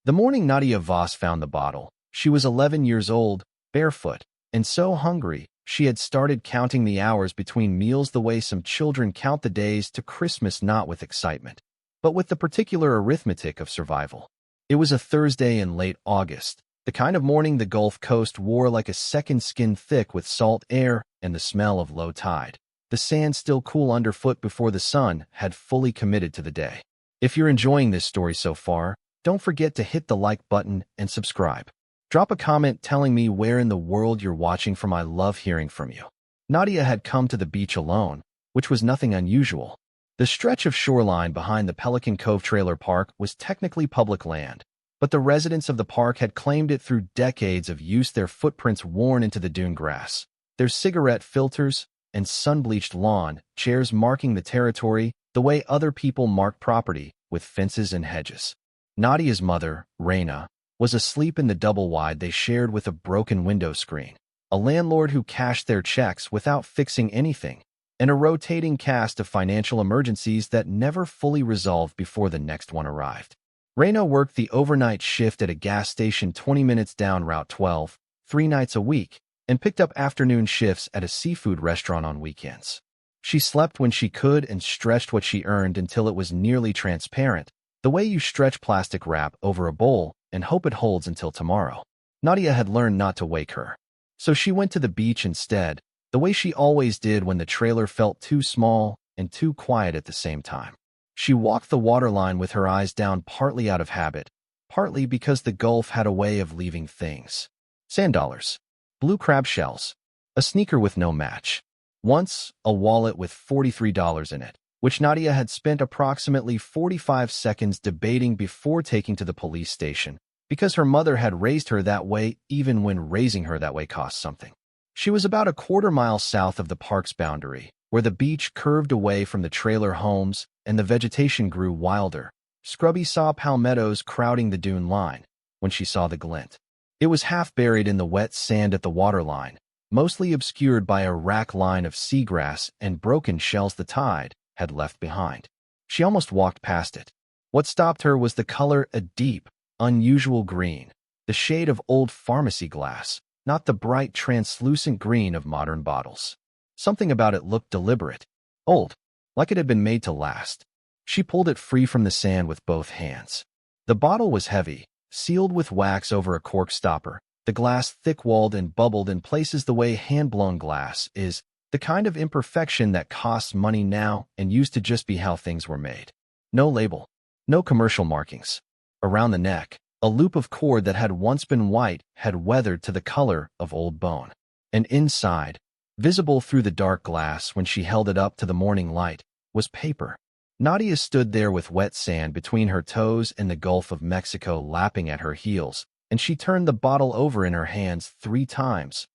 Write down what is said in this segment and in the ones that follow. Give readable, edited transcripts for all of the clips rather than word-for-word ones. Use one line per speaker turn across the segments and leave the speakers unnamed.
The morning Nadia Voss found the bottle, she was 11 years old, barefoot, and so hungry, she had started counting the hours between meals the way some children count the days to Christmas, not with excitement, but with the particular arithmetic of survival. It was a Thursday in late August, the kind of morning the Gulf Coast wore like a second skin, thick with salt air and the smell of low tide. The sand still cool underfoot before the sun had fully committed to the day. If you're enjoying this story so far, don't forget to hit the like button and subscribe. Drop a comment telling me where in the world you're watching from. I love hearing from you. Nadia had come to the beach alone, which was nothing unusual. The stretch of shoreline behind the Pelican Cove trailer park was technically public land, but the residents of the park had claimed it through decades of use, their footprints worn into the dune grass, their cigarette filters, and sun-bleached lawn chairs marking the territory the way other people mark property, with fences and hedges. Nadia's mother, Reyna, was asleep in the double-wide they shared with a broken window screen, a landlord who cashed their checks without fixing anything, and a rotating cast of financial emergencies that never fully resolved before the next one arrived. Reyna worked the overnight shift at a gas station 20 minutes down Route 12, 3 nights a week, and picked up afternoon shifts at a seafood restaurant on weekends. She slept when she could and stretched what she earned until it was nearly transparent, the way you stretch plastic wrap over a bowl and hope it holds until tomorrow. Nadia had learned not to wake her, so she went to the beach instead, the way she always did when the trailer felt too small and too quiet at the same time. She walked the waterline with her eyes down, partly out of habit, partly because the Gulf had a way of leaving things. Sand dollars, blue crab shells, a sneaker with no match. Once, a wallet with $43 in it, which Nadia had spent approximately 45 seconds debating before taking to the police station, because her mother had raised her that way even when raising her that way cost something. She was about a quarter-mile south of the park's boundary, where the beach curved away from the trailer homes and the vegetation grew wilder, scrubby saw palmettos crowding the dune line, when she saw the glint. It was half buried in the wet sand at the waterline, mostly obscured by a rack line of seagrass and broken shells the tide had left behind. She almost walked past it. What stopped her was the color, a deep, unusual green, the shade of old pharmacy glass, not the bright, translucent green of modern bottles. Something about it looked deliberate, old, like it had been made to last. She pulled it free from the sand with both hands. The bottle was heavy, sealed with wax over a cork stopper, the glass thick-walled and bubbled in places the way hand-blown glass is, the kind of imperfection that costs money now and used to just be how things were made. No label, no commercial markings. Around the neck, a loop of cord that had once been white had weathered to the color of old bone. And inside, visible through the dark glass when she held it up to the morning light, was paper. Nadia stood there with wet sand between her toes and the Gulf of Mexico lapping at her heels, and she turned the bottle over in her hands 3 times,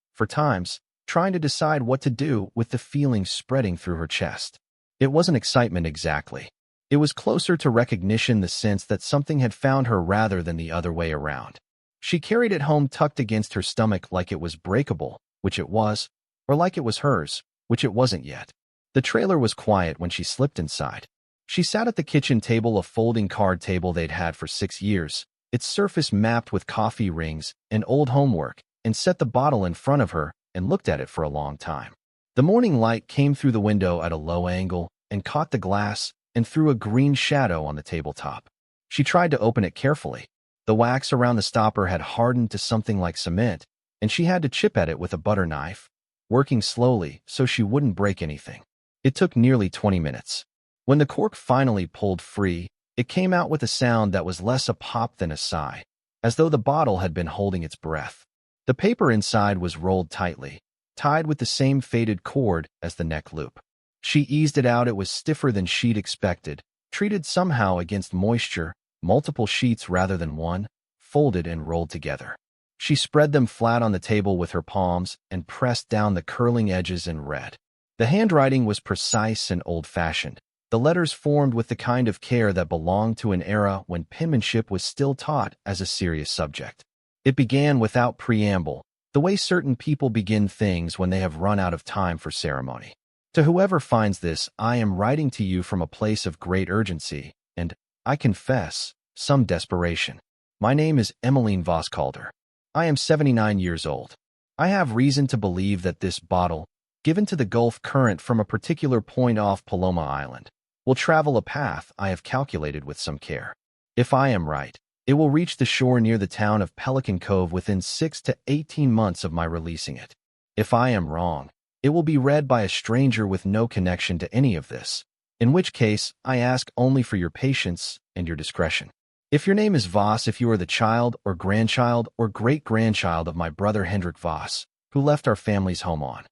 trying to decide what to do with the feeling spreading through her chest. It wasn't excitement exactly. It was closer to recognition, the sense that something had found her rather than the other way around. She carried it home tucked against her stomach like it was breakable, which it was, or like it was hers, which it wasn't yet. The trailer was quiet when she slipped inside. She sat at the kitchen table, a folding card table they'd had for 6 years, its surface mapped with coffee rings and old homework, and set the bottle in front of her and looked at it for a long time. The morning light came through the window at a low angle and caught the glass and threw a green shadow on the tabletop. She tried to open it carefully. The wax around the stopper had hardened to something like cement, and she had to chip at it with a butter knife, working slowly so she wouldn't break anything. It took nearly 20 minutes. When the cork finally pulled free, it came out with a sound that was less a pop than a sigh, as though the bottle had been holding its breath. The paper inside was rolled tightly, tied with the same faded cord as the neck loop. She eased it out. It was stiffer than she'd expected, treated somehow against moisture, multiple sheets rather than one, folded and rolled together. She spread them flat on the table with her palms and pressed down the curling edges and read. The handwriting was precise and old-fashioned, the letters formed with the kind of care that belonged to an era when penmanship was still taught as a serious subject. It began without preamble, the way certain people begin things when they have run out of time for ceremony. To whoever finds this, I am writing to you from a place of great urgency and, I confess, some desperation. My name is Emmeline Voss Calder. I am 79 years old. I have reason to believe that this bottle, given to the Gulf current from a particular point off Paloma Island, will travel a path I have calculated with some care. If I am right, it will reach the shore near the town of Pelican Cove within 6 to 18 months of my releasing it. If I am wrong, it will be read by a stranger with no connection to any of this, in which case I ask only for your patience and your discretion. If your name is Voss, if you are the child or grandchild or great-grandchild of my brother Hendrik Voss, who left our family's home on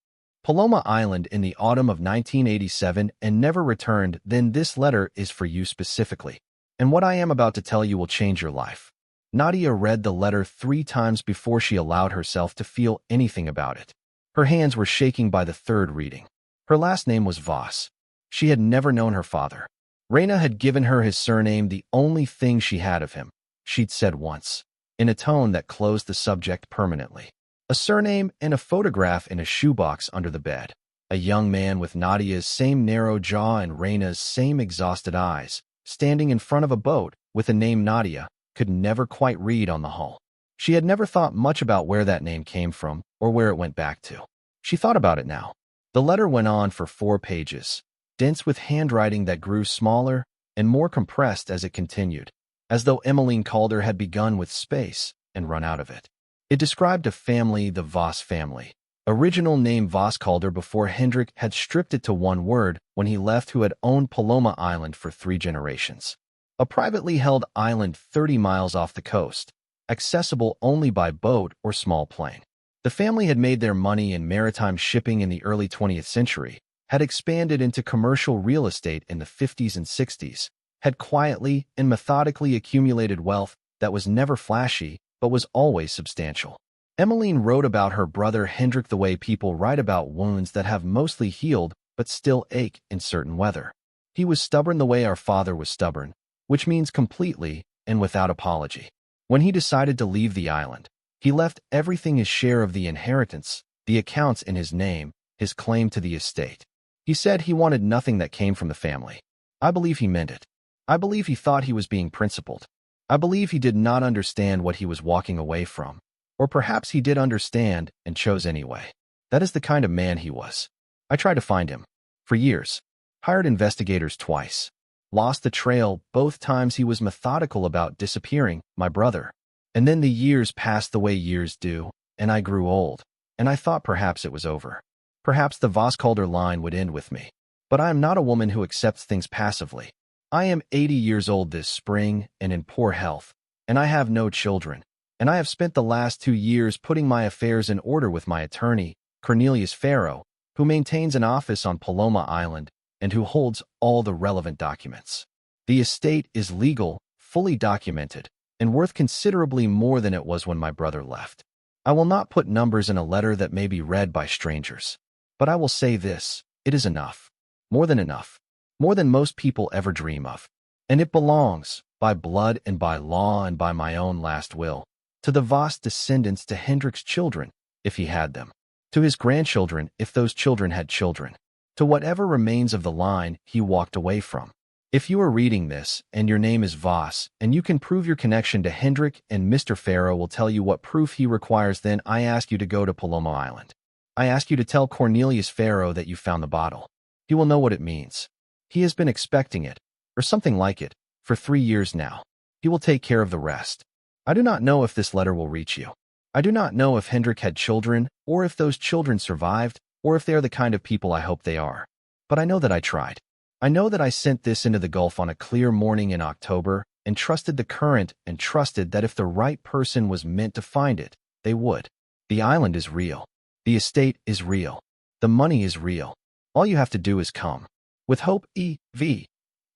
Paloma Island in the autumn of 1987 and never returned, then this letter is for you specifically. And what I am about to tell you will change your life. Nadia read the letter 3 times before she allowed herself to feel anything about it. Her hands were shaking by the 3rd reading. Her last name was Voss. She had never known her father. Reyna had given her his surname, the only thing she had of him, she'd said once, in a tone that closed the subject permanently. A surname and a photograph in a shoebox under the bed. A young man with Nadia's same narrow jaw and Reyna's same exhausted eyes, standing in front of a boat with the name Nadia, could never quite read on the hull. She had never thought much about where that name came from or where it went back to. She thought about it now. The letter went on for 4 pages, dense with handwriting that grew smaller and more compressed as it continued, as though Emmeline Calder had begun with space and run out of it. It described a family, the Voss family. Original name Voss Calder before Hendrik had stripped it to 1 word when he left, who had owned Paloma Island for 3 generations. A privately held island 30 miles off the coast, accessible only by boat or small plane. The family had made their money in maritime shipping in the early 20th century, had expanded into commercial real estate in the 50s and 60s, had quietly and methodically accumulated wealth that was never flashy but was always substantial. Emmeline wrote about her brother Hendrik the way people write about wounds that have mostly healed but still ache in certain weather. He was stubborn the way our father was stubborn, which means completely and without apology. When he decided to leave the island, he left everything, his share of the inheritance, the accounts in his name, his claim to the estate. He said he wanted nothing that came from the family. I believe he meant it. I believe he thought he was being principled. I believe he did not understand what he was walking away from. Or perhaps he did understand and chose anyway. That is the kind of man he was. I tried to find him. For years. Hired investigators twice. Lost the trail both times. He was methodical about disappearing, my brother. And then the years passed the way years do, and I grew old, and I thought perhaps it was over. Perhaps the Voss Calder line would end with me. But I am not a woman who accepts things passively. I am 80 years old this spring and in poor health, and I have no children. And I have spent the last 2 years putting my affairs in order with my attorney, Cornelius Farrow, who maintains an office on Paloma Island and who holds all the relevant documents. The estate is legal, fully documented, and worth considerably more than it was when my brother left. I will not put numbers in a letter that may be read by strangers. But I will say this, it is enough. More than enough. More than most people ever dream of. And it belongs, by blood and by law and by my own last will, to the Voss descendants, to Hendrik's children, if he had them, to his grandchildren, if those children had children, to whatever remains of the line he walked away from. If you are reading this, and your name is Voss, and you can prove your connection to Hendrik, and Mr. Farrow will tell you what proof he requires, then I ask you to go to Paloma Island. I ask you to tell Cornelius Farrow that you found the bottle. He will know what it means. He has been expecting it, or something like it, for 3 years now. He will take care of the rest. I do not know if this letter will reach you. I do not know if Hendrik had children, or if those children survived, or if they are the kind of people I hope they are. But I know that I tried. I know that I sent this into the Gulf on a clear morning in October, and trusted the current, and trusted that if the right person was meant to find it, they would. The island is real. The estate is real. The money is real. All you have to do is come. With hope, E.V.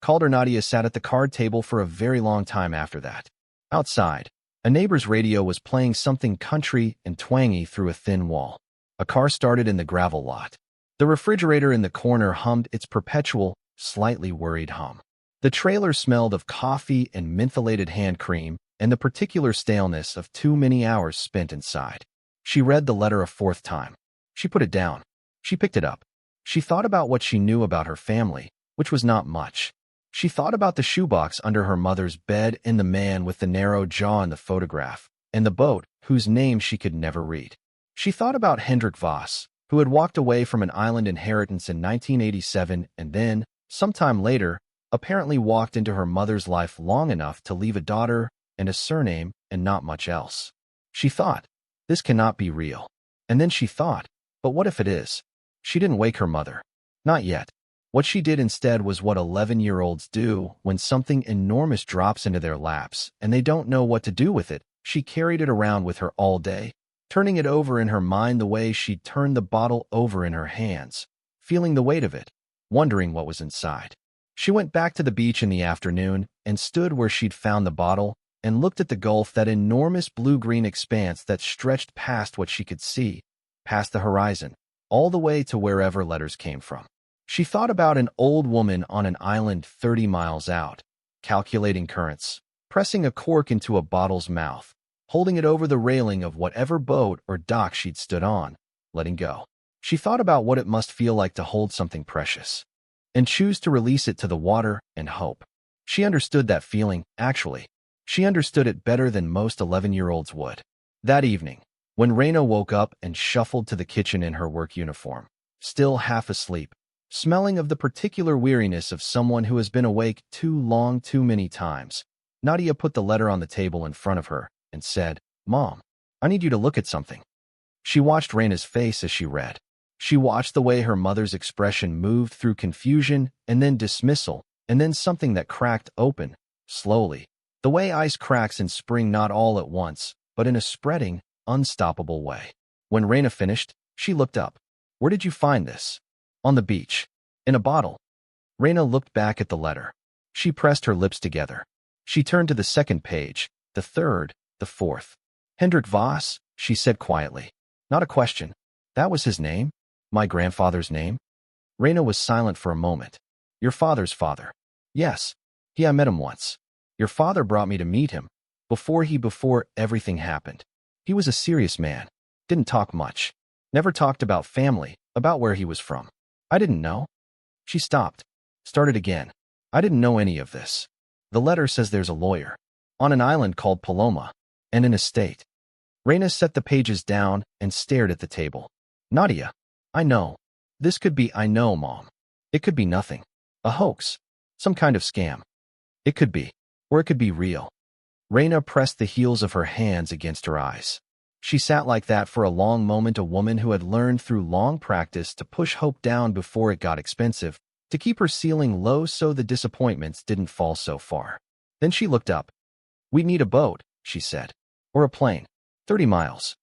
Calder. Nadia sat at the card table for a very long time after that. Outside, a neighbor's radio was playing something country and twangy through a thin wall. A car started in the gravel lot. The refrigerator in the corner hummed its perpetual, slightly worried hum. The trailer smelled of coffee and mentholated hand cream and the particular staleness of too many hours spent inside. She read the letter a 4th time. She put it down. She picked it up. She thought about what she knew about her family, which was not much. She thought about the shoebox under her mother's bed and the man with the narrow jaw in the photograph, and the boat, whose name she could never read. She thought about Hendrik Voss, who had walked away from an island inheritance in 1987 and then, sometime later, apparently walked into her mother's life long enough to leave a daughter and a surname and not much else. She thought, this cannot be real. And then she thought, but what if it is? She didn't wake her mother. Not yet. What she did instead was what 11-year-olds do when something enormous drops into their laps and they don't know what to do with it. She carried it around with her all day, turning it over in her mind the way she'd turned the bottle over in her hands, feeling the weight of it, wondering what was inside. She went back to the beach in the afternoon and stood where she'd found the bottle and looked at the gulf, that enormous blue-green expanse that stretched past what she could see, past the horizon, all the way to wherever letters came from. She thought about an old woman on an island 30 miles out, calculating currents, pressing a cork into a bottle's mouth, holding it over the railing of whatever boat or dock she'd stood on, letting go. She thought about what it must feel like to hold something precious and choose to release it to the water and hope. She understood that feeling, actually. She understood it better than most 11-year-olds would. That evening, when Reyna woke up and shuffled to the kitchen in her work uniform, still half asleep, smelling of the particular weariness of someone who has been awake too long too many times, Nadia put the letter on the table in front of her and said, "Mom, I need you to look at something." She watched Reyna's face as she read. She watched the way her mother's expression moved through confusion and then dismissal, and then something that cracked open, slowly. The way ice cracks in spring, not all at once, but in a spreading, unstoppable way. When Reyna finished, she looked up. "Where did you find this?" "On the beach. In a bottle." Reyna looked back at the letter. She pressed her lips together. She turned to the second page, the third, the fourth. "Hendrik Voss," she said quietly. Not a question. That was his name? My grandfather's name? Reyna was silent for a moment. "Your father's father." "Yes. I met him once. Your father brought me to meet him. Before everything happened. He was a serious man. Didn't talk much. Never talked about family, about where he was from. I didn't know." She stopped. Started again. "I didn't know any of this. The letter says there's a lawyer. On an island called Paloma. And an estate." Reyna set the pages down and stared at the table. "Nadia, I know. This could be, I know, Mom. It could be nothing. A hoax. Some kind of scam. It could be. Or it could be real." Reyna pressed the heels of her hands against her eyes. She sat like that for a long moment, a woman who had learned through long practice to push hope down before it got expensive, to keep her ceiling low so the disappointments didn't fall so far. Then she looked up. "We need a boat," she said. "Or a plane. 30 miles.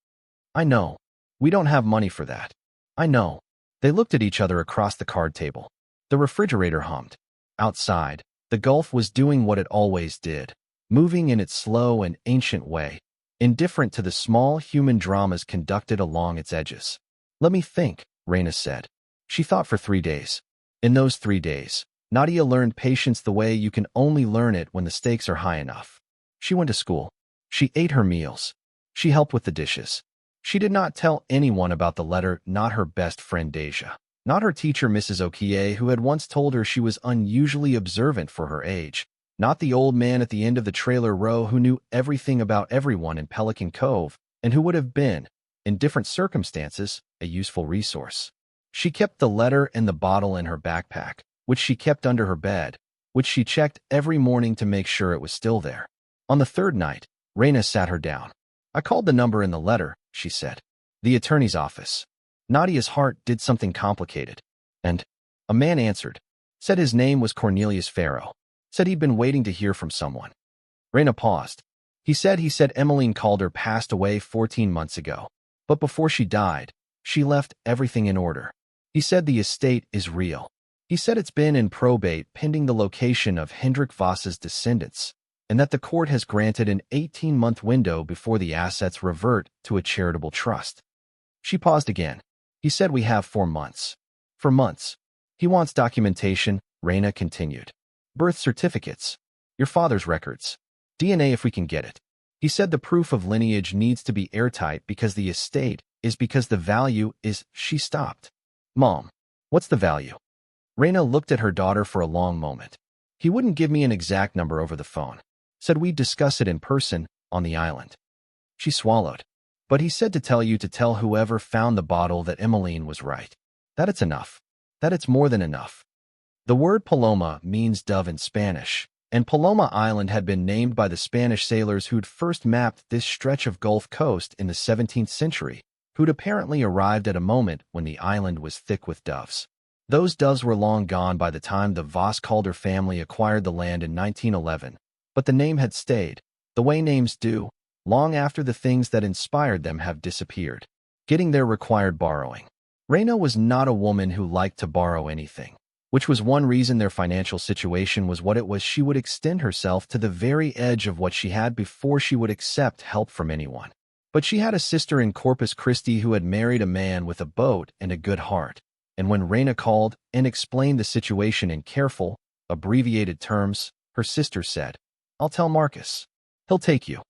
I know. We don't have money for that. I know." They looked at each other across the card table. The refrigerator hummed. Outside, the Gulf was doing what it always did, moving in its slow and ancient way, indifferent to the small human dramas conducted along its edges. "Let me think," Reyna said. She thought for 3 days. In those 3 days, Nadia learned patience the way you can only learn it when the stakes are high enough. She went to school. She ate her meals. She helped with the dishes. She did not tell anyone about the letter, not her best friend Deja, not her teacher Mrs. Okie, who had once told her she was unusually observant for her age, not the old man at the end of the trailer row who knew everything about everyone in Pelican Cove and who would have been, in different circumstances, a useful resource. She kept the letter and the bottle in her backpack, which she kept under her bed, which she checked every morning to make sure it was still there. On the third night, Reyna sat her down. "I called the number in the letter," she said. "The attorney's office." Nadia's heart did something complicated. And a man answered. Said his name was Cornelius Farrow. Said he'd been waiting to hear from someone. Reyna paused. He said Emmeline Calder passed away 14 months ago. But before she died, she left everything in order. He said the estate is real. He said it's been in probate pending the location of Hendrik Voss's descendants, and that the court has granted an 18-month window before the assets revert to a charitable trust. She paused again. He said we have 4 months. For months. He wants documentation, Reyna continued. Birth certificates. Your father's records. DNA if we can get it. He said the proof of lineage needs to be airtight because the estate is because the value is. She stopped. Mom, what's the value? Reyna looked at her daughter for a long moment. He wouldn't give me an exact number over the phone. Said we'd discuss it in person on the island. She swallowed. But he said to tell you to tell whoever found the bottle that Emmeline was right. That it's enough. That it's more than enough. The word Paloma means dove in Spanish, and Paloma Island had been named by the Spanish sailors who'd first mapped this stretch of Gulf coast in the 17th century, who'd apparently arrived at a moment when the island was thick with doves. Those doves were long gone by the time the Voss Calder family acquired the land in 1911, but the name had stayed, the way names do, long after the things that inspired them have disappeared. Getting there required borrowing. Reyna was not a woman who liked to borrow anything, which was one reason their financial situation was what it was. She would extend herself to the very edge of what she had before she would accept help from anyone. But she had a sister in Corpus Christi who had married a man with a boat and a good heart, and when Reyna called and explained the situation in careful, abbreviated terms, her sister said, "I'll tell Marcus. He'll take you."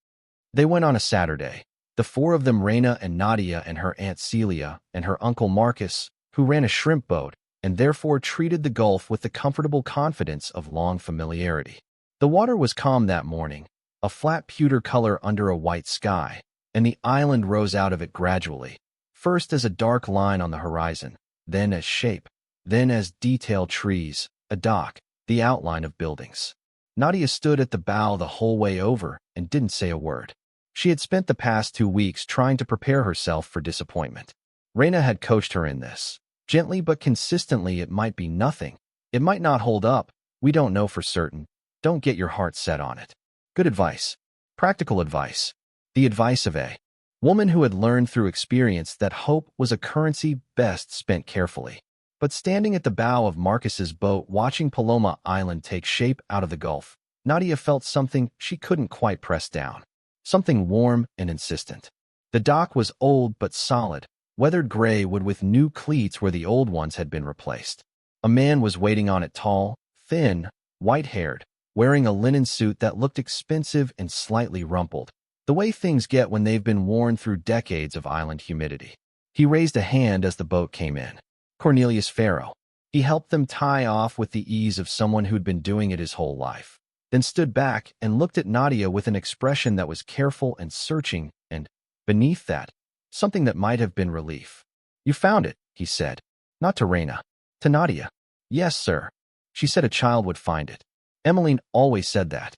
They went on a Saturday. The four of them, Reyna and Nadia and her Aunt Celia and her Uncle Marcus, who ran a shrimp boat and therefore treated the Gulf with the comfortable confidence of long familiarity. The water was calm that morning, a flat pewter color under a white sky, and the island rose out of it gradually, first as a dark line on the horizon, then as shape, then as detailed trees, a dock, the outline of buildings. Nadia stood at the bow the whole way over and didn't say a word. She had spent the past 2 weeks trying to prepare herself for disappointment. Reyna had coached her in this. Gently but consistently, it might be nothing. It might not hold up. We don't know for certain. Don't get your heart set on it. Good advice. Practical advice. The advice of a woman who had learned through experience that hope was a currency best spent carefully. But standing at the bow of Marcus's boat watching Paloma Island take shape out of the Gulf, Nadia felt something she couldn't quite press down. Something warm and insistent. The dock was old but solid, weathered gray wood with new cleats where the old ones had been replaced. A man was waiting on it, tall, thin, white-haired, wearing a linen suit that looked expensive and slightly rumpled, the way things get when they've been worn through decades of island humidity. He raised a hand as the boat came in. Cornelius Farrow. He helped them tie off with the ease of someone who'd been doing it his whole life, then stood back and looked at Nadia with an expression that was careful and searching, and, beneath that, something that might have been relief. "You found it," he said. Not to Reyna. To Nadia. "Yes, sir." She said a child would find it. Emmeline always said that.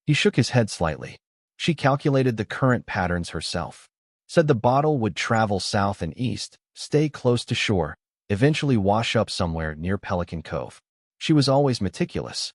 He shook his head slightly. She calculated the current patterns herself. Said the bottle would travel south and east, stay close to shore, eventually wash up somewhere near Pelican Cove. She was always meticulous.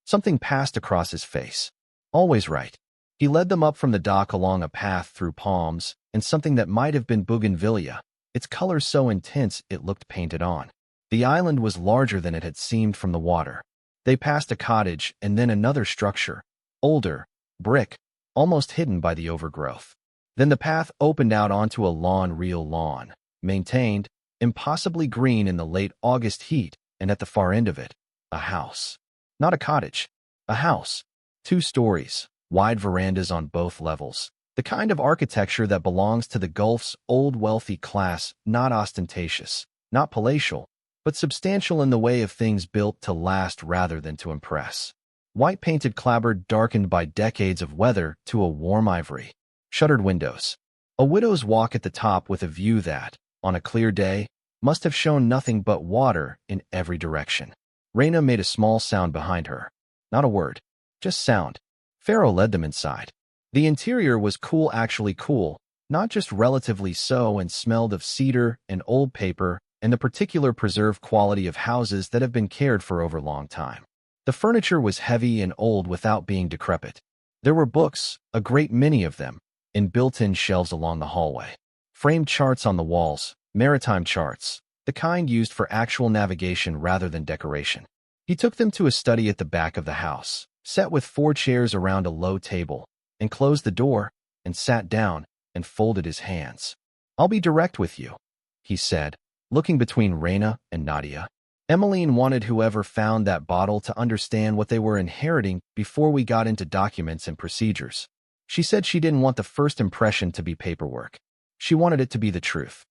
Something passed across his face. Always right. He led them up from the dock along a path through palms and something that might have been bougainvillea, its color so intense it looked painted on. The island was larger than it had seemed from the water. They passed a cottage and then another structure, older, brick, almost hidden by the overgrowth. Then the path opened out onto a lawn, real lawn, maintained, impossibly green in the late August heat, and at the far end of it, a house. Not a cottage, a house. 2 stories, wide verandas on both levels. The kind of architecture that belongs to the Gulf's old wealthy class, not ostentatious, not palatial, but substantial in the way of things built to last rather than to impress. White painted clapboard darkened by decades of weather to a warm ivory. Shuttered windows. A widow's walk at the top with a view that, on a clear day, must have shown nothing but water in every direction. Reyna made a small sound behind her. Not a word. Just sound. Farrow led them inside. The interior was cool, actually cool, not just relatively so, and smelled of cedar and old paper and the particular preserved quality of houses that have been cared for over a long time. The furniture was heavy and old without being decrepit. There were books, a great many of them, in built-in shelves along the hallway. Framed charts on the walls, maritime charts, the kind used for actual navigation rather than decoration. He took them to a study at the back of the house, set with 4 chairs around a low table, and closed the door, and sat down, and folded his hands. "I'll be direct with you," he said, looking between Reyna and Nadia. Emmeline wanted whoever found that bottle to understand what they were inheriting before we got into documents and procedures. She said she didn't want the first impression to be paperwork. She wanted it to be the truth.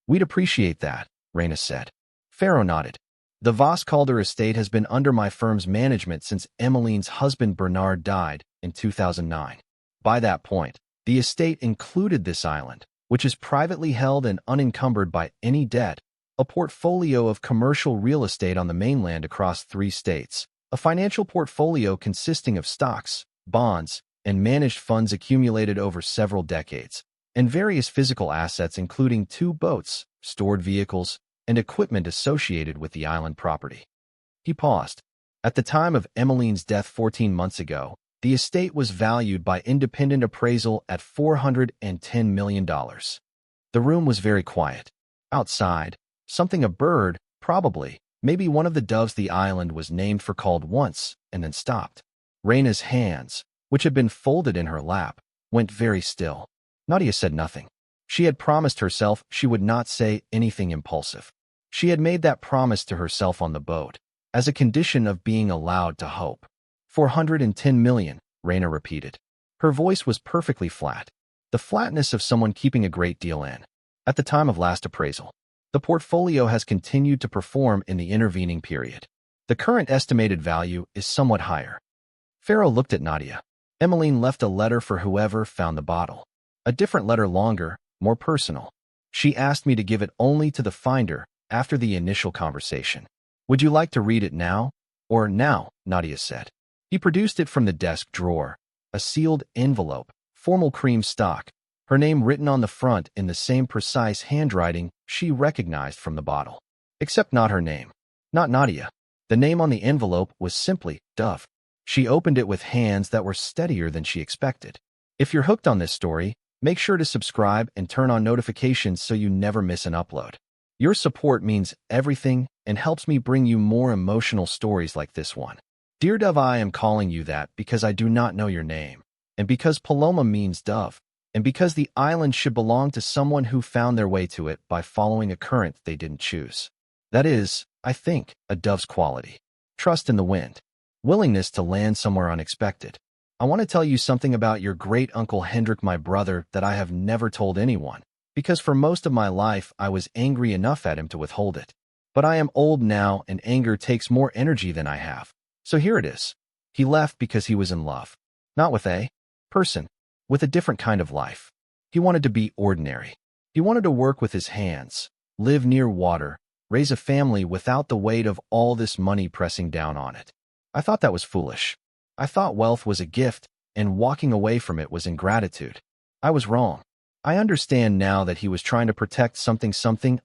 "We'd appreciate that," Reyna said. Farrow nodded. The Voss Calder estate has been under my firm's management since Emmeline's husband Bernard died in 2009. By that point, the estate included this island, which is privately held and unencumbered by any debt, a portfolio of commercial real estate on the mainland across 3 states, a financial portfolio consisting of stocks, bonds, and managed funds accumulated over several decades, and various physical assets including 2 boats, stored vehicles, and equipment associated with the island property. He paused. At the time of Emmeline's death 14 months ago, the estate was valued by independent appraisal at $410 million. The room was very quiet. Outside, something a bird, probably, maybe one of the doves the island was named for called once and then stopped. Reyna's hands, which had been folded in her lap, went very still. Nadia said nothing. She had promised herself she would not say anything impulsive. She had made that promise to herself on the boat, as a condition of being allowed to hope. 410 million, Reyna repeated. Her voice was perfectly flat, the flatness of someone keeping a great deal in. At the time of last appraisal, the portfolio has continued to perform in the intervening period. The current estimated value is somewhat higher. Farrow looked at Nadia. Emmeline left a letter for whoever found the bottle. A different letter, longer, more personal. She asked me to give it only to the finder after the initial conversation. Would you like to read it now? Or now, Nadia said. He produced it from the desk drawer, a sealed envelope, formal cream stock, her name written on the front in the same precise handwriting she recognized from the bottle. Except not her name. Not Nadia. The name on the envelope was simply Dove. She opened it with hands that were steadier than she expected. If you're hooked on this story, make sure to subscribe and turn on notifications so you never miss an upload. Your support means everything and helps me bring you more emotional stories like this one. Dear Dove, I am calling you that because I do not know your name, and because Paloma means dove, and because the island should belong to someone who found their way to it by following a current they didn't choose. That is, I think, a dove's quality. Trust in the wind. Willingness to land somewhere unexpected. I want to tell you something about your great-uncle Hendrik, my brother, that I have never told anyone, because for most of my life I was angry enough at him to withhold it. But I am old now, and anger takes more energy than I have. So here it is. He left because he was in love. Not with a person, with a different kind of life. He wanted to be ordinary. He wanted to work with his hands, live near water, raise a family without the weight of all this money pressing down on it. I thought that was foolish. I thought wealth was a gift, and walking away from it was ingratitude. I was wrong. I understand now that he was trying to protect something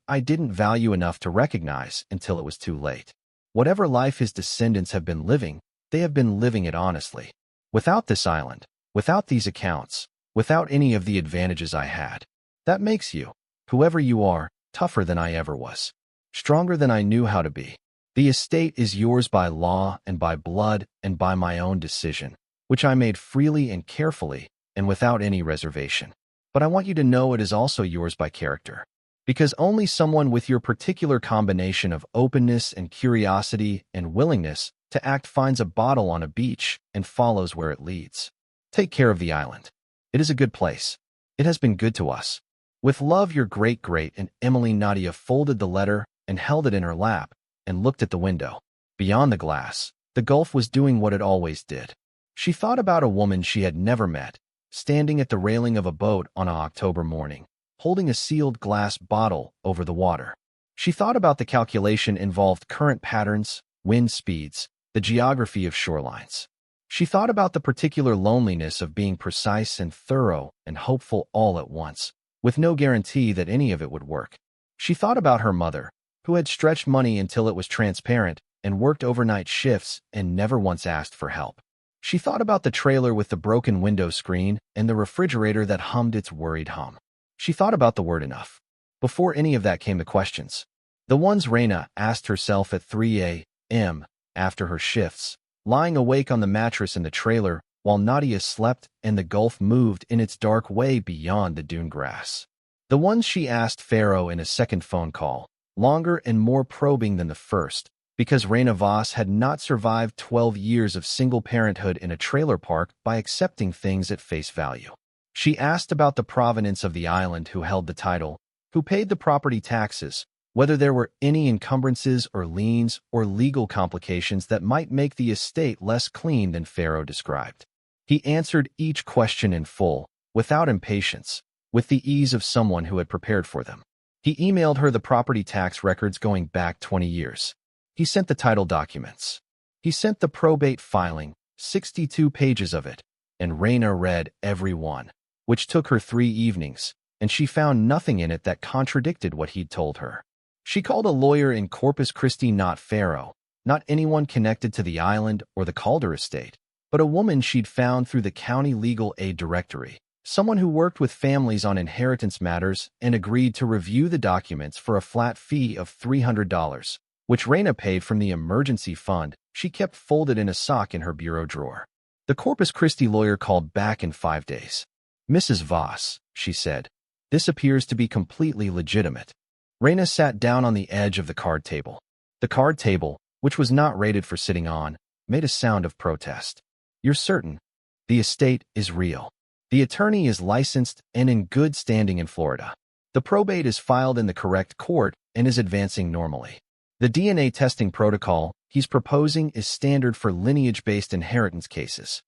I didn't value enough to recognize until it was too late. Whatever life his descendants have been living, they have been living it honestly. Without this island, without these accounts, without any of the advantages I had. That makes you, whoever you are, tougher than I ever was. Stronger than I knew how to be. The estate is yours by law and by blood and by my own decision, which I made freely and carefully and without any reservation. But I want you to know it is also yours by character. Because only someone with your particular combination of openness and curiosity and willingness to act finds a bottle on a beach and follows where it leads. Take care of the island. It is a good place. It has been good to us. With love, your great-great. And Emmeline. Nadia folded the letter and held it in her lap and looked at the window. Beyond the glass, the Gulf was doing what it always did. She thought about a woman she had never met, standing at the railing of a boat on an October morning, holding a sealed glass bottle over the water. She thought about the calculation involved current patterns, wind speeds, the geography of shorelines. She thought about the particular loneliness of being precise and thorough and hopeful all at once, with no guarantee that any of it would work. She thought about her mother, who had stretched money until it was transparent and worked overnight shifts and never once asked for help. She thought about the trailer with the broken window screen and the refrigerator that hummed its worried hum. She thought about the word enough. Before any of that came the questions. The ones Reyna asked herself at 3 a.m. after her shifts, lying awake on the mattress in the trailer while Nadia slept and the Gulf moved in its dark way beyond the dune grass. The ones she asked Farrow in a second phone call, longer and more probing than the first, because Reyna Voss had not survived 12 years of single parenthood in a trailer park by accepting things at face value. She asked about the provenance of the island, who held the title, who paid the property taxes, whether there were any encumbrances or liens or legal complications that might make the estate less clean than Farrow described. He answered each question in full, without impatience, with the ease of someone who had prepared for them. He emailed her the property tax records going back 20 years. He sent the title documents. He sent the probate filing, 62 pages of it, and Reyna read every one, which took her 3 evenings, and she found nothing in it that contradicted what he'd told her. She called a lawyer in Corpus Christi, not Farrow, not anyone connected to the island or the Calder estate, but a woman she'd found through the county legal aid directory, someone who worked with families on inheritance matters and agreed to review the documents for a flat fee of $300, which Reyna paid from the emergency fund she kept folded in a sock in her bureau drawer. The Corpus Christi lawyer called back in 5 days. "Mrs. Voss," she said, "this appears to be completely legitimate." Reyna sat down on the edge of the card table. The card table, which was not rated for sitting on, made a sound of protest. "You're certain? The estate is real. The attorney is licensed and in good standing in Florida. The probate is filed in the correct court and is advancing normally. The DNA testing protocol he's proposing is standard for lineage-based inheritance cases."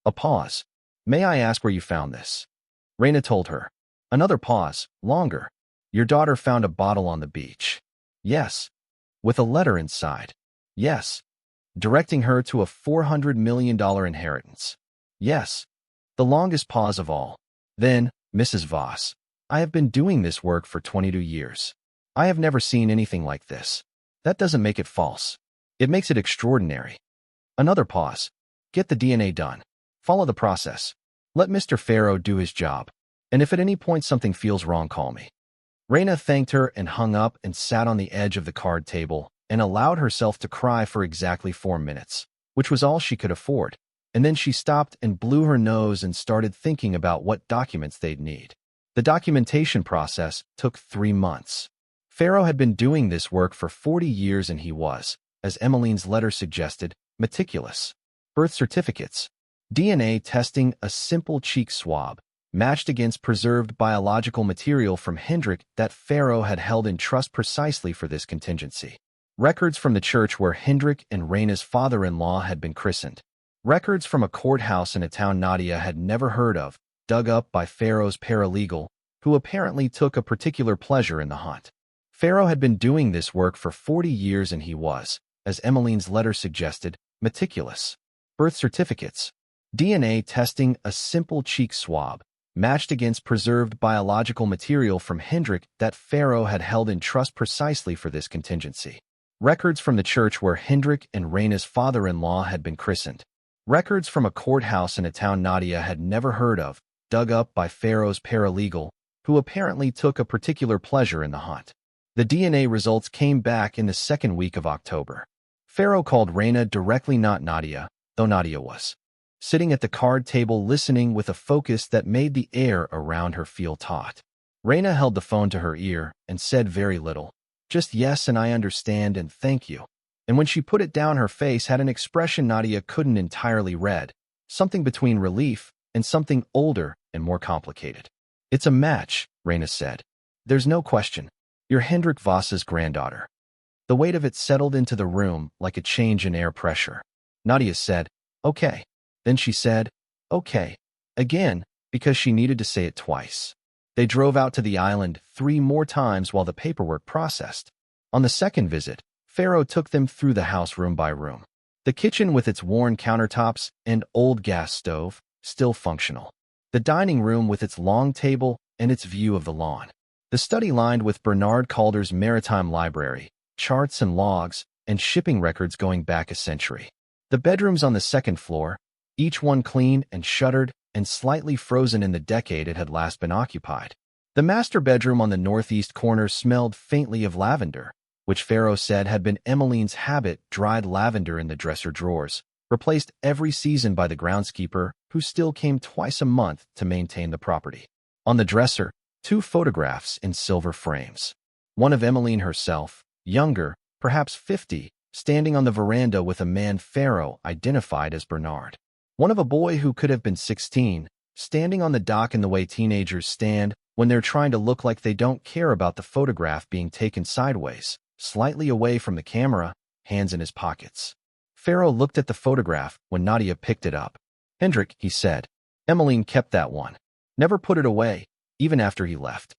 A pause. "May I ask where you found this?" Reyna told her. Another pause, longer. "Your daughter found a bottle on the beach." "Yes." "With a letter inside." "Yes." "Directing her to a $400 million inheritance." "Yes." The longest pause of all. Then, "Mrs. Voss, I have been doing this work for 22 years. I have never seen anything like this. That doesn't make it false. It makes it extraordinary." Another pause. "Get the DNA done. Follow the process. Let Mr. Farrow do his job. And if at any point something feels wrong, call me." Reyna thanked her and hung up and sat on the edge of the card table and allowed herself to cry for exactly 4 minutes, which was all she could afford. And then she stopped and blew her nose and started thinking about what documents they'd need. The documentation process took 3 months. Farrow had been doing this work for 40 years and he was, as Emmeline's letter suggested, meticulous. Birth certificates, DNA testing, a simple cheek swab, matched against preserved biological material from Hendrik that Farrow had held in trust precisely for this contingency. Records from the church where Hendrik and Reyna's father-in-law had been christened. Records from a courthouse in a town Nadia had never heard of, dug up by Farrow's paralegal, who apparently took a particular pleasure in the hunt. Farrow had been doing this work for 40 years and he was, as Emmeline's letter suggested, meticulous. Birth certificates, DNA testing, a simple cheek swab, matched against preserved biological material from Hendrik that Farrow had held in trust precisely for this contingency. Records from the church where Hendrik and Reyna's father-in-law had been christened. Records from a courthouse in a town Nadia had never heard of, dug up by Farrow's paralegal, who apparently took a particular pleasure in the hunt. The DNA results came back in the 2nd week of October. Farrow called Reyna directly, not Nadia, though Nadia was sitting at the card table listening with a focus that made the air around her feel taut. Reyna held the phone to her ear and said very little, just yes and I understand and thank you. And when she put it down, her face had an expression Nadia couldn't entirely read, something between relief and something older and more complicated. "It's a match," Reyna said. "There's no question. You're Hendrik Voss's granddaughter." The weight of it settled into the room like a change in air pressure. Nadia said, "Okay." Then she said, "Okay," again, because she needed to say it twice. They drove out to the island 3 more times while the paperwork processed. On the 2nd visit, Farrow took them through the house room by room. The kitchen with its worn countertops and old gas stove, still functional. The dining room with its long table and its view of the lawn. The study lined with Bernard Calder's maritime library, charts and logs, and shipping records going back a century. The bedrooms on the 2nd floor, each one clean and shuttered and slightly frozen in the decade it had last been occupied. The master bedroom on the northeast corner smelled faintly of lavender, which Farrow said had been Emmeline's habit, dried lavender in the dresser drawers, replaced every season by the groundskeeper, who still came twice a month to maintain the property. On the dresser, 2 photographs in silver frames. One of Emmeline herself, younger, perhaps 50, standing on the veranda with a man Farrow identified as Bernard. One of a boy who could have been 16, standing on the dock in the way teenagers stand when they're trying to look like they don't care about the photograph being taken sideways, slightly away from the camera, hands in his pockets. Farrow looked at the photograph when Nadia picked it up. "Hendrik," he said. "Emmeline kept that one. Never put it away, even after he left."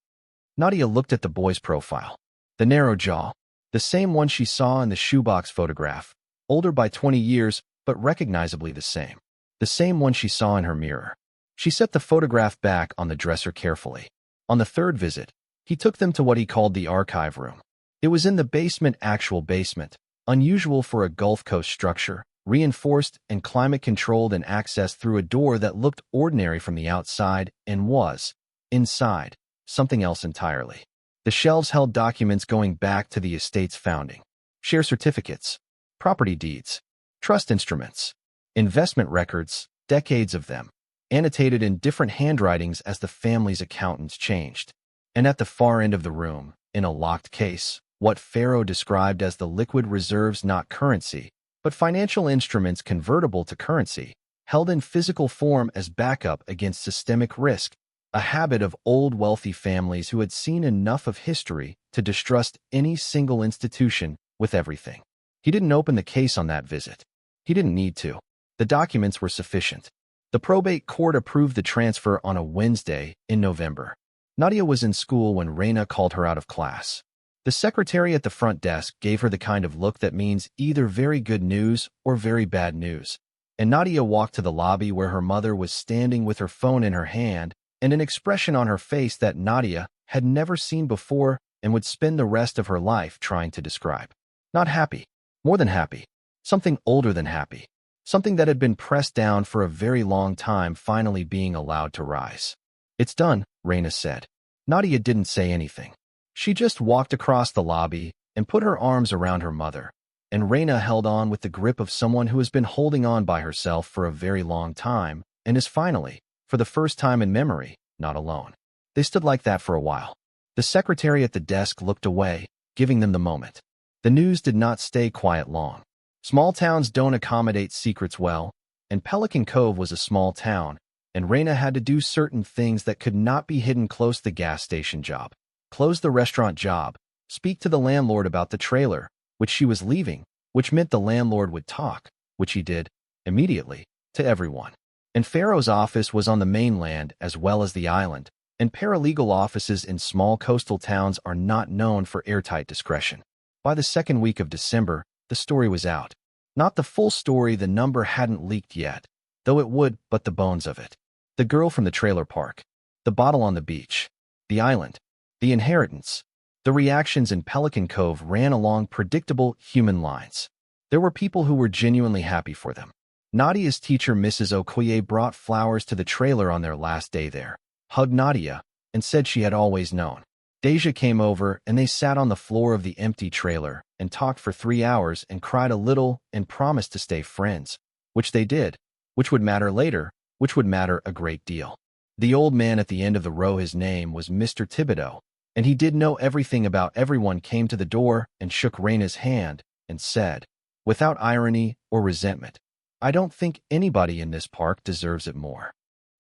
Nadia looked at the boy's profile. The narrow jaw, the same one she saw in the shoebox photograph, older by 20 years, but recognizably the same one she saw in her mirror. She set the photograph back on the dresser carefully. On the third visit, he took them to what he called the archive room. It was in the basement, actual basement, unusual for a Gulf Coast structure, reinforced and climate-controlled and accessed through a door that looked ordinary from the outside and was, inside, something else entirely. The shelves held documents going back to the estate's founding. Share certificates, property deeds, trust instruments, investment records, decades of them, annotated in different handwritings as the family's accountants changed. And at the far end of the room, in a locked case, what Farrow described as the liquid reserves, not currency, but financial instruments convertible to currency, held in physical form as backup against systemic risk, a habit of old wealthy families who had seen enough of history to distrust any single institution with everything. He didn't open the case on that visit. He didn't need to. The documents were sufficient. The probate court approved the transfer on a Wednesday in November. Nadia was in school when Reyna called her out of class. The secretary at the front desk gave her the kind of look that means either very good news or very bad news. And Nadia walked to the lobby where her mother was standing with her phone in her hand and an expression on her face that Nadia had never seen before and would spend the rest of her life trying to describe. Not happy. More than happy. Something older than happy. Something that had been pressed down for a very long time finally being allowed to rise. "It's done," Reyna said. Nadia didn't say anything. She just walked across the lobby and put her arms around her mother, and Reyna held on with the grip of someone who has been holding on by herself for a very long time and is finally, for the first time in memory, not alone. They stood like that for a while. The secretary at the desk looked away, giving them the moment. The news did not stay quiet long. Small towns don't accommodate secrets well, and Pelican Cove was a small town, and Reyna had to do certain things that could not be hidden. Close the gas station job. Close the restaurant job, speak to the landlord about the trailer, which she was leaving, which meant the landlord would talk, which he did, immediately, to everyone. And Farrow's office was on the mainland as well as the island, and paralegal offices in small coastal towns are not known for airtight discretion. By the second week of December, the story was out. Not the full story, the number hadn't leaked yet, though it would, but the bones of it. The girl from the trailer park, the bottle on the beach, the island, the inheritance. The reactions in Pelican Cove ran along predictable human lines. There were people who were genuinely happy for them. Nadia's teacher, Mrs. Okoye, brought flowers to the trailer on their last day there, hugged Nadia, and said she had always known. Deja came over and they sat on the floor of the empty trailer and talked for 3 hours and cried a little and promised to stay friends, which they did, which would matter later, which would matter a great deal. The old man at the end of the row, his name was Mr. Thibodeau, and he did know everything about everyone, came to the door and shook Reyna's hand and said, without irony or resentment, "I don't think anybody in this park deserves it more."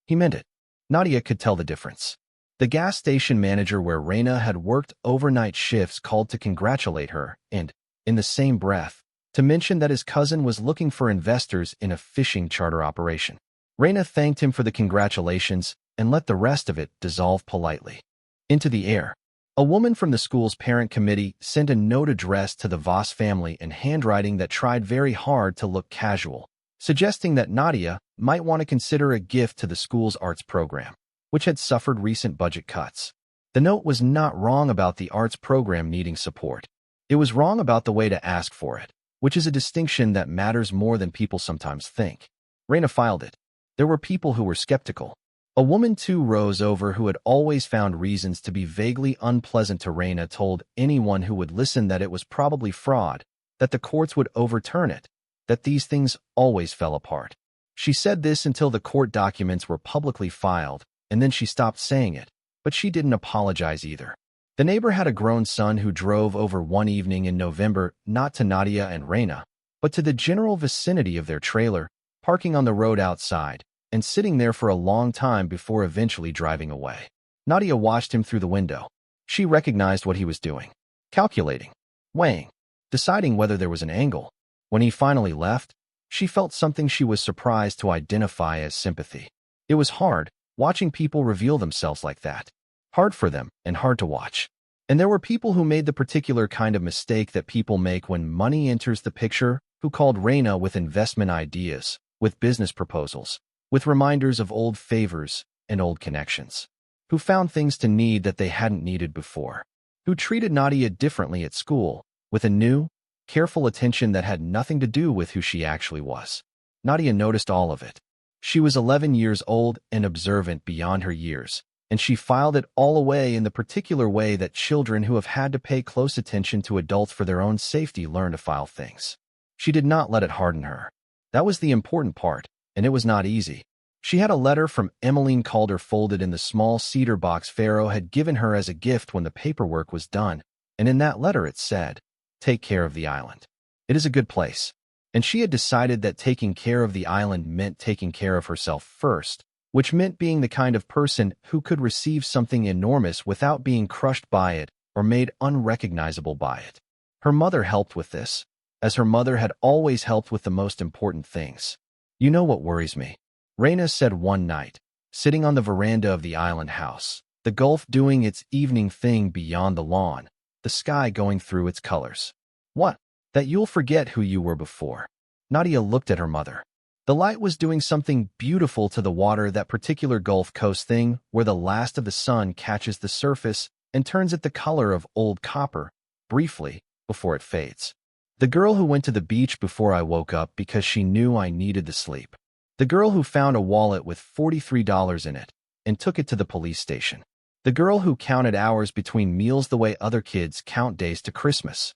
He meant it. Nadia could tell the difference. The gas station manager where Reyna had worked overnight shifts called to congratulate her and, in the same breath, to mention that his cousin was looking for investors in a fishing charter operation. Reyna thanked him for the congratulations and let the rest of it dissolve politely into the air. A woman from the school's parent committee sent a note addressed to the Voss family in handwriting that tried very hard to look casual, suggesting that Nadia might want to consider a gift to the school's arts program, which had suffered recent budget cuts. The note was not wrong about the arts program needing support. It was wrong about the way to ask for it, which is a distinction that matters more than people sometimes think. Reyna filed it. There were people who were skeptical. A woman 2 rows over who had always found reasons to be vaguely unpleasant to Reyna told anyone who would listen that it was probably fraud, that the courts would overturn it, that these things always fell apart. She said this until the court documents were publicly filed, and then she stopped saying it, but she didn't apologize either. The neighbor had a grown son who drove over one evening in November, not to Nadia and Reyna, but to the general vicinity of their trailer, parking on the road outside, and sitting there for a long time before eventually driving away. Nadia watched him through the window. She recognized what he was doing. Calculating, weighing, deciding whether there was an angle. When he finally left, she felt something she was surprised to identify as sympathy. It was hard, watching people reveal themselves like that. Hard for them and hard to watch. And there were people who made the particular kind of mistake that people make when money enters the picture, who called Reyna with investment ideas, with business proposals, with reminders of old favors and old connections, who found things to need that they hadn't needed before, who treated Nadia differently at school, with a new, careful attention that had nothing to do with who she actually was. Nadia noticed all of it. She was 11 years old and observant beyond her years, and she filed it all away in the particular way that children who have had to pay close attention to adults for their own safety learn to file things. She did not let it harden her. That was the important part, and it was not easy. She had a letter from Emmeline Calder folded in the small cedar box Farrow had given her as a gift when the paperwork was done, and in that letter it said, "Take care of the island. It is a good place." And she had decided that taking care of the island meant taking care of herself first, which meant being the kind of person who could receive something enormous without being crushed by it or made unrecognizable by it. Her mother helped with this, as her mother had always helped with the most important things. "You know what worries me?" Reyna said one night, sitting on the veranda of the island house, the Gulf doing its evening thing beyond the lawn, the sky going through its colors. "What?" "That you'll forget who you were before." Nadia looked at her mother. The light was doing something beautiful to the water, that particular Gulf Coast thing where the last of the sun catches the surface and turns it the color of old copper, briefly, before it fades. "The girl who went to the beach before I woke up because she knew I needed the sleep. The girl who found a wallet with $43 in it and took it to the police station. The girl who counted hours between meals the way other kids count days to Christmas."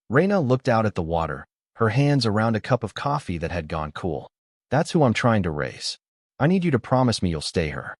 Reyna looked out at the water, her hands around a cup of coffee that had gone cool. "That's who I'm trying to raise. I need you to promise me you'll stay her."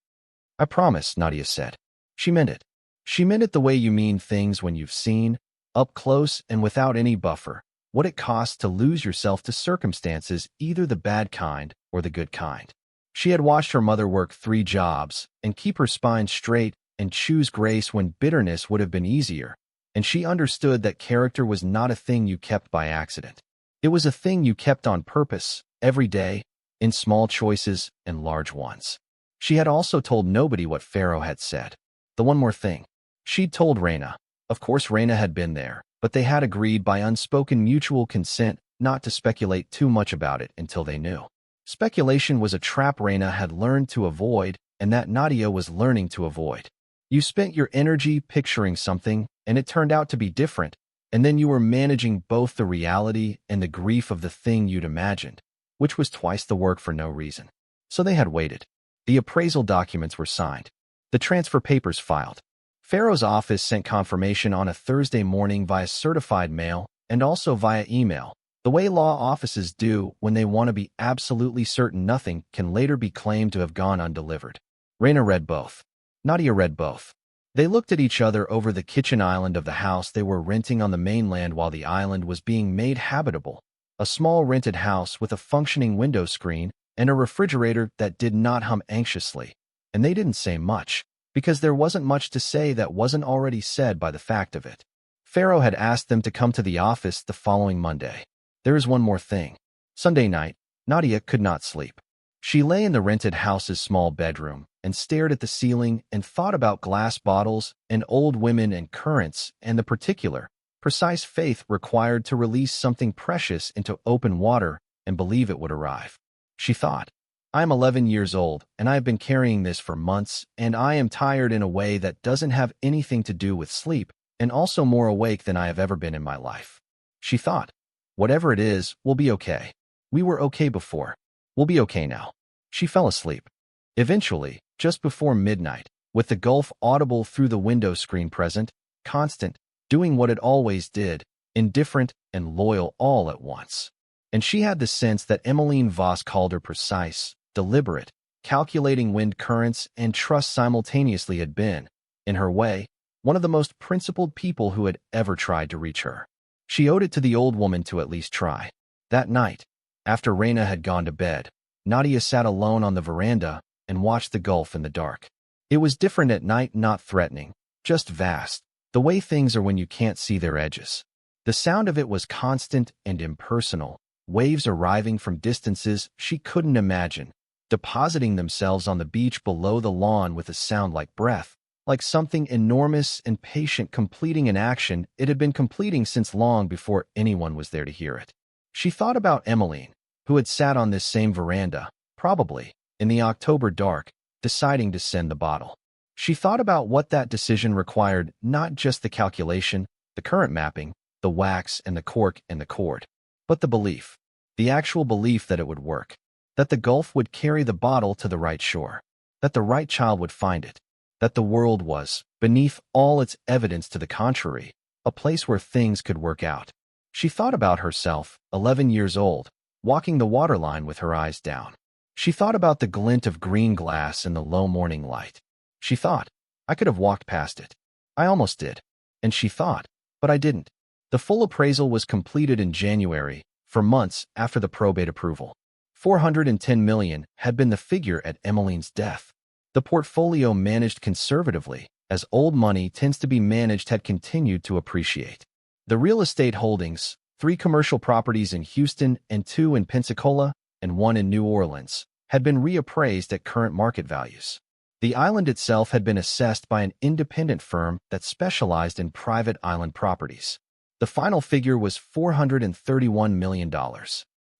"I promise," Nadia said. She meant it. She meant it the way you mean things when you've seen, up close and without any buffer, what it costs to lose yourself to circumstances, either the bad kind or the good kind. She had watched her mother work 3 jobs and keep her spine straight and choose grace when bitterness would have been easier, and she understood that character was not a thing you kept by accident. It was a thing you kept on purpose, every day, in small choices and large ones. She had also told nobody what Farrow had said. The one more thing. She'd told Reyna. Of course Reyna had been there, but they had agreed by unspoken mutual consent not to speculate too much about it until they knew. Speculation was a trap Reyna had learned to avoid, and that Nadia was learning to avoid. You spent your energy picturing something, and it turned out to be different, and then you were managing both the reality and the grief of the thing you'd imagined, which was twice the work for no reason. So they had waited. The appraisal documents were signed. The transfer papers filed. Farrow's office sent confirmation on a Thursday morning via certified mail and also via email, the way law offices do when they want to be absolutely certain nothing can later be claimed to have gone undelivered. Reyna read both. Nadia read both. They looked at each other over the kitchen island of the house they were renting on the mainland while the island was being made habitable, a small rented house with a functioning window screen and a refrigerator that did not hum anxiously, and they didn't say much, because there wasn't much to say that wasn't already said by the fact of it. Farrow had asked them to come to the office the following Monday. There is one more thing. Sunday night, Nadia could not sleep. She lay in the rented house's small bedroom and stared at the ceiling and thought about glass bottles and old women and currents and the particular, precise faith required to release something precious into open water and believe it would arrive. She thought, "I am 11 years old, and I have been carrying this for months, and I am tired in a way that doesn't have anything to do with sleep, and also more awake than I have ever been in my life." She thought, "Whatever it is, we'll be okay. We were okay before. We'll be okay now." She fell asleep. Eventually, just before midnight, with the Gulf audible through the window screen, present, constant, doing what it always did, indifferent and loyal all at once. And she had the sense that Emmeline Voss Calder, precise, deliberate, calculating wind currents and trust simultaneously, had been, in her way, one of the most principled people who had ever tried to reach her. She owed it to the old woman to at least try. That night, after Reyna had gone to bed, Nadia sat alone on the veranda and watched the Gulf in the dark. It was different at night, not threatening, just vast, the way things are when you can't see their edges. The sound of it was constant and impersonal, waves arriving from distances she couldn't imagine, depositing themselves on the beach below the lawn with a sound like breath, like something enormous and patient completing an action it had been completing since long before anyone was there to hear it. She thought about Emmeline, who had sat on this same veranda, probably, in the October dark, deciding to send the bottle. She thought about what that decision required, not just the calculation, the current mapping, the wax and the cork and the cord, but the belief, the actual belief that it would work, that the Gulf would carry the bottle to the right shore, that the right child would find it, that the world was, beneath all its evidence to the contrary, a place where things could work out. She thought about herself, 11 years old, walking the waterline with her eyes down. She thought about the glint of green glass in the low morning light. She thought, I could have walked past it. I almost did. And she thought, but I didn't. The full appraisal was completed in January, for months after the probate approval. $410 million had been the figure at Emmeline's death. The portfolio managed conservatively, as old money tends to be managed, had continued to appreciate. The real estate holdings, 3 commercial properties in Houston and 2 in Pensacola and 1 in New Orleans, had been reappraised at current market values. The island itself had been assessed by an independent firm that specialized in private island properties. The final figure was $431 million.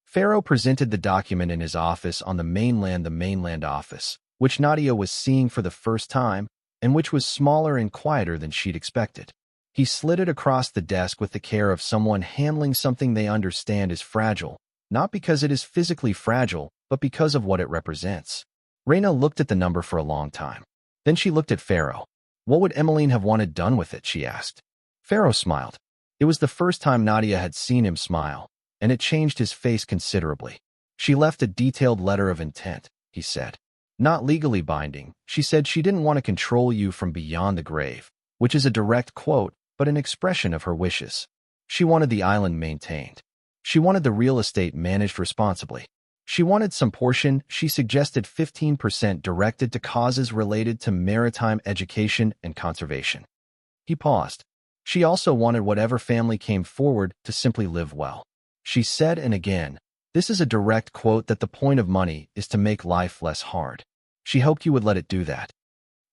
Farrow presented the document in his office on the mainland office, which Nadia was seeing for the first time, and which was smaller and quieter than she'd expected. He slid it across the desk with the care of someone handling something they understand is fragile, not because it is physically fragile, but because of what it represents. Reyna looked at the number for a long time. Then she looked at Farrow. What would Emmeline have wanted done with it, she asked. Farrow smiled. It was the first time Nadia had seen him smile, and it changed his face considerably. She left a detailed letter of intent, he said. Not legally binding, she said she didn't want to control you from beyond the grave, which is a direct quote, but an expression of her wishes. She wanted the island maintained. She wanted the real estate managed responsibly. She wanted some portion, she suggested 15%, directed to causes related to maritime education and conservation. He paused. She also wanted whatever family came forward to simply live well. She said, and again, this is a direct quote, that the point of money is to make life less hard. She hoped you would let it do that.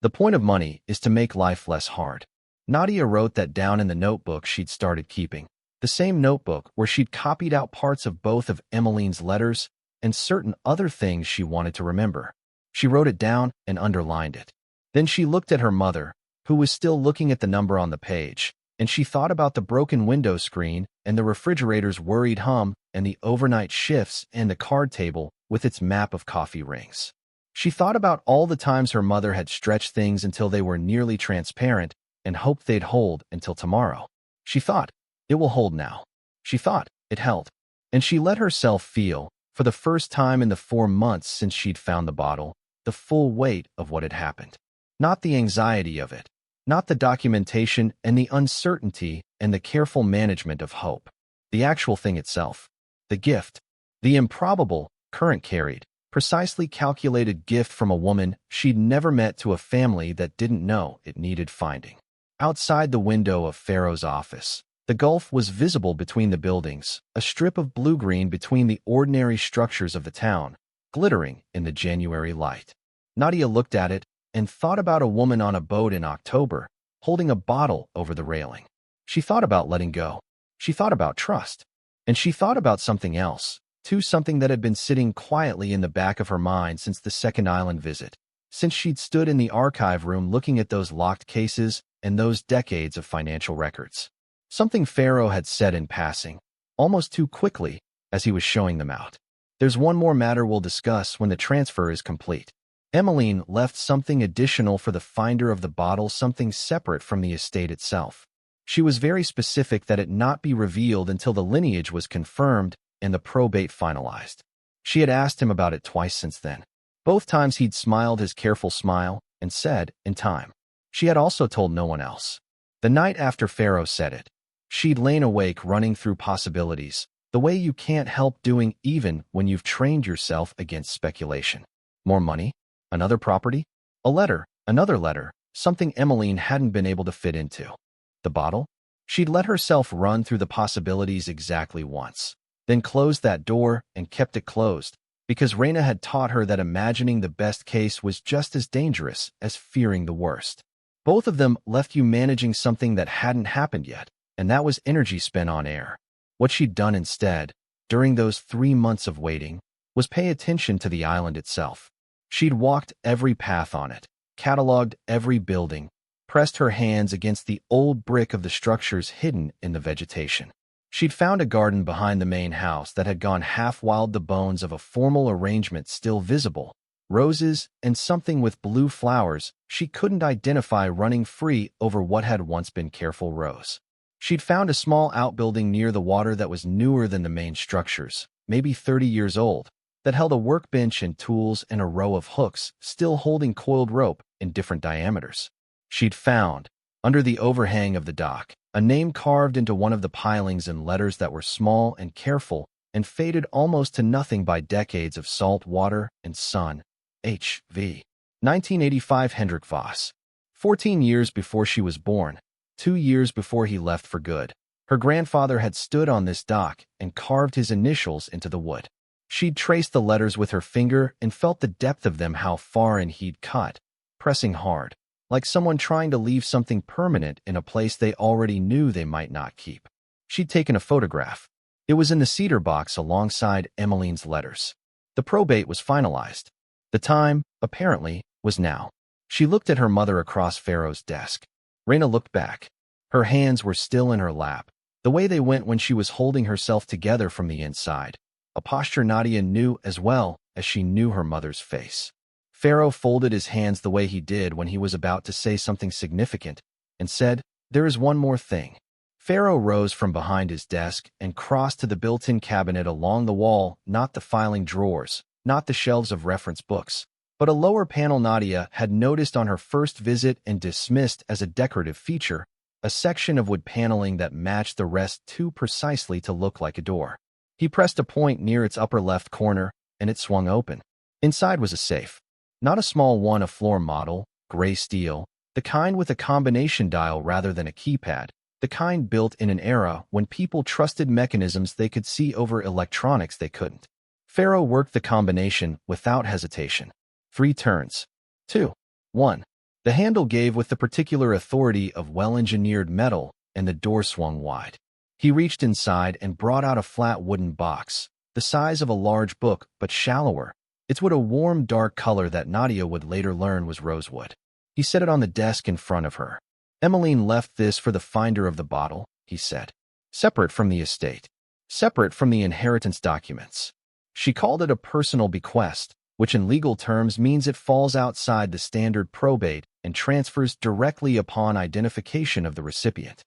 The point of money is to make life less hard. Nadia wrote that down in the notebook she'd started keeping, the same notebook where she'd copied out parts of both of Emmeline's letters and certain other things she wanted to remember. She wrote it down and underlined it. Then she looked at her mother, who was still looking at the number on the page, and she thought about the broken window screen and the refrigerator's worried hum and the overnight shifts and the card table with its map of coffee rings. She thought about all the times her mother had stretched things until they were nearly transparent and hoped they'd hold until tomorrow. She thought, it will hold now. She thought, it held. And she let herself feel, for the first time in the 4 months since she'd found the bottle, the full weight of what had happened. Not the anxiety of it, not the documentation and the uncertainty and the careful management of hope. The actual thing itself. The gift. The improbable, current carried, precisely calculated gift from a woman she'd never met to a family that didn't know it needed finding. Outside the window of Farrow's office, the Gulf was visible between the buildings, a strip of blue-green between the ordinary structures of the town, glittering in the January light. Nadia looked at it and thought about a woman on a boat in October, holding a bottle over the railing. She thought about letting go. She thought about trust. And she thought about something else, too, something that had been sitting quietly in the back of her mind since the second island visit, since she'd stood in the archive room looking at those locked cases and those decades of financial records. Something Farrow had said in passing, almost too quickly, as he was showing them out. There's one more matter we'll discuss when the transfer is complete. Emmeline left something additional for the finder of the bottle, something separate from the estate itself. She was very specific that it not be revealed until the lineage was confirmed and the probate finalized. She had asked him about it twice since then. Both times he'd smiled his careful smile and said, in time. She had also told no one else. The night after Farrow said it, she'd lain awake running through possibilities, the way you can't help doing even when you've trained yourself against speculation. More money? Another property? A letter? Another letter, something Emmeline hadn't been able to fit into. The bottle? She'd let herself run through the possibilities exactly once, then closed that door and kept it closed, because Reyna had taught her that imagining the best case was just as dangerous as fearing the worst. Both of them left you managing something that hadn't happened yet, and that was energy spent on air. What she'd done instead, during those 3 months of waiting, was pay attention to the island itself. She'd walked every path on it, cataloged every building, pressed her hands against the old brick of the structures hidden in the vegetation. She'd found a garden behind the main house that had gone half wild, the bones of a formal arrangement still visible, roses and something with blue flowers she couldn't identify running free over what had once been careful rows. She'd found a small outbuilding near the water that was newer than the main structures, maybe 30 years old, that held a workbench and tools and a row of hooks still holding coiled rope in different diameters. She'd found, under the overhang of the dock, a name carved into one of the pilings in letters that were small and careful and faded almost to nothing by decades of salt water and sun. H.V. 1985 Hendrik Voss. 14 years before she was born, 2 years before he left for good, her grandfather had stood on this dock and carved his initials into the wood. She'd traced the letters with her finger and felt the depth of them, how far in he'd cut, pressing hard, like someone trying to leave something permanent in a place they already knew they might not keep. She'd taken a photograph. It was in the cedar box alongside Emmeline's letters. The probate was finalized. The time, apparently, was now. She looked at her mother across Farrow's desk. Reyna looked back. Her hands were still in her lap, the way they went when she was holding herself together from the inside, a posture Nadia knew as well as she knew her mother's face. Farrow folded his hands the way he did when he was about to say something significant and said, "There is one more thing." Farrow rose from behind his desk and crossed to the built-in cabinet along the wall, not the filing drawers, not the shelves of reference books, but a lower panel Nadia had noticed on her first visit and dismissed as a decorative feature, a section of wood paneling that matched the rest too precisely to look like a door. He pressed a point near its upper left corner, and it swung open. Inside was a safe. Not a small one, a floor model, gray steel, the kind with a combination dial rather than a keypad, the kind built in an era when people trusted mechanisms they could see over electronics they couldn't. Farrow worked the combination without hesitation. 3 turns. 2. 1. The handle gave with the particular authority of well-engineered metal, and the door swung wide. He reached inside and brought out a flat wooden box, the size of a large book but shallower. It's a warm, dark color that Nadia would later learn was rosewood. He set it on the desk in front of her. "Emmeline left this for the finder of the bottle," he said. "Separate from the estate. Separate from the inheritance documents. She called it a personal bequest, which in legal terms means it falls outside the standard probate and transfers directly upon identification of the recipient."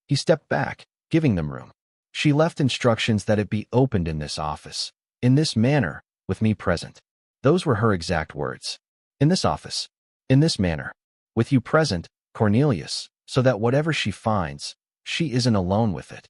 He stepped back, giving them room. "She left instructions that it be opened in this office, in this manner, with me present." Those were her exact words. "In this office, in this manner, with you present, Cornelius, so that whatever she finds, she isn't alone with it."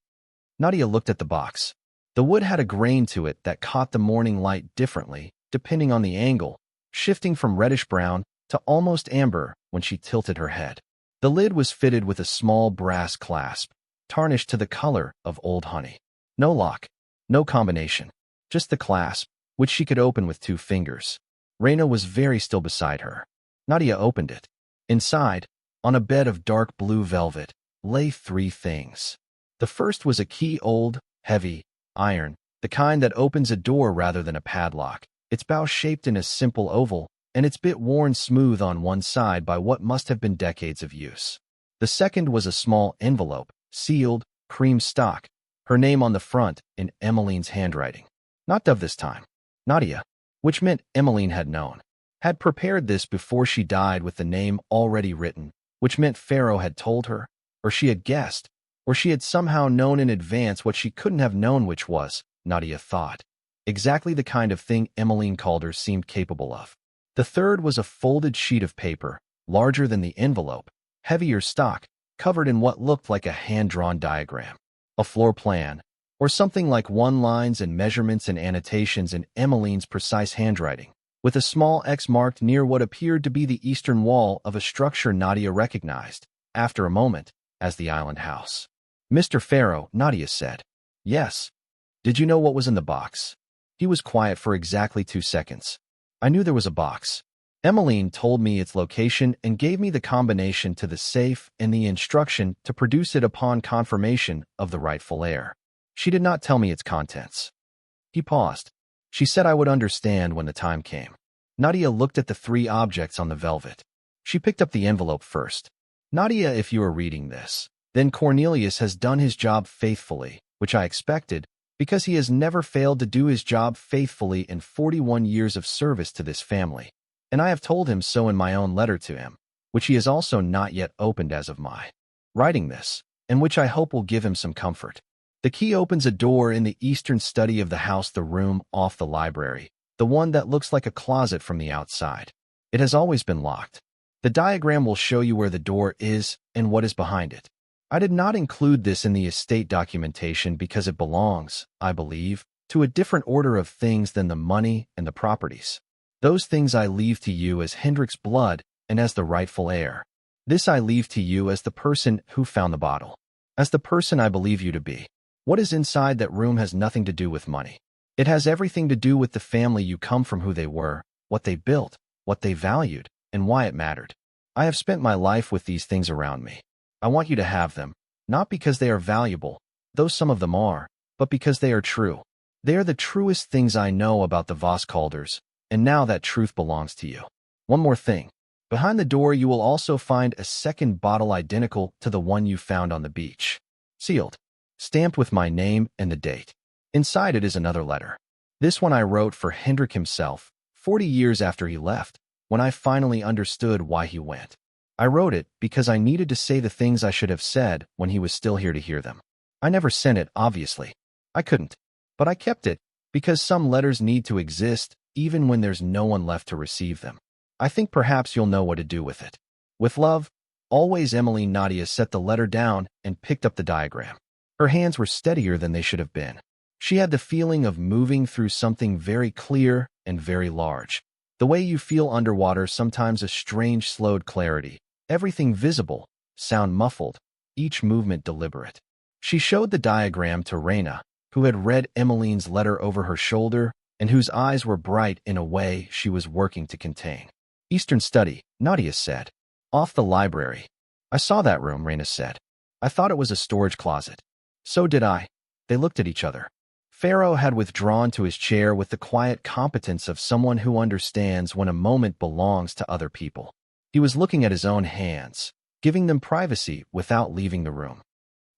Nadia looked at the box. The wood had a grain to it that caught the morning light differently, depending on the angle, shifting from reddish-brown to almost amber when she tilted her head. The lid was fitted with a small brass clasp, tarnished to the color of old honey. No lock, no combination, just the clasp, which she could open with 2 fingers. Reyna was very still beside her. Nadia opened it. Inside, on a bed of dark blue velvet, lay 3 things. The first was a key, old, heavy, iron, the kind that opens a door rather than a padlock, its bow shaped in a simple oval, and its bit worn smooth on one side by what must have been decades of use. The second was a small envelope, sealed, cream stock, her name on the front in Emmeline's handwriting. Not Dove this time. Nadia, which meant Emmeline had known, had prepared this before she died with the name already written, which meant Farrow had told her, or she had guessed, or she had somehow known in advance what she couldn't have known, which was, Nadia thought, exactly the kind of thing Emmeline Calder seemed capable of. The third was a folded sheet of paper, larger than the envelope, heavier stock, covered in what looked like a hand-drawn diagram, a floor plan, or something like lines and measurements and annotations in Emmeline's precise handwriting, with a small X marked near what appeared to be the eastern wall of a structure Nadia recognized, after a moment, as the island house. "Mr. Farrow," Nadia said. "Yes. Did you know what was in the box?" He was quiet for exactly 2 seconds. "I knew there was a box. Emmeline told me its location and gave me the combination to the safe and the instruction to produce it upon confirmation of the rightful heir. She did not tell me its contents." He paused. "She said I would understand when the time came." Nadia looked at the 3 objects on the velvet. She picked up the envelope first. "Nadia, if you are reading this, then Cornelius has done his job faithfully, which I expected, because he has never failed to do his job faithfully in 41 years of service to this family. And I have told him so in my own letter to him, which he has also not yet opened as of my writing this, and which I hope will give him some comfort. The key opens a door in the eastern study of the house, the room off the library, the one that looks like a closet from the outside. It has always been locked. The diagram will show you where the door is and what is behind it. I did not include this in the estate documentation because it belongs, I believe, to a different order of things than the money and the properties. Those things I leave to you as Hendrik's blood and as the rightful heir. This I leave to you as the person who found the bottle, as the person I believe you to be. What is inside that room has nothing to do with money. It has everything to do with the family you come from, who they were, what they built, what they valued, and why it mattered. I have spent my life with these things around me. I want you to have them, not because they are valuable, though some of them are, but because they are true. They are the truest things I know about the Voss Calders, and now that truth belongs to you. One more thing. Behind the door you will also find a second bottle identical to the one you found on the beach. Sealed. Stamped with my name and the date. Inside it is another letter. This one I wrote for Hendrik himself, 40 years after he left, when I finally understood why he went. I wrote it because I needed to say the things I should have said when he was still here to hear them. I never sent it, obviously. I couldn't. But I kept it, because some letters need to exist, even when there's no one left to receive them. I think perhaps you'll know what to do with it. With love, always, Emmeline. Nadia set the letter down and picked up the diagram. Her hands were steadier than they should have been. She had the feeling of moving through something very clear and very large. The way you feel underwater, sometimes a strange slowed clarity. Everything visible, sound muffled, each movement deliberate. She showed the diagram to Reyna, who had read Emmeline's letter over her shoulder and whose eyes were bright in a way she was working to contain. "Eastern study," Nadia said. "Off the library." "I saw that room," Reyna said. "I thought it was a storage closet." "So did I." They looked at each other. Farrow had withdrawn to his chair with the quiet competence of someone who understands when a moment belongs to other people. He was looking at his own hands, giving them privacy without leaving the room.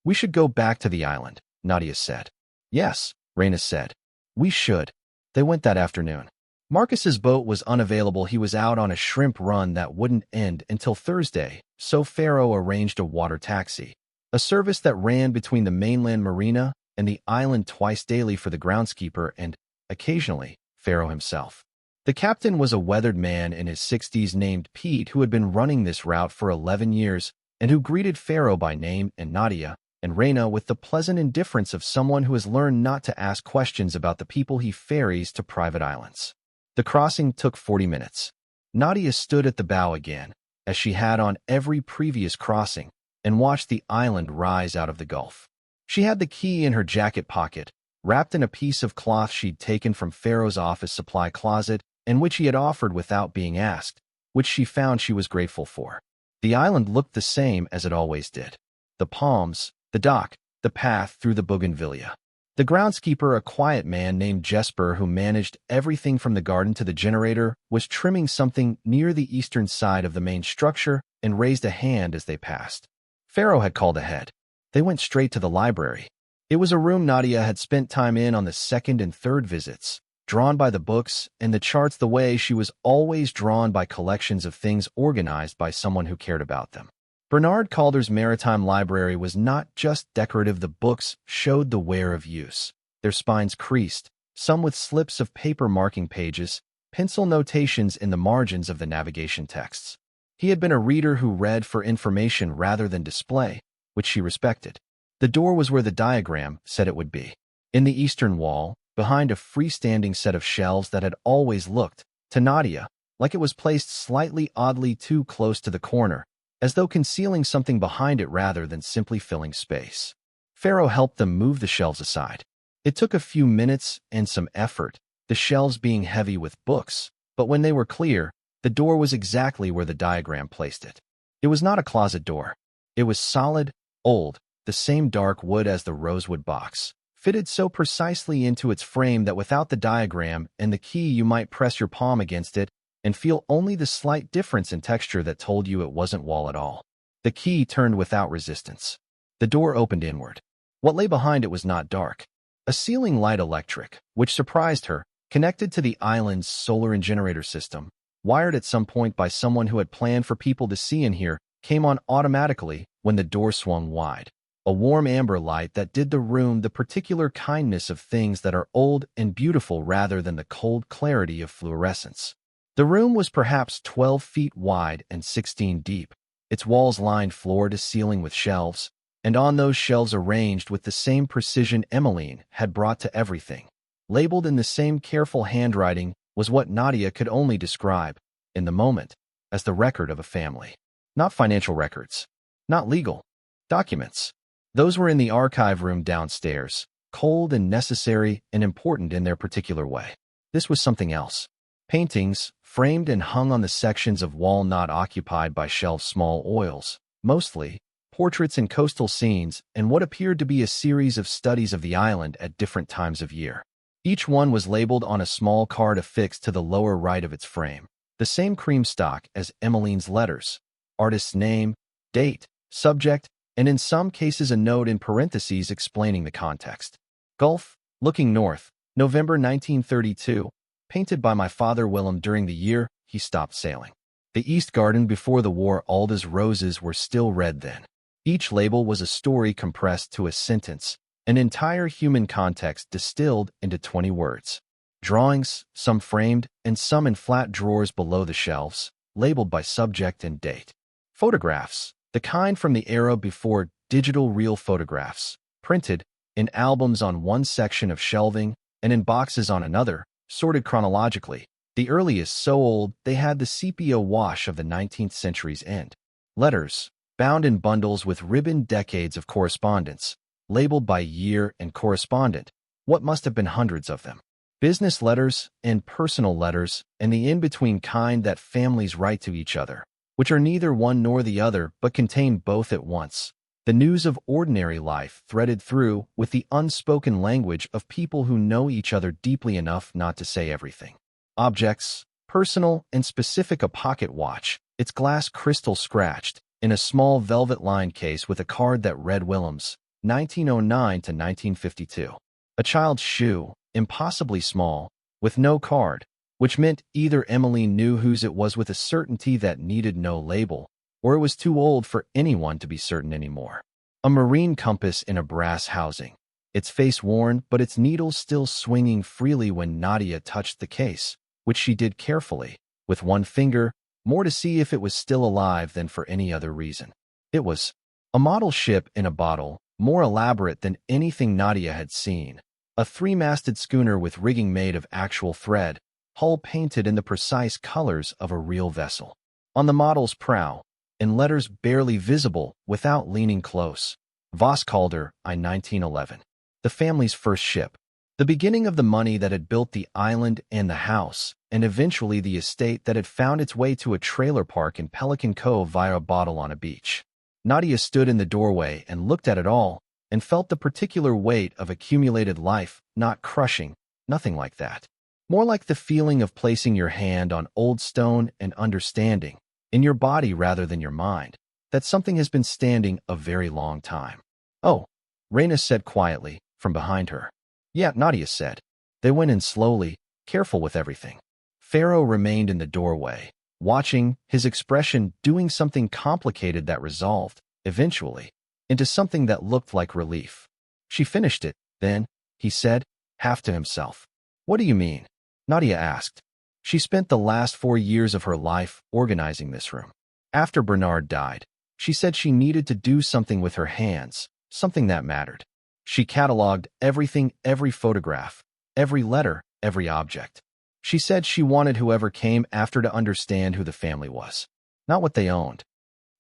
"We should go back to the island," Nadia said. "Yes," Reyna said. "We should." They went that afternoon. Marcus's boat was unavailable. He was out on a shrimp run that wouldn't end until Thursday, so Farrow arranged a water taxi, a service that ran between the mainland marina and the island twice daily for the groundskeeper and, occasionally, Farrow himself. The captain was a weathered man in his 60s named Pete, who had been running this route for 11 years and who greeted Farrow by name and Nadia and Reyna with the pleasant indifference of someone who has learned not to ask questions about the people he ferries to private islands. The crossing took 40 minutes. Nadia stood at the bow again, as she had on every previous crossing, and watched the island rise out of the gulf. She had the key in her jacket pocket, wrapped in a piece of cloth she'd taken from Farrow's office supply closet and which he had offered without being asked, which she found she was grateful for. The island looked the same as it always did. The palms, the dock, the path through the bougainvillea. The groundskeeper, a quiet man named Jesper who managed everything from the garden to the generator, was trimming something near the eastern side of the main structure and raised a hand as they passed. Farrow had called ahead. They went straight to the library. It was a room Nadia had spent time in on the second and third visits, drawn by the books and the charts the way she was always drawn by collections of things organized by someone who cared about them. Bernard Calder's maritime library was not just decorative. The books showed the wear of use, their spines creased, some with slips of paper marking pages, pencil notations in the margins of the navigation texts. He had been a reader who read for information rather than display, which she respected. The door was where the diagram said it would be. In the eastern wall, behind a freestanding set of shelves that had always looked to Nadia, like it was placed slightly oddly too close to the corner, as though concealing something behind it rather than simply filling space. Farrow helped them move the shelves aside. It took a few minutes and some effort, the shelves being heavy with books, but when they were clear, the door was exactly where the diagram placed it. It was not a closet door. It was solid, old, the same dark wood as the rosewood box, fitted so precisely into its frame that without the diagram and the key you might press your palm against it and feel only the slight difference in texture that told you it wasn't wall at all. The key turned without resistance. The door opened inward. What lay behind it was not dark. A ceiling light electric, which surprised her, connected to the island's solar and generator system, wired at some point by someone who had planned for people to see and hear, came on automatically when the door swung wide. A warm amber light that did the room the particular kindness of things that are old and beautiful rather than the cold clarity of fluorescence. The room was perhaps 12 feet wide and 16 deep, its walls lined floor to ceiling with shelves, and on those shelves arranged with the same precision Emmeline had brought to everything. Labeled in the same careful handwriting was what Nadia could only describe, in the moment, as the record of a family. Not financial records. Not legal documents. Those were in the archive room downstairs, cold and necessary and important in their particular way. This was something else. Paintings, framed and hung on the sections of wall not occupied by shelves, small oils, mostly, portraits and coastal scenes, and what appeared to be a series of studies of the island at different times of year. Each one was labeled on a small card affixed to the lower right of its frame, the same cream stock as Emmeline's letters, artist's name, date, subject, and in some cases a note in parentheses explaining the context. Gulf, looking north, November 1932, painted by my father Willem during the year he stopped sailing. The East Garden before the war, Alda's roses were still red then. Each label was a story compressed to a sentence, an entire human context distilled into 20 words. Drawings, some framed and some in flat drawers below the shelves, labeled by subject and date. Photographs, the kind from the era before digital reel photographs, printed in albums on one section of shelving and in boxes on another, sorted chronologically, the earliest so old they had the sepia wash of the 19th century's end. Letters, bound in bundles with ribboned decades of correspondence, labeled by year and correspondent, what must have been hundreds of them. Business letters and personal letters, and the in-between kind that families write to each other, which are neither one nor the other but contain both at once. The news of ordinary life threaded through with the unspoken language of people who know each other deeply enough not to say everything. Objects, personal and specific, a pocket watch, its glass crystal scratched, in a small velvet-lined case with a card that read Willem's, 1909 to 1952. A child's shoe, impossibly small, with no card, which meant either Emmeline knew whose it was with a certainty that needed no label, or it was too old for anyone to be certain anymore. A marine compass in a brass housing, its face worn but its needles still swinging freely when Nadia touched the case, which she did carefully, with one finger, more to see if it was still alive than for any other reason. It was a model ship in a bottle, more elaborate than anything Nadia had seen, a three-masted schooner with rigging made of actual thread, hull painted in the precise colors of a real vessel. On the model's prow, in letters barely visible without leaning close, Voss Calder, I 1911. The family's first ship. The beginning of the money that had built the island and the house, and eventually the estate that had found its way to a trailer park in Pelican Cove via a bottle on a beach. Nadia stood in the doorway and looked at it all, and felt the particular weight of accumulated life, not crushing, nothing like that. More like the feeling of placing your hand on old stone and understanding, in your body rather than your mind, that something has been standing a very long time. Oh, Reyna said quietly, from behind her. Yeah, Nadia said. They went in slowly, careful with everything. Farrow remained in the doorway, watching, his expression doing something complicated that resolved, eventually, into something that looked like relief. She finished it, then, he said, half to himself. What do you mean? Nadia asked. She spent the last 4 years of her life organizing this room. After Bernard died, she said she needed to do something with her hands, something that mattered. She cataloged everything, every photograph, every letter, every object. She said she wanted whoever came after to understand who the family was, not what they owned.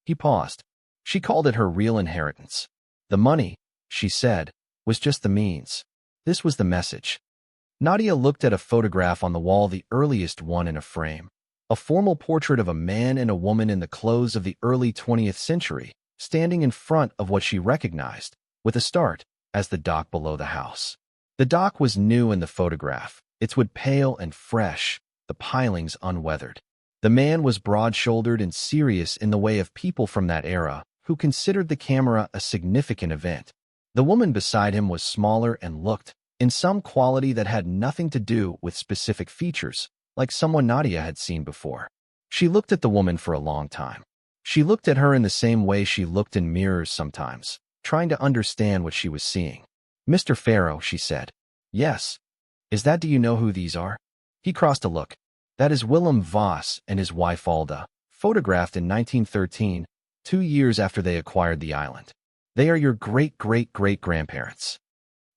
He paused. She called it her real inheritance. The money, she said, was just the means. This was the message. Nadia looked at a photograph on the wall, the earliest one in a frame. A formal portrait of a man and a woman in the clothes of the early 20th century, standing in front of what she recognized, with a start, as the dock below the house. The dock was new in the photograph, its wood pale and fresh, the pilings unweathered. The man was broad-shouldered and serious in the way of people from that era, who considered the camera a significant event. The woman beside him was smaller and looked, in some quality that had nothing to do with specific features, like someone Nadia had seen before. She looked at the woman for a long time. She looked at her in the same way she looked in mirrors sometimes, trying to understand what she was seeing. "Mr. Farrow," she said. "Yes. Is that, do you know who these are?" He crossed a look. "That is Willem Voss and his wife Alda, photographed in 1913, 2 years after they acquired the island. They are your great-great-great-grandparents."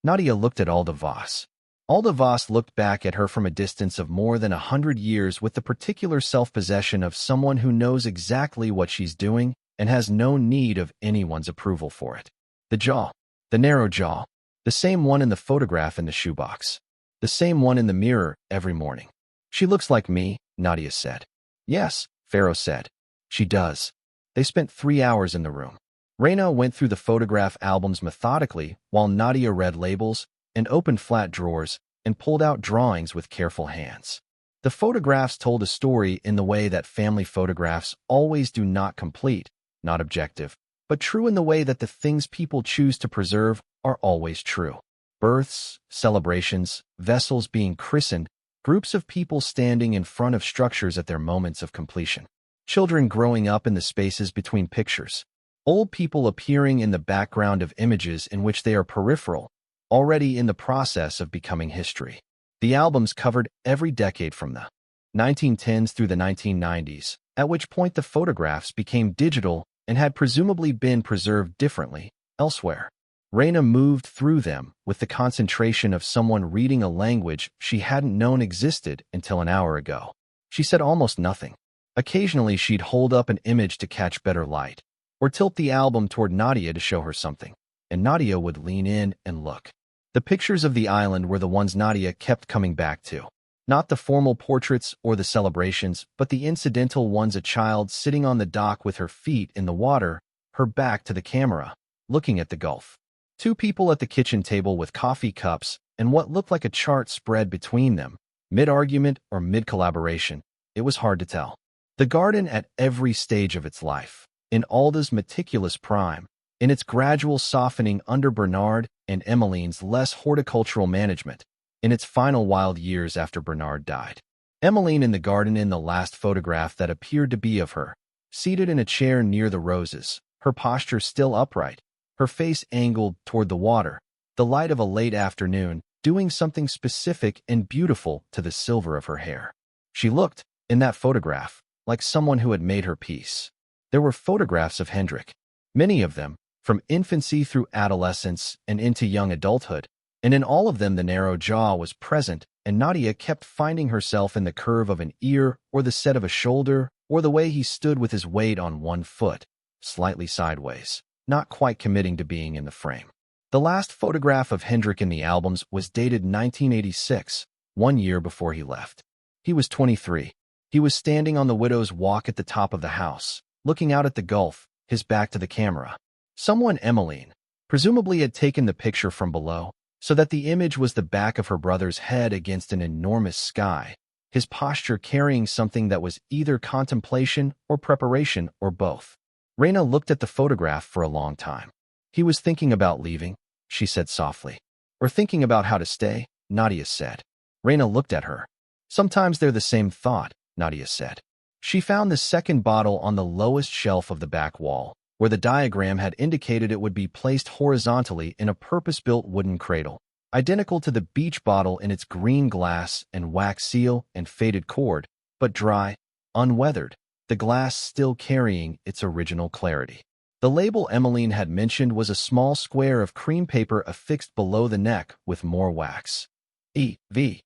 Nadia looked at Alda Voss. Alda Voss looked back at her from a distance of more than 100 years with the particular self-possession of someone who knows exactly what she's doing and has no need of anyone's approval for it. The jaw, the narrow jaw, the same one in the photograph in the shoebox, the same one in the mirror every morning. "She looks like me," Nadia said. "Yes," Farrow said. "She does." They spent 3 hours in the room. Reyna went through the photograph albums methodically while Nadia read labels and opened flat drawers and pulled out drawings with careful hands. The photographs told a story in the way that family photographs always do, not complete, not objective, but true in the way that the things people choose to preserve are always true. Births, celebrations, vessels being christened, groups of people standing in front of structures at their moments of completion. Children growing up in the spaces between pictures. Old people appearing in the background of images in which they are peripheral, already in the process of becoming history. The albums covered every decade from the 1910s through the 1990s, at which point the photographs became digital and had presumably been preserved differently elsewhere. Reyna moved through them with the concentration of someone reading a language she hadn't known existed until an hour ago. She said almost nothing. Occasionally she'd hold up an image to catch better light, or tilt the album toward Nadia to show her something, and Nadia would lean in and look. The pictures of the island were the ones Nadia kept coming back to. Not the formal portraits or the celebrations, but the incidental ones, a child sitting on the dock with her feet in the water, her back to the camera, looking at the Gulf. 2 people at the kitchen table with coffee cups and what looked like a chart spread between them, mid-argument or mid-collaboration. It was hard to tell. The garden at every stage of its life, in Alda's meticulous prime, in its gradual softening under Bernard and Emmeline's less horticultural management, in its final wild years after Bernard died. Emmeline in the garden in the last photograph that appeared to be of her, seated in a chair near the roses, her posture still upright, her face angled toward the water, the light of a late afternoon, doing something specific and beautiful to the silver of her hair. She looked, in that photograph, like someone who had made her peace. There were photographs of Hendrik, many of them, from infancy through adolescence and into young adulthood, and in all of them the narrow jaw was present, and Nadia kept finding herself in the curve of an ear or the set of a shoulder or the way he stood with his weight on one foot, slightly sideways, not quite committing to being in the frame. The last photograph of Hendrik in the albums was dated 1986, 1 year before he left. He was 23. He was standing on the widow's walk at the top of the house, looking out at the Gulf, his back to the camera. Someone, Emmeline, presumably had taken the picture from below, so that the image was the back of her brother's head against an enormous sky, his posture carrying something that was either contemplation or preparation or both. Reyna looked at the photograph for a long time. "He was thinking about leaving," she said softly. "Or thinking about how to stay," Nadia said. Reyna looked at her. "Sometimes they're the same thought," Nadia said. She found the second bottle on the lowest shelf of the back wall, where the diagram had indicated it would be placed horizontally in a purpose-built wooden cradle, identical to the beach bottle in its green glass and wax seal and faded cord, but dry, unweathered, the glass still carrying its original clarity. The label Emmeline had mentioned was a small square of cream paper affixed below the neck with more wax. E.V.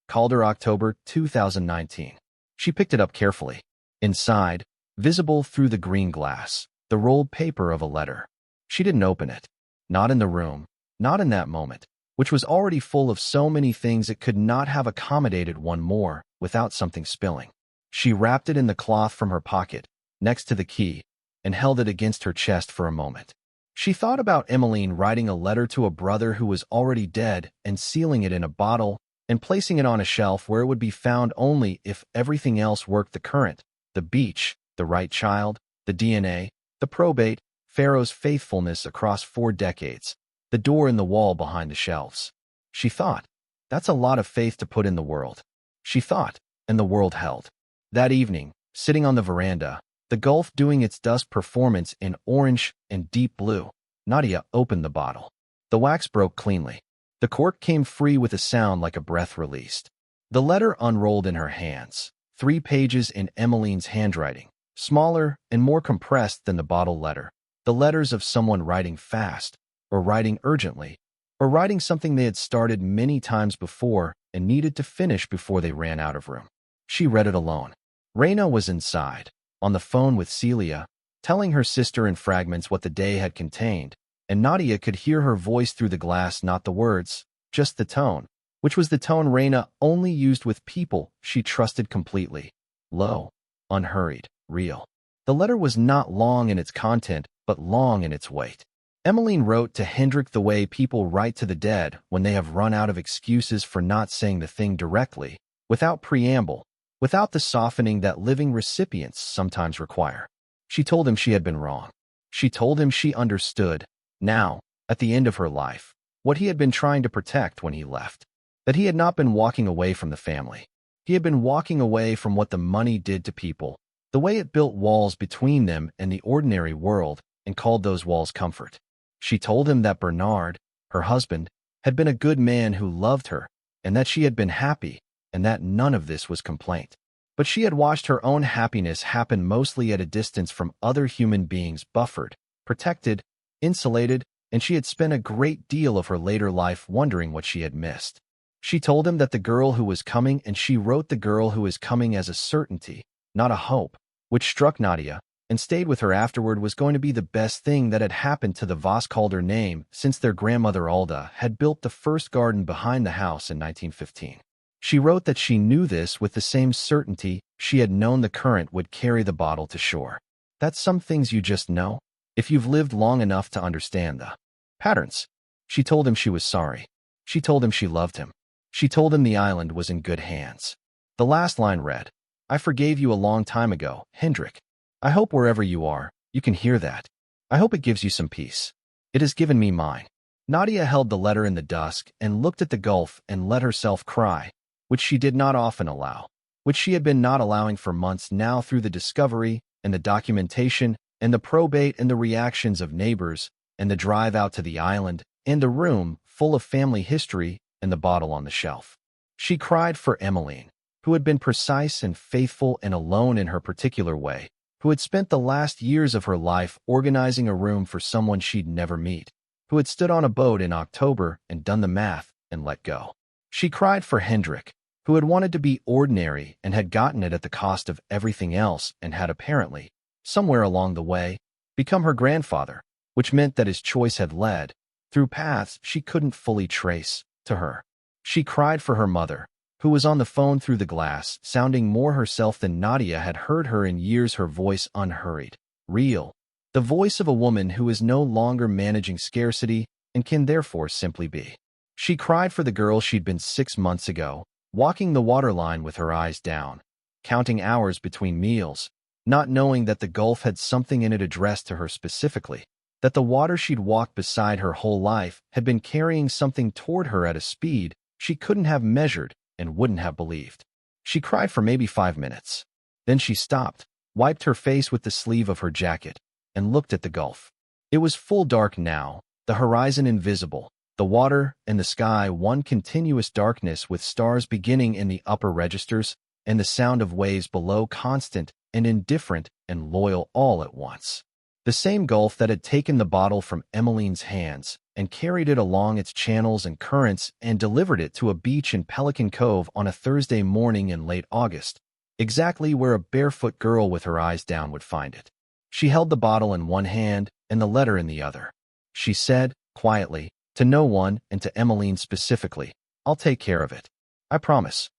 Calder, October 2019. She picked it up carefully. Inside, visible through the green glass, the rolled paper of a letter. She didn't open it. Not in the room, not in that moment, which was already full of so many things it could not have accommodated one more without something spilling. She wrapped it in the cloth from her pocket, next to the key, and held it against her chest for a moment. She thought about Emmeline writing a letter to a brother who was already dead and sealing it in a bottle and placing it on a shelf where it would be found only if everything else worked: the current, the beach, the right child, the DNA, the probate, Farrow's faithfulness across 4 decades, the door in the wall behind the shelves. She thought, that's a lot of faith to put in the world. She thought, and the world held. That evening, sitting on the veranda, the Gulf doing its dusk performance in orange and deep blue, Nadia opened the bottle. The wax broke cleanly. The cork came free with a sound like a breath released. The letter unrolled in her hands, 3 pages in Emmeline's handwriting, smaller and more compressed than the bottle letter. The letters of someone writing fast, or writing urgently, or writing something they had started many times before and needed to finish before they ran out of room. She read it alone. Reyna was inside, on the phone with Celia, telling her sister in fragments what the day had contained, and Nadia could hear her voice through the glass, not the words, just the tone, which was the tone Reyna only used with people she trusted completely. Low, unhurried, real. The letter was not long in its content, but long in its weight. Emmeline wrote to Hendrik the way people write to the dead when they have run out of excuses for not saying the thing directly, without preamble, without the softening that living recipients sometimes require. She told him she had been wrong. She told him she understood, now, at the end of her life, what he had been trying to protect when he left. That he had not been walking away from the family. He had been walking away from what the money did to people, the way it built walls between them and the ordinary world, and called those walls comfort. She told him that Bernard, her husband, had been a good man who loved her, and that she had been happy, and that none of this was complaint. But she had watched her own happiness happen mostly at a distance from other human beings, buffered, protected, insulated, and she had spent a great deal of her later life wondering what she had missed. She told him that the girl who was coming, and she wrote the girl who was coming as a certainty, not a hope, which struck Nadia, and stayed with her afterward, was going to be the best thing that had happened to the Voss Calder name since their grandmother Alda had built the first garden behind the house in 1915. She wrote that she knew this with the same certainty she had known the current would carry the bottle to shore. That's some things you just know, if you've lived long enough to understand the patterns. She told him she was sorry. She told him she loved him. She told him the island was in good hands. The last line read, "I forgave you a long time ago, Hendrik. I hope wherever you are, you can hear that. I hope it gives you some peace. It has given me mine." Nadia held the letter in the dusk and looked at the Gulf and let herself cry, which she did not often allow, which she had been not allowing for months now through the discovery and the documentation and the probate and the reactions of neighbors and the drive out to the island and the room full of family history and the bottle on the shelf. She cried for Emmeline, who had been precise and faithful and alone in her particular way, who had spent the last years of her life organizing a room for someone she'd never meet, who had stood on a boat in October and done the math and let go. She cried for Hendrik, who had wanted to be ordinary and had gotten it at the cost of everything else and had apparently, somewhere along the way, become her grandfather, which meant that his choice had led, through paths she couldn't fully trace, to her. She cried for her mother, who was on the phone through the glass, sounding more herself than Nadia had heard her in years, her voice unhurried, real, the voice of a woman who is no longer managing scarcity and can therefore simply be. She cried for the girl she'd been 6 months ago, walking the waterline with her eyes down, counting hours between meals, not knowing that the Gulf had something in it addressed to her specifically, that the water she'd walked beside her whole life had been carrying something toward her at a speed she couldn't have measured and wouldn't have believed. She cried for maybe 5 minutes. Then she stopped, wiped her face with the sleeve of her jacket, and looked at the Gulf. It was full dark now, the horizon invisible, the water and the sky one continuous darkness with stars beginning in the upper registers and the sound of waves below constant and indifferent and loyal all at once. The same gulf that had taken the bottle from Emmeline's hands and carried it along its channels and currents and delivered it to a beach in Pelican Cove on a Thursday morning in late August, exactly where a barefoot girl with her eyes down would find it. She held the bottle in one hand and the letter in the other. She said, quietly, to no one and to Emmeline specifically, "I'll take care of it. I promise."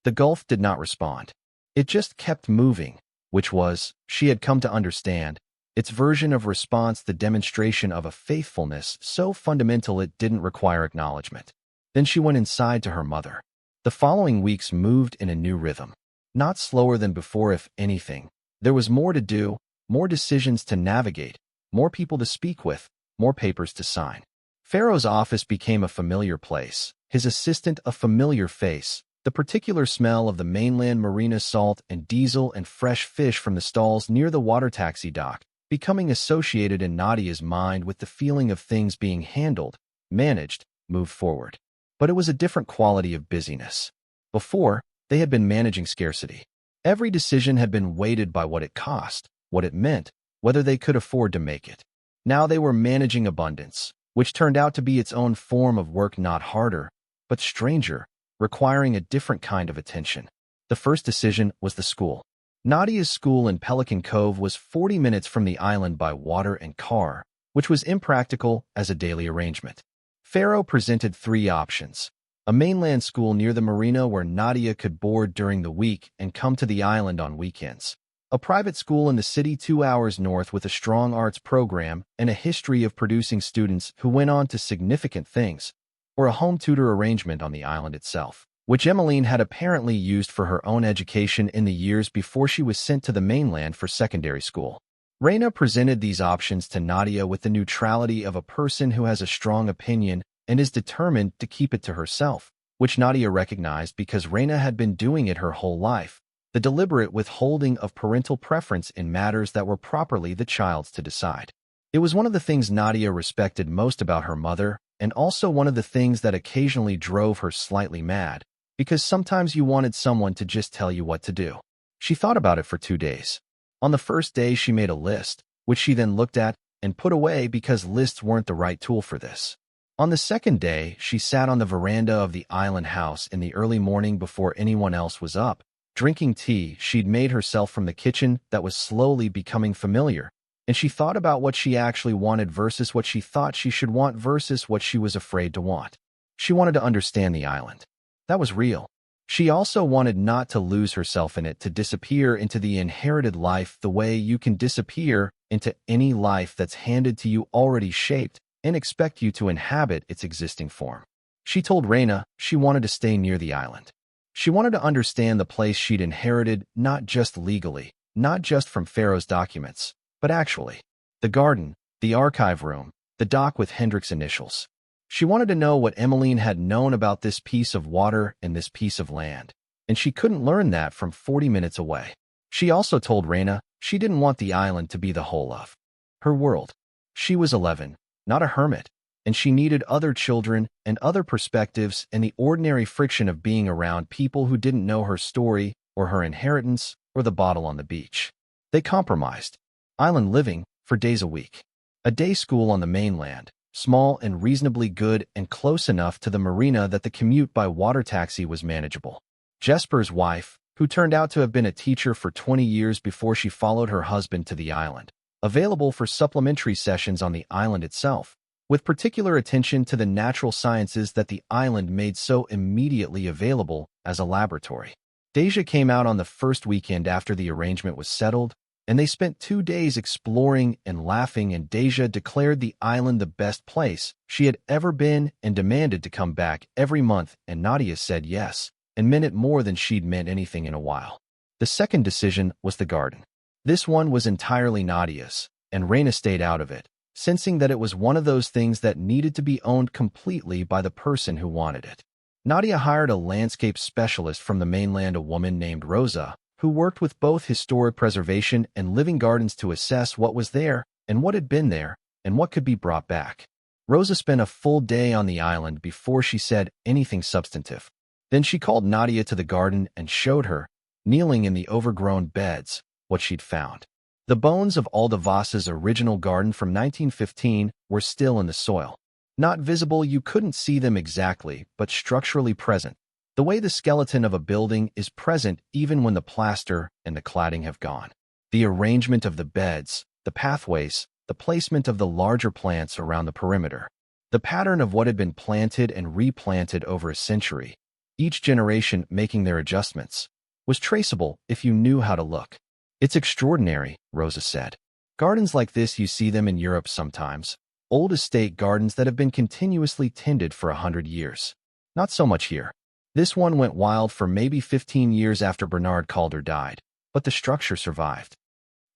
The gulf did not respond. It just kept moving, which was, she had come to understand, its version of response, the demonstration of a faithfulness so fundamental it didn't require acknowledgement. Then she went inside to her mother. The following weeks moved in a new rhythm. Not slower than before, if anything. There was more to do, more decisions to navigate, more people to speak with, more papers to sign. Farrow's office became a familiar place, his assistant a familiar face, the particular smell of the mainland marina salt and diesel and fresh fish from the stalls near the water taxi dock, becoming associated in Nadia's mind with the feeling of things being handled, managed, moved forward. But it was a different quality of busyness. Before, they had been managing scarcity. Every decision had been weighted by what it cost, what it meant, whether they could afford to make it. Now they were managing abundance, which turned out to be its own form of work, not harder, but stranger, requiring a different kind of attention. The first decision was the school. Nadia's school in Pelican Cove was 40 minutes from the island by water and car, which was impractical as a daily arrangement. Farrow presented three options: a mainland school near the marina where Nadia could board during the week and come to the island on weekends, a private school in the city 2 hours north with a strong arts program and a history of producing students who went on to significant things, or a home tutor arrangement on the island itself, which Emmeline had apparently used for her own education in the years before she was sent to the mainland for secondary school. Reyna presented these options to Nadia with the neutrality of a person who has a strong opinion and is determined to keep it to herself, which Nadia recognized because Reyna had been doing it her whole life, the deliberate withholding of parental preference in matters that were properly the child's to decide. It was one of the things Nadia respected most about her mother, and also one of the things that occasionally drove her slightly mad, because sometimes you wanted someone to just tell you what to do. She thought about it for 2 days. On the first day, she made a list, which she then looked at and put away because lists weren't the right tool for this. On the second day, she sat on the veranda of the island house in the early morning before anyone else was up, drinking tea she'd made herself from the kitchen that was slowly becoming familiar, and she thought about what she actually wanted versus what she thought she should want versus what she was afraid to want. She wanted to understand the island. That was real. She also wanted not to lose herself in it, to disappear into the inherited life the way you can disappear into any life that's handed to you already shaped and expect you to inhabit its existing form. She told Reyna she wanted to stay near the island. She wanted to understand the place she'd inherited, not just legally, not just from Farrow's documents, but actually. The garden, the archive room, the dock with Hendrik's initials. She wanted to know what Emmeline had known about this piece of water and this piece of land, and she couldn't learn that from 40 minutes away. She also told Reyna she didn't want the island to be the whole of her world. She was 11, not a hermit, and she needed other children and other perspectives and the ordinary friction of being around people who didn't know her story or her inheritance or the bottle on the beach. They compromised. Island living for days a week. A day school on the mainland, small and reasonably good and close enough to the marina that the commute by water taxi was manageable. Jesper's wife, who turned out to have been a teacher for 20 years before she followed her husband to the island, available for supplementary sessions on the island itself, with particular attention to the natural sciences that the island made so immediately available as a laboratory. Deja came out on the first weekend after the arrangement was settled, and they spent 2 days exploring and laughing, and Deja declared the island the best place she had ever been and demanded to come back every month, and Nadia said yes, and meant it more than she'd meant anything in a while. The second decision was the garden. This one was entirely Nadia's, and Reyna stayed out of it, sensing that it was one of those things that needed to be owned completely by the person who wanted it. Nadia hired a landscape specialist from the mainland, a woman named Rosa, who worked with both historic preservation and living gardens to assess what was there and what had been there and what could be brought back. Rosa spent a full day on the island before she said anything substantive. Then she called Nadia to the garden and showed her, kneeling in the overgrown beds, what she'd found. The bones of all the Voss's original garden from 1915 were still in the soil. Not visible, you couldn't see them exactly, but structurally present. The way the skeleton of a building is present even when the plaster and the cladding have gone. The arrangement of the beds, the pathways, the placement of the larger plants around the perimeter. The pattern of what had been planted and replanted over a century, each generation making their adjustments, was traceable if you knew how to look. It's extraordinary, Rosa said. Gardens like this, you see them in Europe sometimes. Old estate gardens that have been continuously tended for 100 years. Not so much here. This one went wild for maybe 15 years after Bernard Calder died, but the structure survived.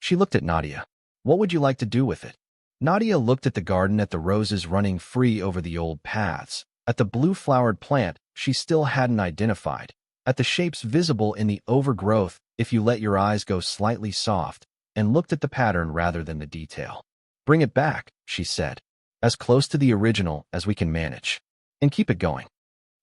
She looked at Nadia. What would you like to do with it? Nadia looked at the garden, at the roses running free over the old paths, at the blue-flowered plant she still hadn't identified, at the shapes visible in the overgrowth if you let your eyes go slightly soft, and looked at the pattern rather than the detail. Bring it back, she said, as close to the original as we can manage. And keep it going.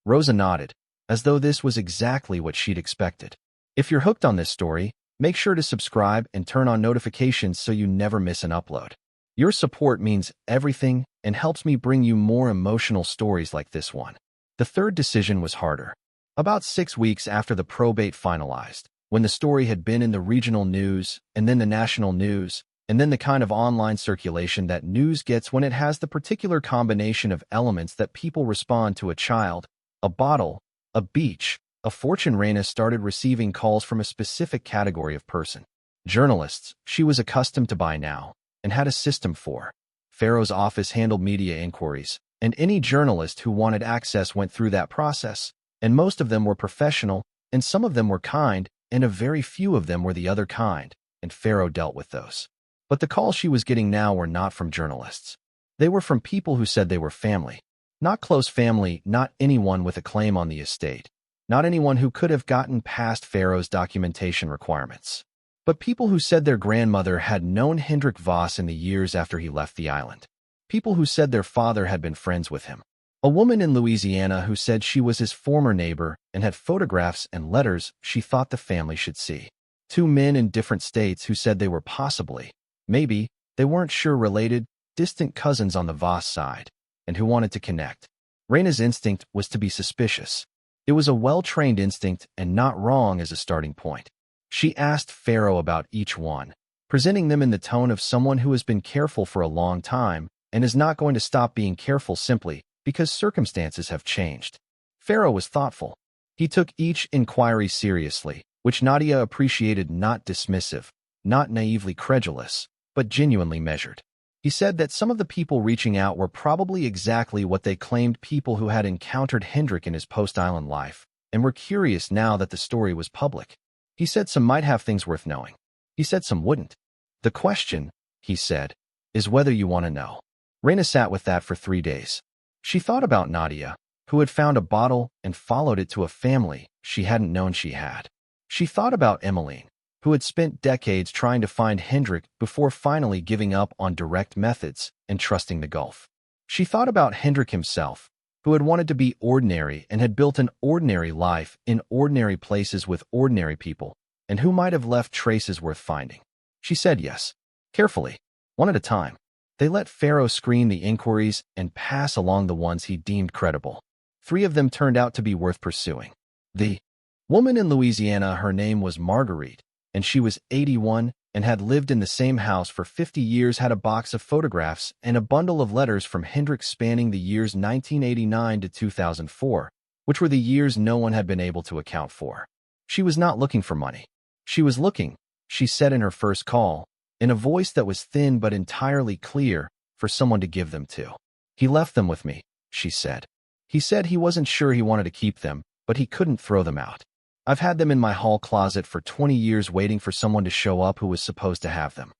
Rosa nodded, as though this was exactly what she'd expected. If you're hooked on this story, make sure to subscribe and turn on notifications so you never miss an upload. Your support means everything and helps me bring you more emotional stories like this one. The third decision was harder. About 6 weeks after the probate finalized, when the story had been in the regional news, and then the national news, and then the kind of online circulation that news gets when it has the particular combination of elements that people respond to: a child, a bottle, a beach, a fortune. Reyna started receiving calls from a specific category of person. Journalists she was accustomed to by now, and had a system for. Farrow's office handled media inquiries, and any journalist who wanted access went through that process, and most of them were professional, and some of them were kind, and a very few of them were the other kind, and Farrow dealt with those. But the calls she was getting now were not from journalists. They were from people who said they were family. Not close family, not anyone with a claim on the estate, not anyone who could have gotten past Farrow's documentation requirements, but people who said their grandmother had known Hendrik Voss in the years after he left the island. People who said their father had been friends with him. A woman in Louisiana who said she was his former neighbor and had photographs and letters she thought the family should see. 2 men in different states who said they were possibly, maybe, they weren't sure, related, distant cousins on the Voss side, and who wanted to connect. Reyna's instinct was to be suspicious. It was a well-trained instinct and not wrong as a starting point. She asked Farrow about each one, presenting them in the tone of someone who has been careful for a long time and is not going to stop being careful simply because circumstances have changed. Farrow was thoughtful. He took each inquiry seriously, which Nadia appreciated, not dismissive, not naively credulous, but genuinely measured. He said that some of the people reaching out were probably exactly what they claimed: people who had encountered Hendrik in his post-island life and were curious now that the story was public. He said some might have things worth knowing. He said some wouldn't. The question, he said, is whether you want to know. Reyna sat with that for 3 days. She thought about Nadia, who had found a bottle and followed it to a family she hadn't known she had. She thought about Emmeline, who had spent decades trying to find Hendrik before finally giving up on direct methods and trusting the Gulf. She thought about Hendrik himself, who had wanted to be ordinary and had built an ordinary life in ordinary places with ordinary people, and who might have left traces worth finding. She said yes, carefully, one at a time. They let Farrow screen the inquiries and pass along the ones he deemed credible. 3 of them turned out to be worth pursuing. The woman in Louisiana, her name was Marguerite, and she was 81 and had lived in the same house for 50 years, had a box of photographs and a bundle of letters from Hendrik spanning the years 1989 to 2004, which were the years no one had been able to account for. She was not looking for money. She was looking, she said in her first call, in a voice that was thin but entirely clear, for someone to give them to. He left them with me, she said. He said he wasn't sure he wanted to keep them, but he couldn't throw them out. I've had them in my hall closet for 20 years waiting for someone to show up who was supposed to have them.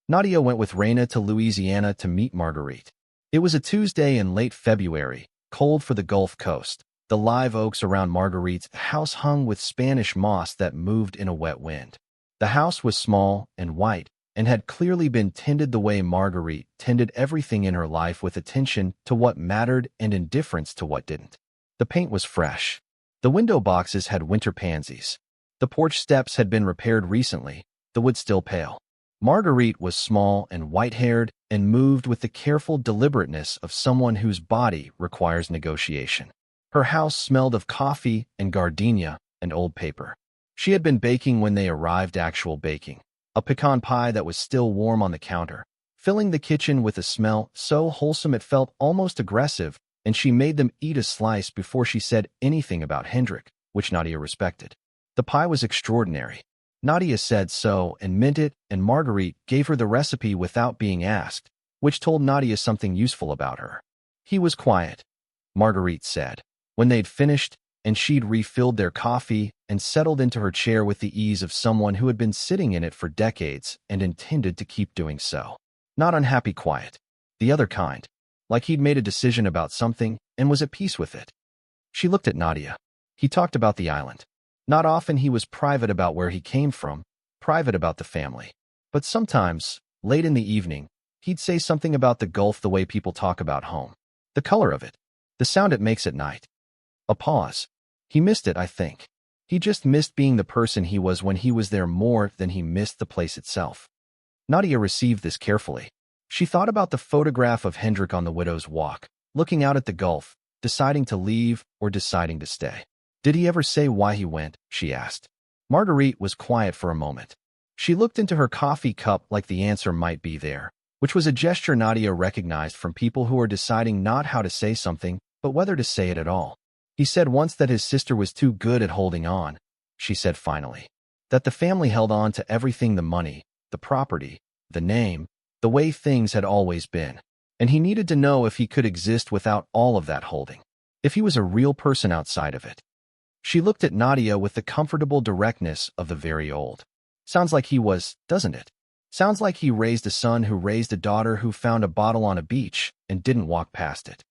Nadia went with Reyna to Louisiana to meet Marguerite. It was a Tuesday in late February, cold for the Gulf Coast. The live oaks around Marguerite's house hung with Spanish moss that moved in a wet wind. The house was small and white, and had clearly been tended the way Marguerite tended everything in her life, with attention to what mattered and indifference to what didn't. The paint was fresh. The window boxes had winter pansies. The porch steps had been repaired recently, the wood still pale. Marguerite was small and white-haired and moved with the careful deliberateness of someone whose body requires negotiation. Her house smelled of coffee and gardenia and old paper. She had been baking when they arrived, actual baking. A pecan pie that was still warm on the counter, filling the kitchen with a smell so wholesome it felt almost aggressive, and she made them eat a slice before she said anything about Hendrik, which Nadia respected. The pie was extraordinary. Nadia said so and meant it, and Marguerite gave her the recipe without being asked, which told Nadia something useful about her. He was quiet, Marguerite said, when they'd finished, and she'd refilled their coffee and settled into her chair with the ease of someone who had been sitting in it for decades and intended to keep doing so. Not unhappy quiet. The other kind. Like he'd made a decision about something and was at peace with it. She looked at Nadia. He talked about the island. Not often he was private about where he came from, private about the family. But sometimes, late in the evening, he'd say something about the Gulf the way people talk about home. The color of it. The sound it makes at night. A pause. He missed it, I think. He just missed being the person he was when he was there more than he missed the place itself. Nadia received this carefully. She thought about the photograph of Hendrik on the Widow's Walk, looking out at the Gulf, deciding to leave or deciding to stay. Did he ever say why he went? She asked. Marguerite was quiet for a moment. She looked into her coffee cup like the answer might be there, which was a gesture Nadia recognized from people who are deciding not how to say something, but whether to say it at all. He said once that his sister was too good at holding on, she said finally. That the family held on to everything, the money, the property, the name, the way things had always been. And he needed to know if he could exist without all of that holding. If he was a real person outside of it. She looked at Nadia with the comfortable directness of the very old. Sounds like he was, doesn't it? Sounds like he raised a son who raised a daughter who found a bottle on a beach and didn't walk past it.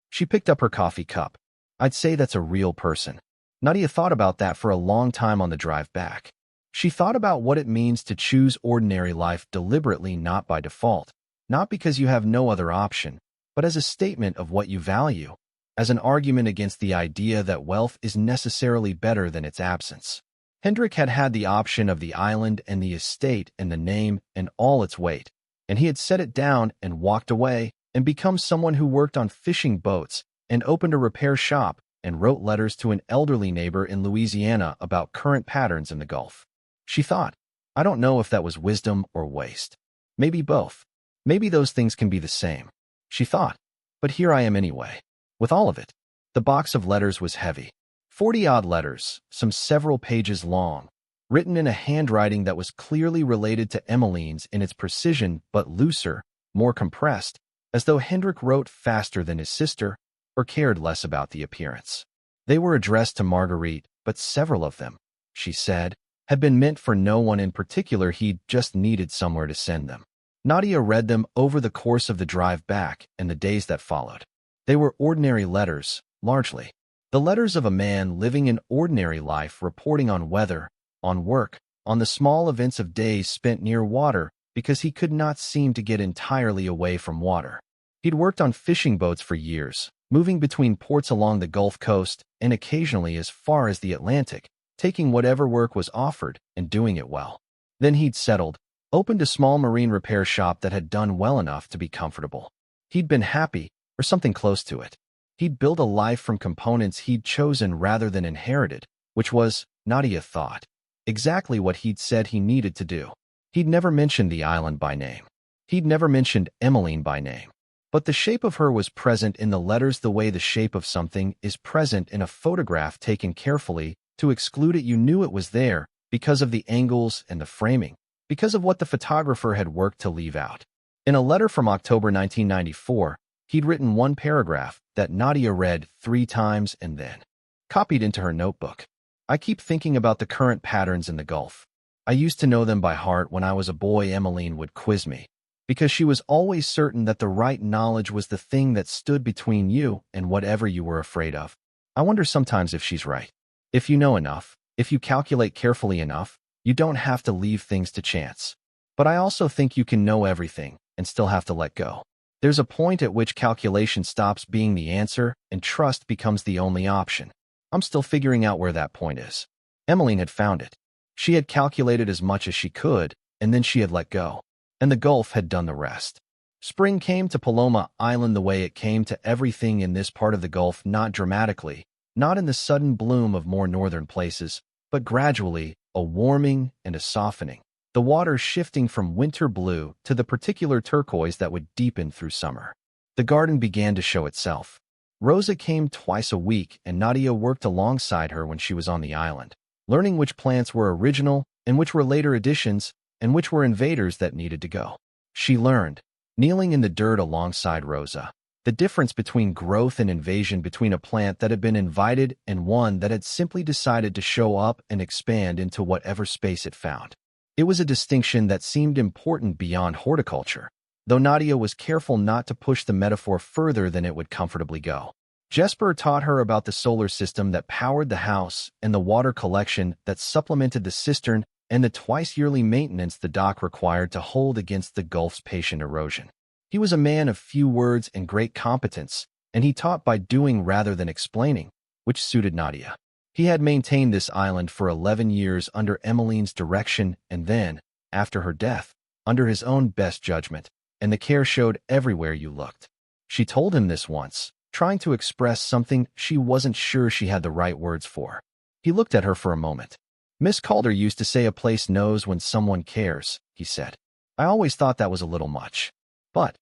She picked up her coffee cup. I'd say that's a real person. Nadia thought about that for a long time on the drive back. She thought about what it means to choose ordinary life deliberately, not by default, not because you have no other option, but as a statement of what you value, as an argument against the idea that wealth is necessarily better than its absence. Hendrik had had the option of the island and the estate and the name and all its weight, and he had set it down and walked away and become someone who worked on fishing boats and opened a repair shop and wrote letters to an elderly neighbor in Louisiana about current patterns in the Gulf. She thought, I don't know if that was wisdom or waste. Maybe both. Maybe those things can be the same. She thought, but here I am anyway. With all of it. The box of letters was heavy. 40-odd letters, some several pages long, written in a handwriting that was clearly related to Emmeline's in its precision but looser, more compressed, as though Hendrik wrote faster than his sister, or cared less about the appearance. They were addressed to Marguerite, but several of them, she said, had been meant for no one in particular. He'd just needed somewhere to send them. Nadia read them over the course of the drive back and the days that followed. They were ordinary letters, largely. The letters of a man living an ordinary life, reporting on weather, on work, on the small events of days spent near water, because he could not seem to get entirely away from water. He'd worked on fishing boats for years, moving between ports along the Gulf Coast and occasionally as far as the Atlantic, taking whatever work was offered and doing it well. Then he'd settled, opened a small marine repair shop that had done well enough to be comfortable. He'd been happy, or something close to it. He'd built a life from components he'd chosen rather than inherited, which was, Nadia thought, exactly what he'd said he needed to do. He'd never mentioned the island by name. He'd never mentioned Emmeline by name. But the shape of her was present in the letters the way the shape of something is present in a photograph taken carefully. To exclude it, you knew it was there because of the angles and the framing, because of what the photographer had worked to leave out. In a letter from October 1994, he'd written one paragraph that Nadia read 3 times and then copied into her notebook. I keep thinking about the current patterns in the Gulf. I used to know them by heart when I was a boy. Emmeline would quiz me, because she was always certain that the right knowledge was the thing that stood between you and whatever you were afraid of. I wonder sometimes if she's right. If you know enough, if you calculate carefully enough, you don't have to leave things to chance. But I also think you can know everything and still have to let go. There's a point at which calculation stops being the answer and trust becomes the only option. I'm still figuring out where that point is. Emmeline had found it. She had calculated as much as she could, and then she had let go, and the Gulf had done the rest. Spring came to Paloma Island the way it came to everything in this part of the Gulf, not dramatically, not in the sudden bloom of more northern places, but gradually, a warming and a softening, the water shifting from winter blue to the particular turquoise that would deepen through summer. The garden began to show itself. Rosa came twice a week, and Nadia worked alongside her when she was on the island, learning which plants were original and which were later additions and which were invaders that needed to go. She learned, kneeling in the dirt alongside Rosa, the difference between growth and invasion, between a plant that had been invited and one that had simply decided to show up and expand into whatever space it found. It was a distinction that seemed important beyond horticulture, though Nadia was careful not to push the metaphor further than it would comfortably go. Jesper taught her about the solar system that powered the house and the water collection that supplemented the cistern and the twice-yearly maintenance the dock required to hold against the Gulf's patient erosion. He was a man of few words and great competence, and he taught by doing rather than explaining, which suited Nadia. He had maintained this island for 11 years under Emmeline's direction and then, after her death, under his own best judgment, and the care showed everywhere you looked. She told him this once, trying to express something she wasn't sure she had the right words for. He looked at her for a moment. "Miss Calder used to say a place knows when someone cares," he said. "I always thought that was a little much." But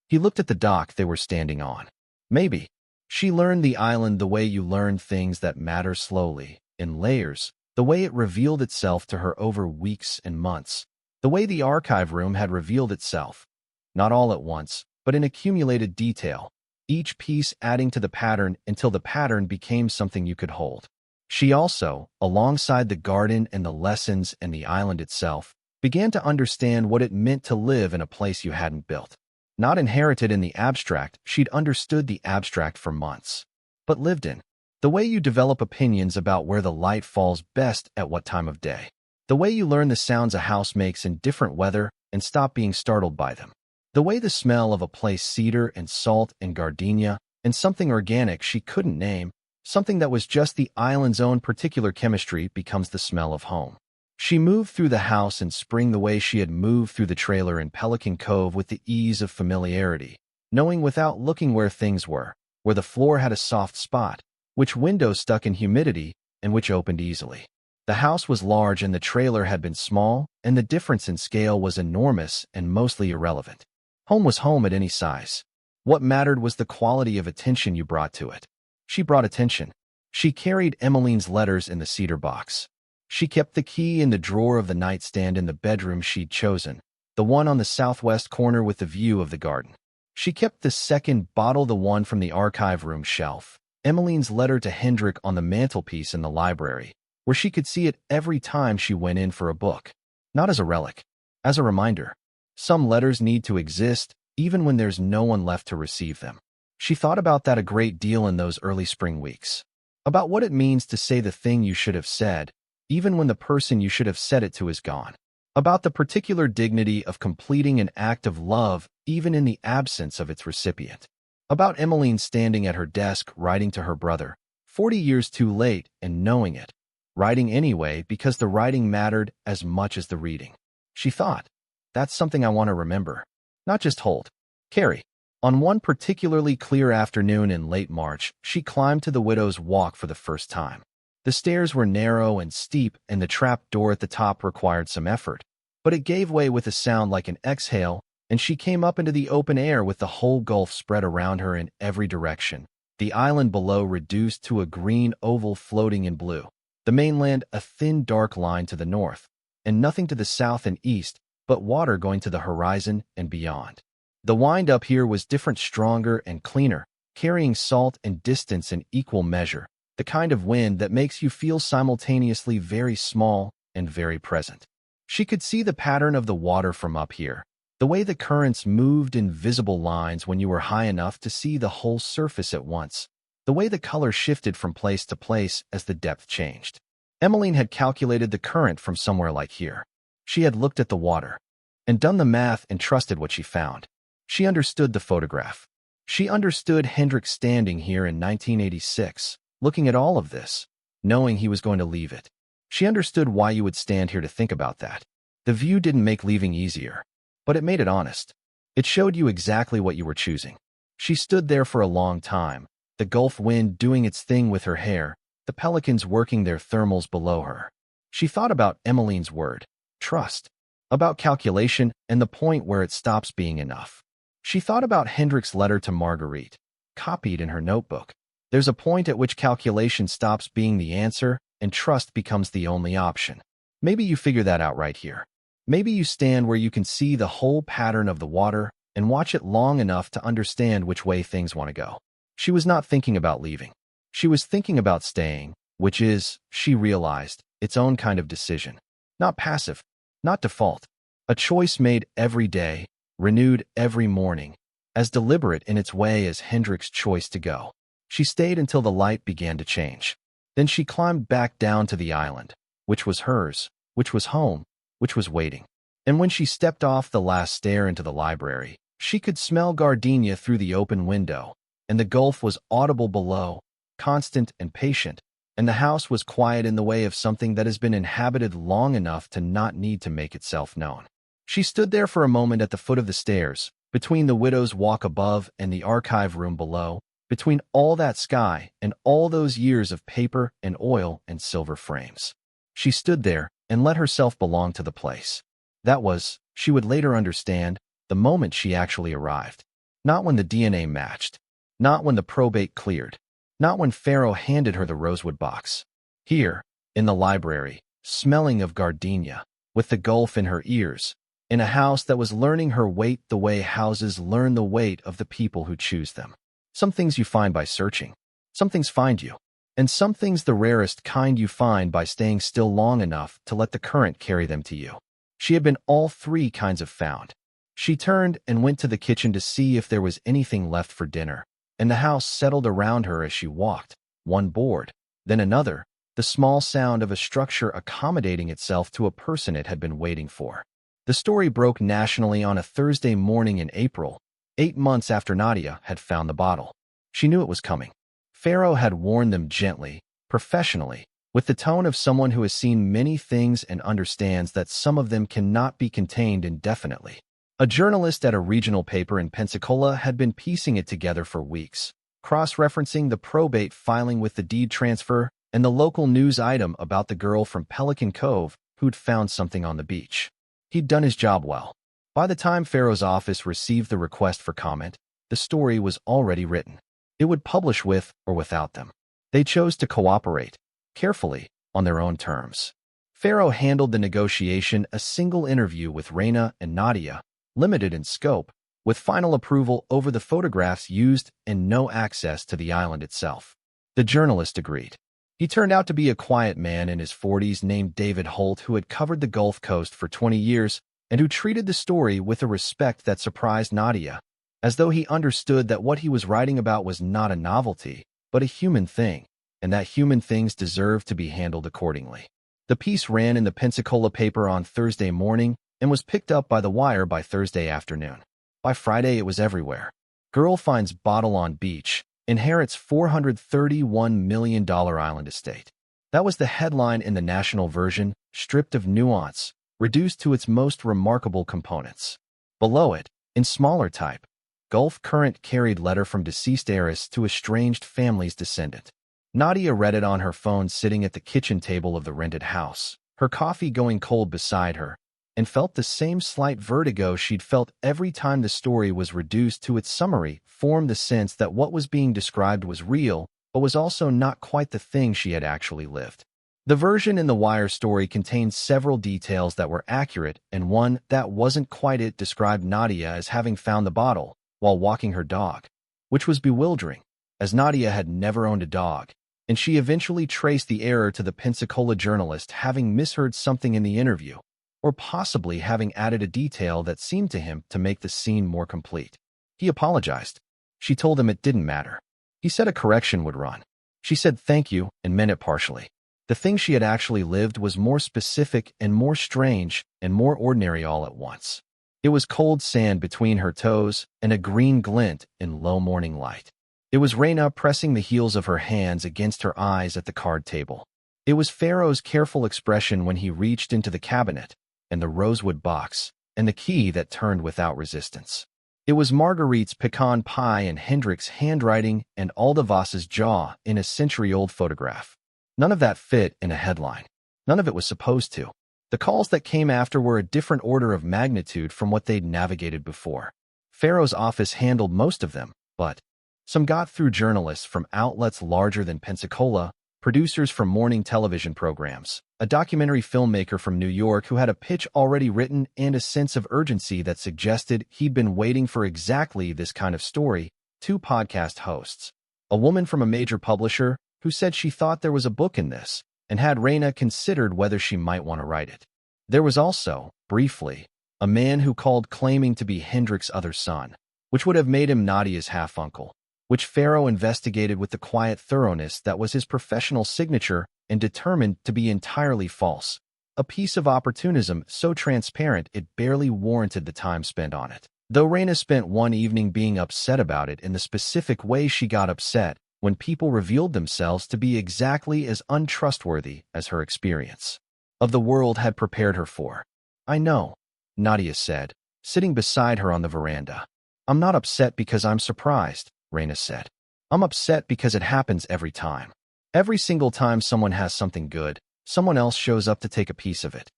he looked at the dock they were standing on. Maybe. She learned the island the way you learn things that matter, slowly, in layers, the way it revealed itself to her over weeks and months, the way the archive room had revealed itself. Not all at once, but in accumulated detail, each piece adding to the pattern until the pattern became something you could hold. She also, alongside the garden and the lessons and the island itself, began to understand what it meant to live in a place you hadn't built. Not inherited in the abstract, she'd understood the abstract for months, but lived in. The way you develop opinions about where the light falls best at what time of day. The way you learn the sounds a house makes in different weather and stop being startled by them. The way the smell of a place, cedar and salt and gardenia, and something organic she couldn't name, something that was just the island's own particular chemistry, becomes the smell of home. She moved through the house in spring the way she had moved through the trailer in Pelican Cove, with the ease of familiarity, knowing without looking where things were, where the floor had a soft spot, which window stuck in humidity, and which opened easily. The house was large and the trailer had been small, and the difference in scale was enormous and mostly irrelevant. Home was home at any size. What mattered was the quality of attention you brought to it. She brought attention. She carried Emmeline's letters in the cedar box. She kept the key in the drawer of the nightstand in the bedroom she'd chosen, the one on the southwest corner with the view of the garden. She kept the second bottle, the one from the archive room shelf, Emmeline's letter to Hendrik, on the mantelpiece in the library, where she could see it every time she went in for a book. Not as a relic, as a reminder. Some letters need to exist, even when there's no one left to receive them. She thought about that a great deal in those early spring weeks. About what it means to say the thing you should have said, even when the person you should have said it to is gone. About the particular dignity of completing an act of love, even in the absence of its recipient. About Emmeline standing at her desk writing to her brother, 40 years too late, and knowing it. Writing anyway because the writing mattered as much as the reading. She thought, that's something I want to remember. Not just hold. Carry. On one particularly clear afternoon in late March, she climbed to the widow's walk for the first time. The stairs were narrow and steep, and the trap door at the top required some effort, but it gave way with a sound like an exhale, and she came up into the open air with the whole Gulf spread around her in every direction, the island below reduced to a green oval floating in blue, the mainland a thin dark line to the north, and nothing to the south and east, but water going to the horizon and beyond. The wind up here was different, stronger and cleaner, carrying salt and distance in equal measure, the kind of wind that makes you feel simultaneously very small and very present. She could see the pattern of the water from up here, the way the currents moved in visible lines when you were high enough to see the whole surface at once, the way the color shifted from place to place as the depth changed. Emmeline had calculated the current from somewhere like here. She had looked at the water and done the math and trusted what she found. She understood the photograph. She understood Hendrik standing here in 1986, looking at all of this, knowing he was going to leave it. She understood why you would stand here to think about that. The view didn't make leaving easier, but it made it honest. It showed you exactly what you were choosing. She stood there for a long time, the Gulf wind doing its thing with her hair, the pelicans working their thermals below her. She thought about Emmeline's word, trust, about calculation and the point where it stops being enough. She thought about Hendrik's letter to Marguerite, copied in her notebook. There's a point at which calculation stops being the answer and trust becomes the only option. Maybe you figure that out right here. Maybe you stand where you can see the whole pattern of the water and watch it long enough to understand which way things want to go. She was not thinking about leaving. She was thinking about staying, which is, she realized, its own kind of decision. Not passive, not default. A choice made every day, renewed every morning, as deliberate in its way as Hendrik's choice to go. She stayed until the light began to change. Then she climbed back down to the island, which was hers, which was home, which was waiting. And when she stepped off the last stair into the library, she could smell gardenia through the open window, and the Gulf was audible below, constant and patient, and the house was quiet in the way of something that has been inhabited long enough to not need to make itself known. She stood there for a moment at the foot of the stairs, between the widow's walk above and the archive room below, between all that sky and all those years of paper and oil and silver frames. She stood there and let herself belong to the place. That was, she would later understand, the moment she actually arrived. Not when the DNA matched. Not when the probate cleared. Not when Farrow handed her the rosewood box. Here, in the library, smelling of gardenia, with the Gulf in her ears, in a house that was learning her weight the way houses learn the weight of the people who choose them. Some things you find by searching. Some things find you. And some things the rarest kind you find by staying still long enough to let the current carry them to you. She had been all three kinds of found. She turned and went to the kitchen to see if there was anything left for dinner, and the house settled around her as she walked, one board, then another, the small sound of a structure accommodating itself to a person it had been waiting for. The story broke nationally on a Thursday morning in April, 8 months after Nadia had found the bottle. She knew it was coming. Farrow had warned them gently, professionally, with the tone of someone who has seen many things and understands that some of them cannot be contained indefinitely. A journalist at a regional paper in Pensacola had been piecing it together for weeks, cross-referencing the probate filing with the deed transfer and the local news item about the girl from Pelican Cove who'd found something on the beach. He'd done his job well. By the time Farrow's office received the request for comment, the story was already written. It would publish with or without them. They chose to cooperate, carefully, on their own terms. Farrow handled the negotiation, a single interview with Reyna and Nadia, limited in scope, with final approval over the photographs used and no access to the island itself. The journalist agreed. He turned out to be a quiet man in his 40s named David Holt who had covered the Gulf Coast for 20 years and who treated the story with a respect that surprised Nadia, as though he understood that what he was writing about was not a novelty, but a human thing, and that human things deserved to be handled accordingly. The piece ran in the Pensacola paper on Thursday morning and was picked up by the Wire by Thursday afternoon. By Friday, it was everywhere. Girl finds bottle on beach, inherits $431 million island estate. That was the headline in the national version, stripped of nuance, reduced to its most remarkable components. Below it, in smaller type, Gulf current carried letter from deceased heiress to estranged family's descendant. Nadia read it on her phone sitting at the kitchen table of the rented house, her coffee going cold beside her, and felt the same slight vertigo she'd felt every time the story was reduced to its summary, formed the sense that what was being described was real, but was also not quite the thing she had actually lived. The version in the Wire story contained several details that were accurate, and one that wasn't quite it described Nadia as having found the bottle while walking her dog, which was bewildering, as Nadia had never owned a dog, and she eventually traced the error to the Pensacola journalist having misheard something in the interview, or possibly having added a detail that seemed to him to make the scene more complete. He apologized. She told him it didn't matter. He said a correction would run. She said thank you and meant it partially. The thing she had actually lived was more specific and more strange and more ordinary all at once. It was cold sand between her toes and a green glint in low morning light. It was Reyna pressing the heels of her hands against her eyes at the card table. It was Farrow's careful expression when he reached into the cabinet, and the rosewood box, and the key that turned without resistance. It was Marguerite's pecan pie and Hendrik's handwriting and Alda Voss's jaw in a century-old photograph. None of that fit in a headline. None of it was supposed to. The calls that came after were a different order of magnitude from what they'd navigated before. Farrow's office handled most of them, but some got through journalists from outlets larger than Pensacola, producers from morning television programs, a documentary filmmaker from New York who had a pitch already written and a sense of urgency that suggested he'd been waiting for exactly this kind of story, 2 podcast hosts, a woman from a major publisher who said she thought there was a book in this, and had Reyna considered whether she might want to write it. There was also, briefly, a man who called claiming to be Hendrik's other son, which would have made him Nadia's half-uncle, which Farrow investigated with the quiet thoroughness that was his professional signature and determined to be entirely false, a piece of opportunism so transparent it barely warranted the time spent on it. Though Reyna spent one evening being upset about it in the specific way she got upset when people revealed themselves to be exactly as untrustworthy as her experience of the world had prepared her for. "I know," Nadia said, sitting beside her on the veranda. "I'm not upset because I'm surprised," Reyna said. "I'm upset because it happens every time. Every single time someone has something good, someone else shows up to take a piece of it."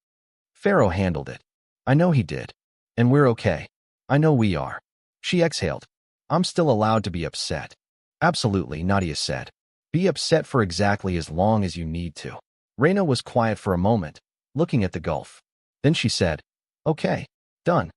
Farrow handled it. "I know he did. And we're okay. I know we are." She exhaled. "I'm still allowed to be upset." "Absolutely," Nadia said. "Be upset for exactly as long as you need to." Reyna was quiet for a moment, looking at the Gulf. Then she said, "Okay, done."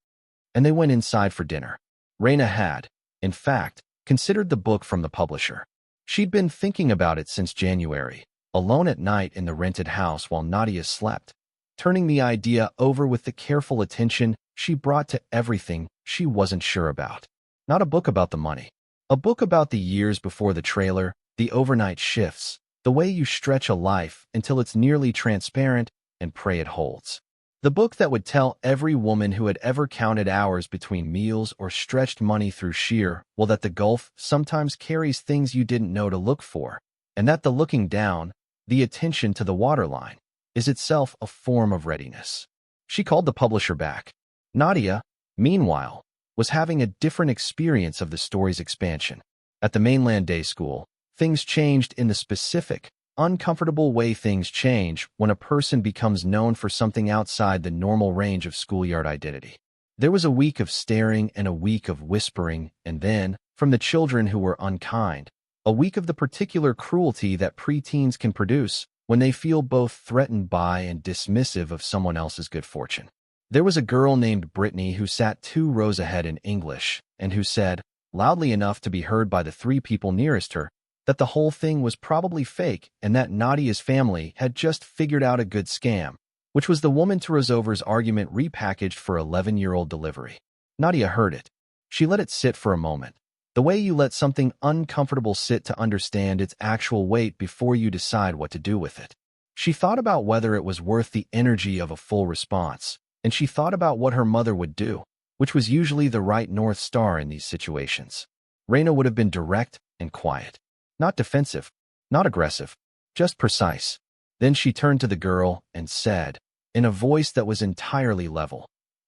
And they went inside for dinner. Reyna had, in fact, considered the book from the publisher. She'd been thinking about it since January, alone at night in the rented house while Nadia slept, turning the idea over with the careful attention she brought to everything she wasn't sure about. Not a book about the money. A book about the years before the trailer, the overnight shifts, the way you stretch a life until it's nearly transparent and pray it holds. The book that would tell every woman who had ever counted hours between meals or stretched money through sheer, well, that the Gulf sometimes carries things you didn't know to look for, and that the looking down, the attention to the waterline, is itself a form of readiness. She called the publisher back. Nadia, meanwhile, was having a different experience of the story's expansion. At the mainland day school, things changed in the specific, uncomfortable way things change when a person becomes known for something outside the normal range of schoolyard identity. There was a week of staring and a week of whispering, and then, from the children who were unkind, a week of the particular cruelty that preteens can produce when they feel both threatened by and dismissive of someone else's good fortune. There was a girl named Brittany who sat 2 rows ahead in English and who said, loudly enough to be heard by the 3 people nearest her, that the whole thing was probably fake and that Nadia's family had just figured out a good scam, which was the woman Tarazover's argument repackaged for 11-year-old delivery. Nadia heard it. She let it sit for a moment, the way you let something uncomfortable sit to understand its actual weight before you decide what to do with it. She thought about whether it was worth the energy of a full response, and she thought about what her mother would do, which was usually the right North Star in these situations. Reyna would have been direct and quiet. Not defensive, not aggressive, just precise. Then she turned to the girl and said, in a voice that was entirely level,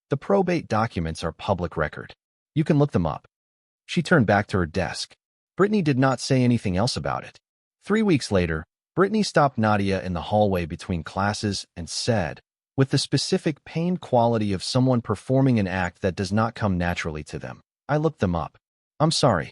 "The probate documents are public record. You can look them up." She turned back to her desk. Brittany did not say anything else about it. 3 weeks later, Brittany stopped Nadia in the hallway between classes and said, with the specific pained quality of someone performing an act that does not come naturally to them, "I looked them up. I'm sorry."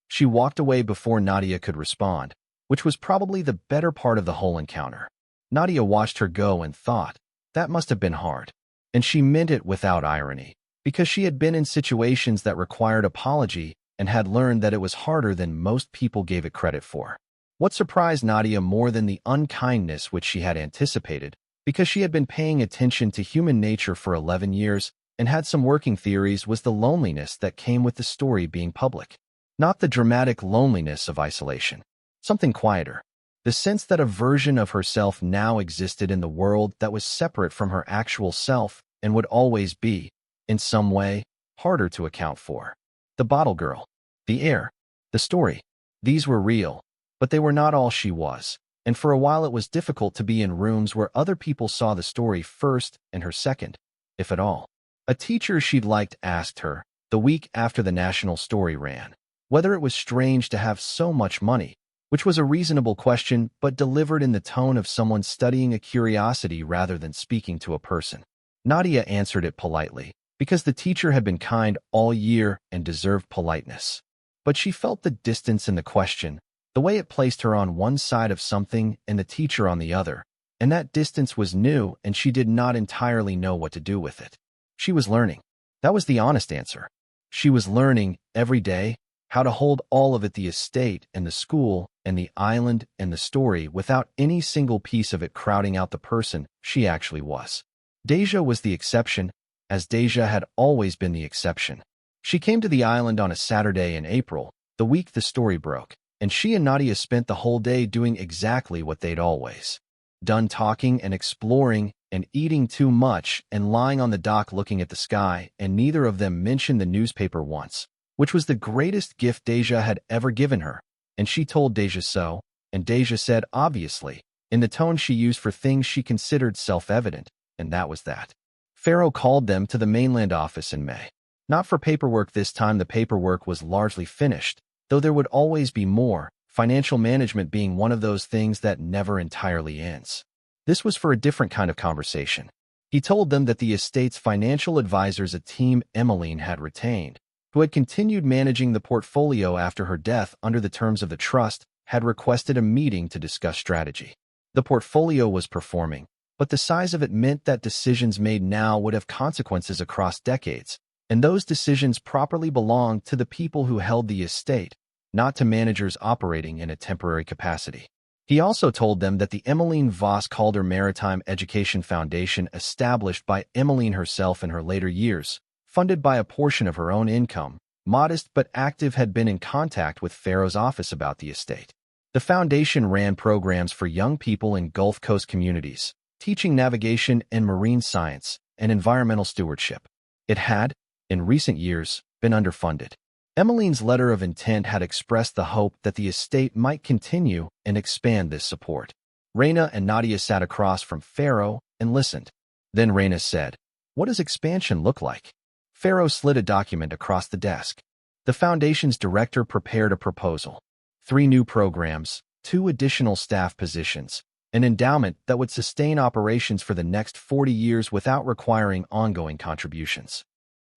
She walked away before Nadia could respond, which was probably the better part of the whole encounter. Nadia watched her go and thought, that must have been hard. And she meant it without irony, because she had been in situations that required apology and had learned that it was harder than most people gave it credit for. What surprised Nadia more than the unkindness which she had anticipated, because she had been paying attention to human nature for 11 years and had some working theories, was the loneliness that came with the story being public. Not the dramatic loneliness of isolation. Something quieter. The sense that a version of herself now existed in the world that was separate from her actual self and would always be, in some way, harder to account for. The bottle girl. The air. The story. These were real, but they were not all she was, and for a while it was difficult to be in rooms where other people saw the story first and her second, if at all. A teacher she'd liked asked her, the week after the national story ran, whether it was strange to have so much money, which was a reasonable question but delivered in the tone of someone studying a curiosity rather than speaking to a person. Nadia answered it politely, because the teacher had been kind all year and deserved politeness. But she felt the distance in the question, the way it placed her on one side of something and the teacher on the other, and that distance was new and she did not entirely know what to do with it. She was learning. That was the honest answer. She was learning, every day, how to hold all of it, the estate and the school and the island and the story, without any single piece of it crowding out the person she actually was. Deja was the exception, as Deja had always been the exception. She came to the island on a Saturday in April, the week the story broke, and she and Nadia spent the whole day doing exactly what they'd always done, talking and exploring and eating too much and lying on the dock looking at the sky, and neither of them mentioned the newspaper once, which was the greatest gift Deja had ever given her, and she told Deja so, and Deja said obviously, in the tone she used for things she considered self-evident, and that was that. Farrow called them to the mainland office in May. Not for paperwork this time. The paperwork was largely finished, though there would always be more, financial management being one of those things that never entirely ends. This was for a different kind of conversation. He told them that the estate's financial advisors, a team Emmeline had retained, who had continued managing the portfolio after her death under the terms of the trust, had requested a meeting to discuss strategy. The portfolio was performing, but the size of it meant that decisions made now would have consequences across decades, and those decisions properly belonged to the people who held the estate, not to managers operating in a temporary capacity. He also told them that the Emmeline Voss Calder Maritime Education Foundation, established by Emmeline herself in her later years, funded by a portion of her own income, modest but active, had been in contact with Farrow's office about the estate. The foundation ran programs for young people in Gulf Coast communities, teaching navigation and marine science and environmental stewardship. It had, in recent years, been underfunded. Emmeline's letter of intent had expressed the hope that the estate might continue and expand this support. Reyna and Nadia sat across from Farrow and listened. Then Reyna said, "What does expansion look like?" Farrow slid a document across the desk. The foundation's director prepared a proposal. 3 new programs, 2 additional staff positions, an endowment that would sustain operations for the next 40 years without requiring ongoing contributions.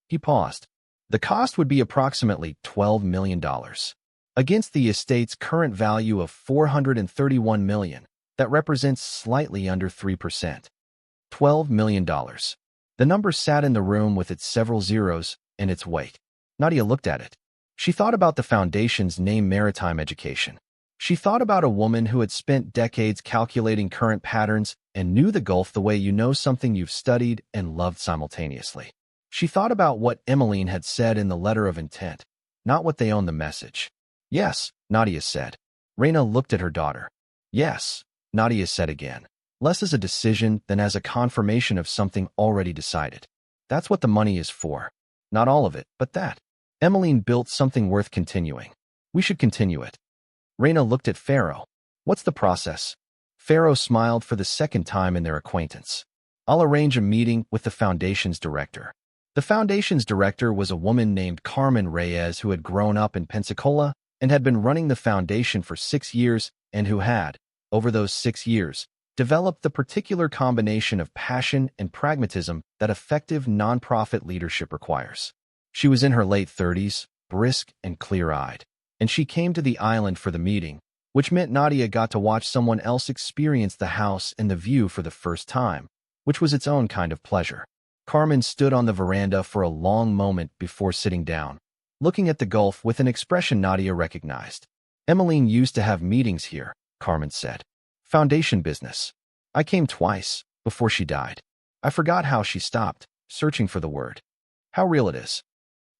He paused. The cost would be approximately $12 million. Against the estate's current value of $431 million, that represents slightly under 3%. $12 million. The number sat in the room with its several zeros and its weight. Nadia looked at it. She thought about the foundation's name, Maritime Education. She thought about a woman who had spent decades calculating current patterns and knew the Gulf the way you know something you've studied and loved simultaneously. She thought about what Emmeline had said in the letter of intent, not what they owned the message. "Yes," Nadia said. Reyna looked at her daughter. "Yes," Nadia said again, less as a decision than as a confirmation of something already decided. "That's what the money is for. Not all of it, but that." Emmeline built something worth continuing. "We should continue it." Reyna looked at Farrow. "What's the process?" Farrow smiled for the second time in their acquaintance. "I'll arrange a meeting with the foundation's director." The foundation's director was a woman named Carmen Reyes, who had grown up in Pensacola and had been running the foundation for 6 years, and who had, over those 6 years, developed the particular combination of passion and pragmatism that effective nonprofit leadership requires. She was in her late 30s, brisk and clear-eyed, and she came to the island for the meeting, which meant Nadia got to watch someone else experience the house and the view for the first time, which was its own kind of pleasure. Carmen stood on the veranda for a long moment before sitting down, looking at the Gulf with an expression Nadia recognized. "Emmeline used to have meetings here," Carmen said. "Foundation business. I came twice, before she died. I forgot how she stopped, searching for the word. How real it is."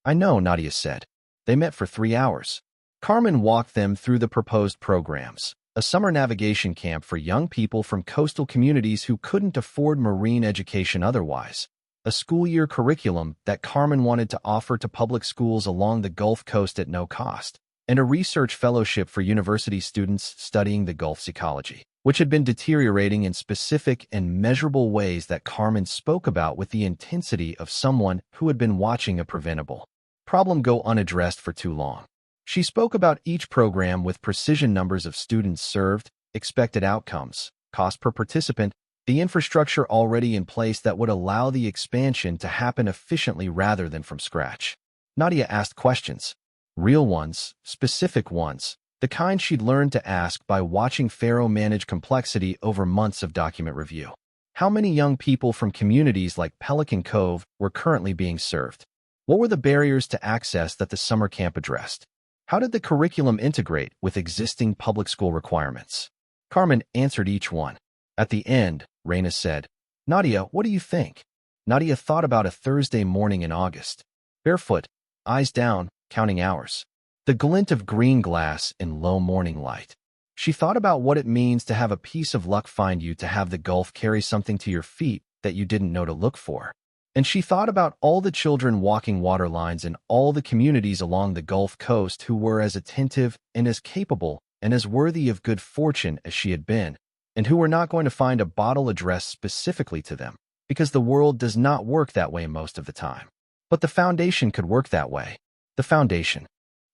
"I know," Nadia said. They met for 3 hours. Carmen walked them through the proposed programs, a summer navigation camp for young people from coastal communities who couldn't afford marine education otherwise, a school-year curriculum that Carmen wanted to offer to public schools along the Gulf Coast at no cost, and a research fellowship for university students studying the Gulf's ecology. which had been deteriorating in specific and measurable ways that Carmen spoke about with the intensity of someone who had been watching a preventable problem go unaddressed for too long. She spoke about each program with precision numbers of students served, expected outcomes, cost per participant, the infrastructure already in place that would allow the expansion to happen efficiently rather than from scratch. Nadia asked questions. Real ones, specific ones, the kind she'd learned to ask by watching Farrow manage complexity over months of document review. How many young people from communities like Pelican Cove were currently being served? What were the barriers to access that the summer camp addressed? How did the curriculum integrate with existing public school requirements? Carmen answered each one. At the end, Reyna said, "Nadia, what do you think?" Nadia thought about a Thursday morning in August. Barefoot, eyes down, counting hours. The glint of green glass in low morning light. She thought about what it means to have a piece of luck find you, to have the Gulf carry something to your feet that you didn't know to look for. And she thought about all the children walking water lines in all the communities along the Gulf Coast who were as attentive and as capable and as worthy of good fortune as she had been, and who were not going to find a bottle addressed specifically to them, because the world does not work that way most of the time. But the foundation could work that way. The foundation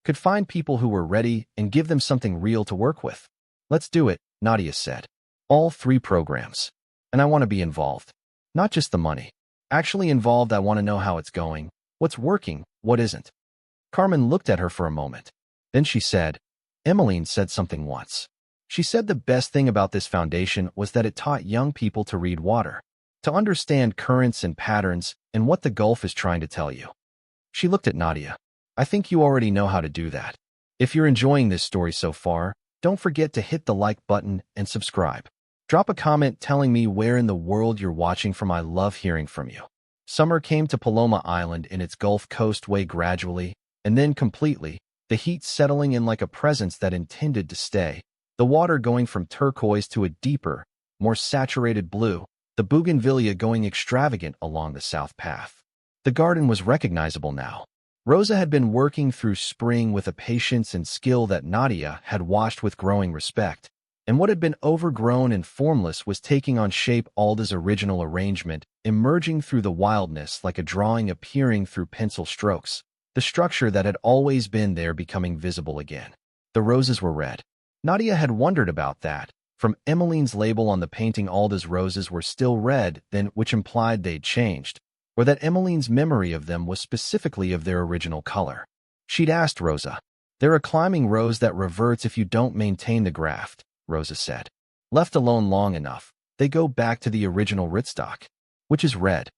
could find people who were ready and give them something real to work with. "Let's do it," Nadia said. "All 3 programs. And I want to be involved. Not just the money. Actually involved. I want to know how it's going, what's working, what isn't." Carmen looked at her for a moment. Then she said, "Emmeline said something once. She said the best thing about this foundation was that it taught young people to read water, to understand currents and patterns and what the Gulf is trying to tell you." She looked at Nadia. "I think you already know how to do that. If you're enjoying this story so far, don't forget to hit the like button and subscribe. Drop a comment telling me where in the world you're watching from. I love hearing from you." Summer came to Paloma Island in its Gulf Coast way gradually, and then completely, the heat settling in like a presence that intended to stay, the water going from turquoise to a deeper, more saturated blue, the bougainvillea going extravagant along the south path. The garden was recognizable now. Rosa had been working through spring with a patience and skill that Nadia had watched with growing respect, and what had been overgrown and formless was taking on shape. Alda's original arrangement, emerging through the wildness like a drawing appearing through pencil strokes, the structure that had always been there becoming visible again. The roses were red. Nadia had wondered about that. From Emmeline's label on the painting, Alda's roses were still red then, which implied they'd changed, or that Emmeline's memory of them was specifically of their original color. She'd asked Rosa. "They're a climbing rose that reverts if you don't maintain the graft," Rosa said. "Left alone long enough, they go back to the original rootstock, which is red."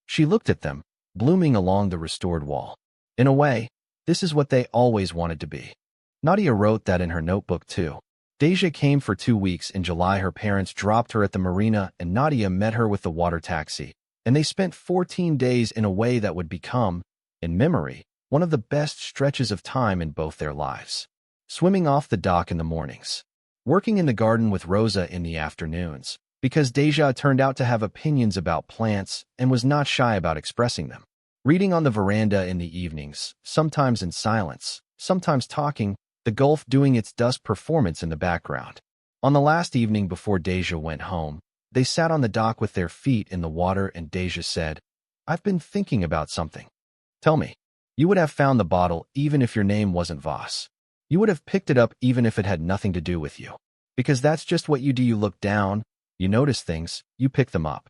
She looked at them, blooming along the restored wall. "In a way, this is what they always wanted to be." Nadia wrote that in her notebook too. Deja came for 2 weeks in July. Her parents dropped her at the marina and Nadia met her with the water taxi, and they spent 14 days in a way that would become, in memory, one of the best stretches of time in both their lives. Swimming off the dock in the mornings. Working in the garden with Rosa in the afternoons, because Deja turned out to have opinions about plants and was not shy about expressing them. Reading on the veranda in the evenings, sometimes in silence, sometimes talking, the Gulf doing its dusk performance in the background. On the last evening before Deja went home, they sat on the dock with their feet in the water and Deja said, "I've been thinking about something." "Tell me." "You would have found the bottle even if your name wasn't Voss. You would have picked it up even if it had nothing to do with you. Because that's just what you do. You look down, you notice things, you pick them up."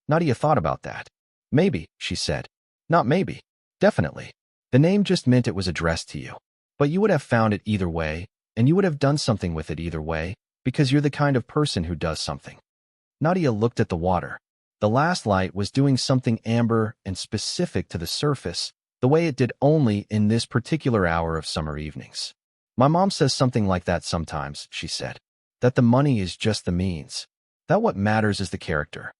Nadia thought about that. "Maybe," she said. "Not maybe. Definitely. The name just meant it was addressed to you. But you would have found it either way, and you would have done something with it either way, because you're the kind of person who does something." Nadia looked at the water. The last light was doing something amber and specific to the surface, the way it did only in this particular hour of summer evenings. "My mom says something like that sometimes," she said. "That the money is just the means. That what matters is the character."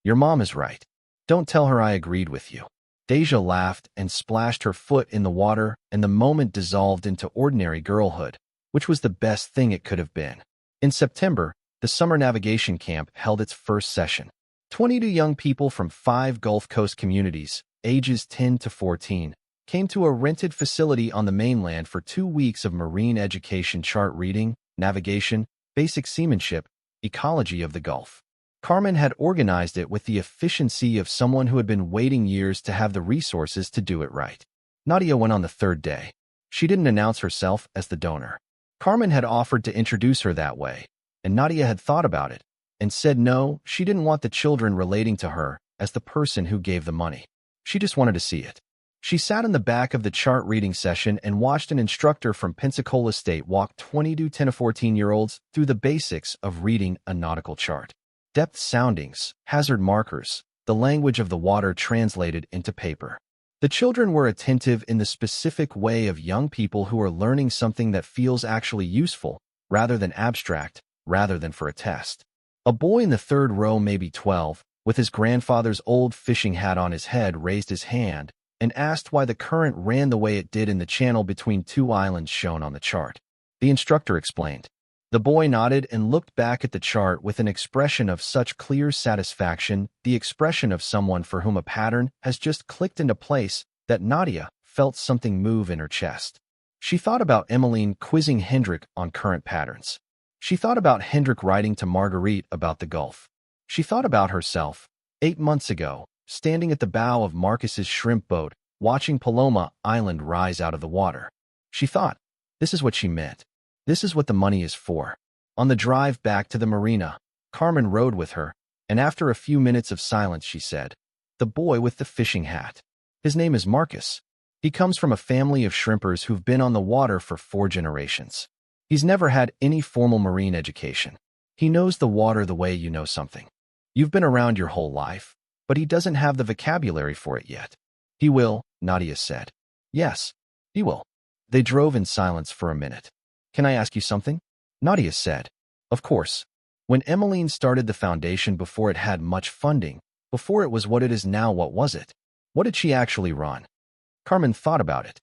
"Your mom is right. Don't tell her I agreed with you." Deja laughed and splashed her foot in the water, and the moment dissolved into ordinary girlhood, which was the best thing it could have been. In September, the summer navigation camp held its first session. 22 young people from 5 Gulf Coast communities, ages 10 to 14, came to a rented facility on the mainland for 2 weeks of marine education, chart reading, navigation, basic seamanship, Ecology of the Gulf. Carmen had organized it with the efficiency of someone who had been waiting years to have the resources to do it right. Nadia went on the third day. She didn't announce herself as the donor. Carmen had offered to introduce her that way, and Nadia had thought about it and said no, she didn't want the children relating to her as the person who gave the money. She just wanted to see it. She sat in the back of the chart reading session and watched an instructor from Pensacola State walk 20 to 10 to 14-year-olds through the basics of reading a nautical chart. Depth soundings, hazard markers, the language of the water translated into paper. The children were attentive in the specific way of young people who are learning something that feels actually useful, rather than abstract, rather than for a test. A boy in the third row, maybe 12, with his grandfather's old fishing hat on his head, raised his hand and asked why the current ran the way it did in the channel between two islands shown on the chart. The instructor explained. The boy nodded and looked back at the chart with an expression of such clear satisfaction, the expression of someone for whom a pattern has just clicked into place, that Nadia felt something move in her chest. She thought about Emmeline quizzing Hendrik on current patterns. She thought about Hendrik writing to Marguerite about the Gulf. She thought about herself, 8 months ago, standing at the bow of Marcus's shrimp boat, watching Paloma Island rise out of the water. She thought, this is what she meant. This is what the money is for. On the drive back to the marina, Carmen rode with her, and after a few minutes of silence she said, the boy with the fishing hat. His name is Marcus. He comes from a family of shrimpers who've been on the water for 4 generations. He's never had any formal marine education. He knows the water the way you know something. You've been around your whole life, but he doesn't have the vocabulary for it yet. He will, Nadia said. Yes, he will. They drove in silence for a minute. Can I ask you something? Nadia said. Of course. When Emmeline started the foundation before it had much funding, before it was what it is now, what was it? What did she actually run? Carmen thought about it.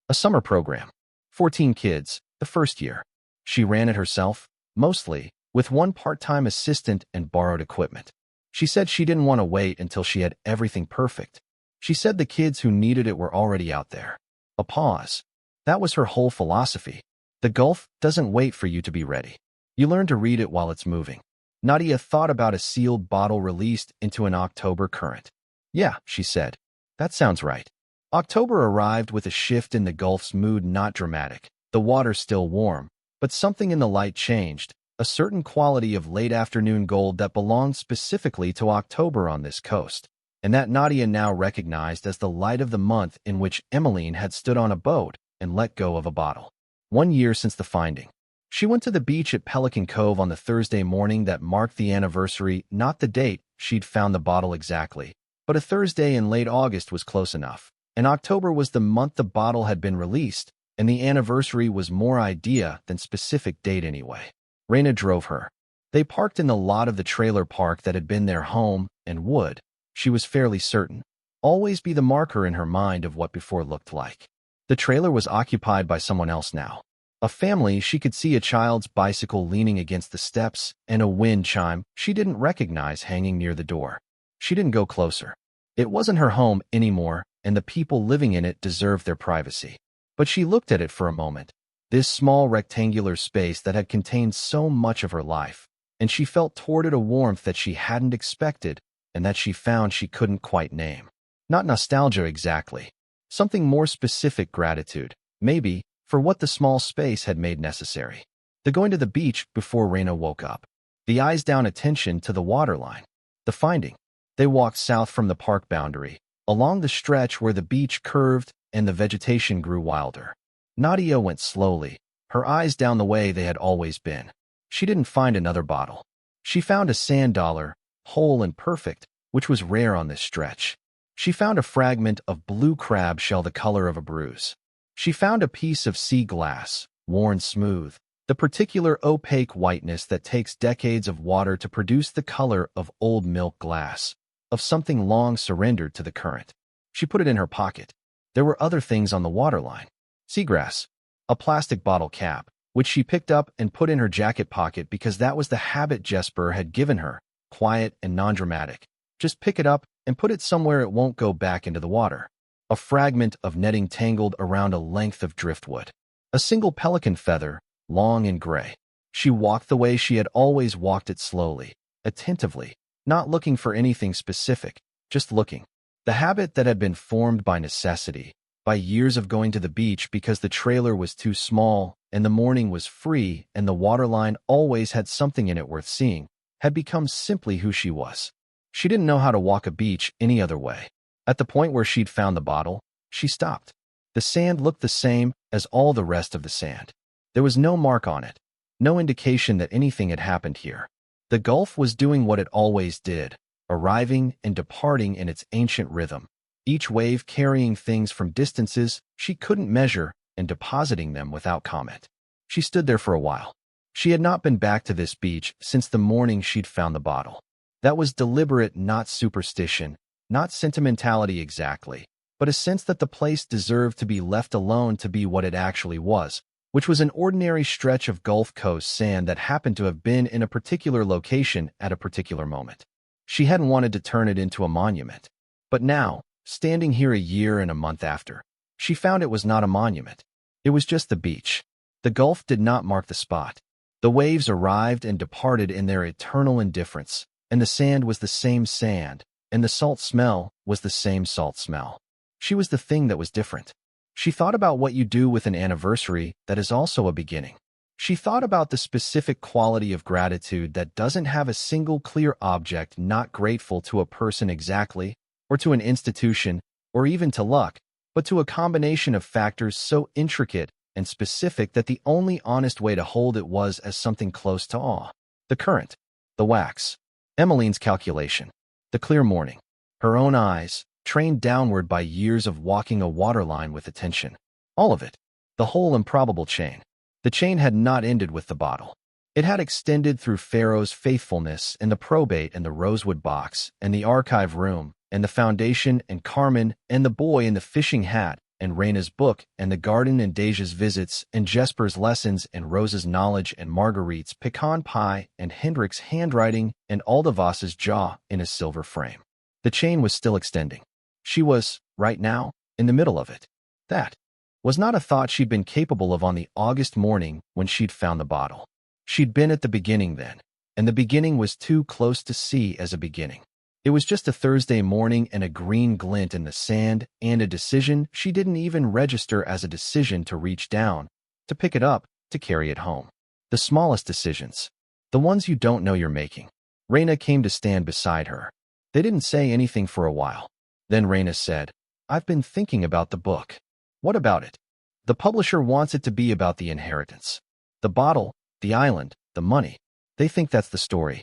A summer program. 14 kids, the first year. She ran it herself, mostly, with one part-time assistant and borrowed equipment. She said she didn't want to wait until she had everything perfect. She said the kids who needed it were already out there. A pause. That was her whole philosophy. The Gulf doesn't wait for you to be ready. You learn to read it while it's moving. Nadia thought about a sealed bottle released into an October current. Yeah, she said. That sounds right. October arrived with a shift in the Gulf's mood, not dramatic. The water still warm, but something in the light changed, a certain quality of late afternoon gold that belonged specifically to October on this coast, and that Nadia now recognized as the light of the month in which Emmeline had stood on a boat and let go of a bottle. 1 year since the finding. She went to the beach at Pelican Cove on the Thursday morning that marked the anniversary, not the date she'd found the bottle exactly, but a Thursday in late August was close enough, and October was the month the bottle had been released, and the anniversary was more idea than specific date anyway. Reyna drove her. They parked in the lot of the trailer park that had been their home and would, she was fairly certain, always be the marker in her mind of what before looked like. The trailer was occupied by someone else now. A family. She could see a child's bicycle leaning against the steps and a wind chime she didn't recognize hanging near the door. She didn't go closer. It wasn't her home anymore, and the people living in it deserved their privacy. But she looked at it for a moment, this small rectangular space that had contained so much of her life, and she felt toward it a warmth that she hadn't expected and that she found she couldn't quite name. Not nostalgia exactly. Something more specific, gratitude, maybe, for what the small space had made necessary. The going to the beach before Reyna woke up. The eyes down attention to the waterline. The finding. They walked south from the park boundary, along the stretch where the beach curved and the vegetation grew wilder. Nadia went slowly, her eyes down the way they had always been. She didn't find another bottle. She found a sand dollar, whole and perfect, which was rare on this stretch. She found a fragment of blue crab shell the color of a bruise. She found a piece of sea glass, worn smooth, the particular opaque whiteness that takes decades of water to produce the color of old milk glass, of something long surrendered to the current. She put it in her pocket. There were other things on the waterline. Seagrass, a plastic bottle cap, which she picked up and put in her jacket pocket because that was the habit Jesper had given her, quiet and non-dramatic. Just pick it up and put it somewhere it won't go back into the water. A fragment of netting tangled around a length of driftwood. A single pelican feather, long and gray. She walked the way she had always walked it slowly, attentively, not looking for anything specific, just looking. The habit that had been formed by necessity, by years of going to the beach because the trailer was too small and the morning was free and the waterline always had something in it worth seeing, had become simply who she was. She didn't know how to walk a beach any other way. At the point where she'd found the bottle, she stopped. The sand looked the same as all the rest of the sand. There was no mark on it, no indication that anything had happened here. The Gulf was doing what it always did, arriving and departing in its ancient rhythm, each wave carrying things from distances she couldn't measure and depositing them without comment. She stood there for a while. She had not been back to this beach since the morning she'd found the bottle. That was deliberate, not superstition, not sentimentality exactly, but a sense that the place deserved to be left alone to be what it actually was, which was an ordinary stretch of Gulf Coast sand that happened to have been in a particular location at a particular moment. She hadn't wanted to turn it into a monument. But now, standing here a year and a month after, she found it was not a monument. It was just the beach. The Gulf did not mark the spot. The waves arrived and departed in their eternal indifference, and the sand was the same sand, and the salt smell was the same salt smell. She was the thing that was different. She thought about what you do with an anniversary that is also a beginning. She thought about the specific quality of gratitude that doesn't have a single clear object not grateful to a person exactly, or to an institution, or even to luck, but to a combination of factors so intricate and specific that the only honest way to hold it was as something close to awe. The current, the wax, Emmeline's calculation, the clear morning, her own eyes, trained downward by years of walking a waterline with attention. All of it, the whole improbable chain. The chain had not ended with the bottle. It had extended through Farrow's faithfulness and the probate and the rosewood box and the archive room and the foundation and Carmen and the boy in the fishing hat and Reyna's book and the garden and Deja's visits and Jesper's lessons and Rose's knowledge and Marguerite's pecan pie and Hendrik's handwriting and Alda Voss's jaw in a silver frame. The chain was still extending. She was, right now, in the middle of it. That was not a thought she'd been capable of on the August morning when she'd found the bottle. She'd been at the beginning then, and the beginning was too close to see as a beginning. It was just a Thursday morning and a green glint in the sand and a decision she didn't even register as a decision to reach down, to pick it up, to carry it home. The smallest decisions. The ones you don't know you're making. Reyna came to stand beside her. They didn't say anything for a while. Then Reyna said, "I've been thinking about the book." "What about it?" "The publisher wants it to be about the inheritance. The bottle, the island, the money. They think that's the story.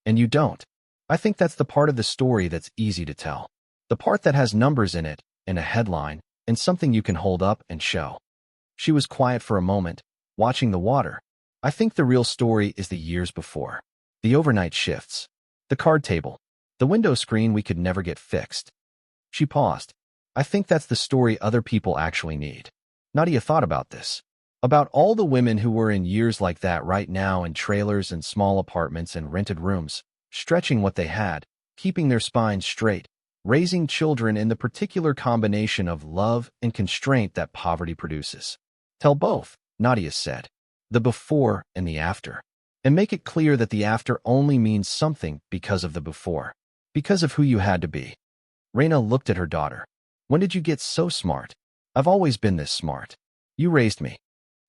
And you don't. I think that's the part of the story that's easy to tell. The part that has numbers in it, and a headline, and something you can hold up and show." She was quiet for a moment, watching the water. "I think the real story is the years before. The overnight shifts. The card table. The window screen we could never get fixed." She paused. "I think that's the story other people actually need." Nadia thought about this. About all the women who were in years like that right now in trailers and small apartments and rented rooms, stretching what they had, keeping their spines straight, raising children in the particular combination of love and constraint that poverty produces. "Tell both," Nadia said. "The before and the after. And make it clear that the after only means something because of the before. Because of who you had to be." Reyna looked at her daughter. "When did you get so smart?" "I've always been this smart. You raised me."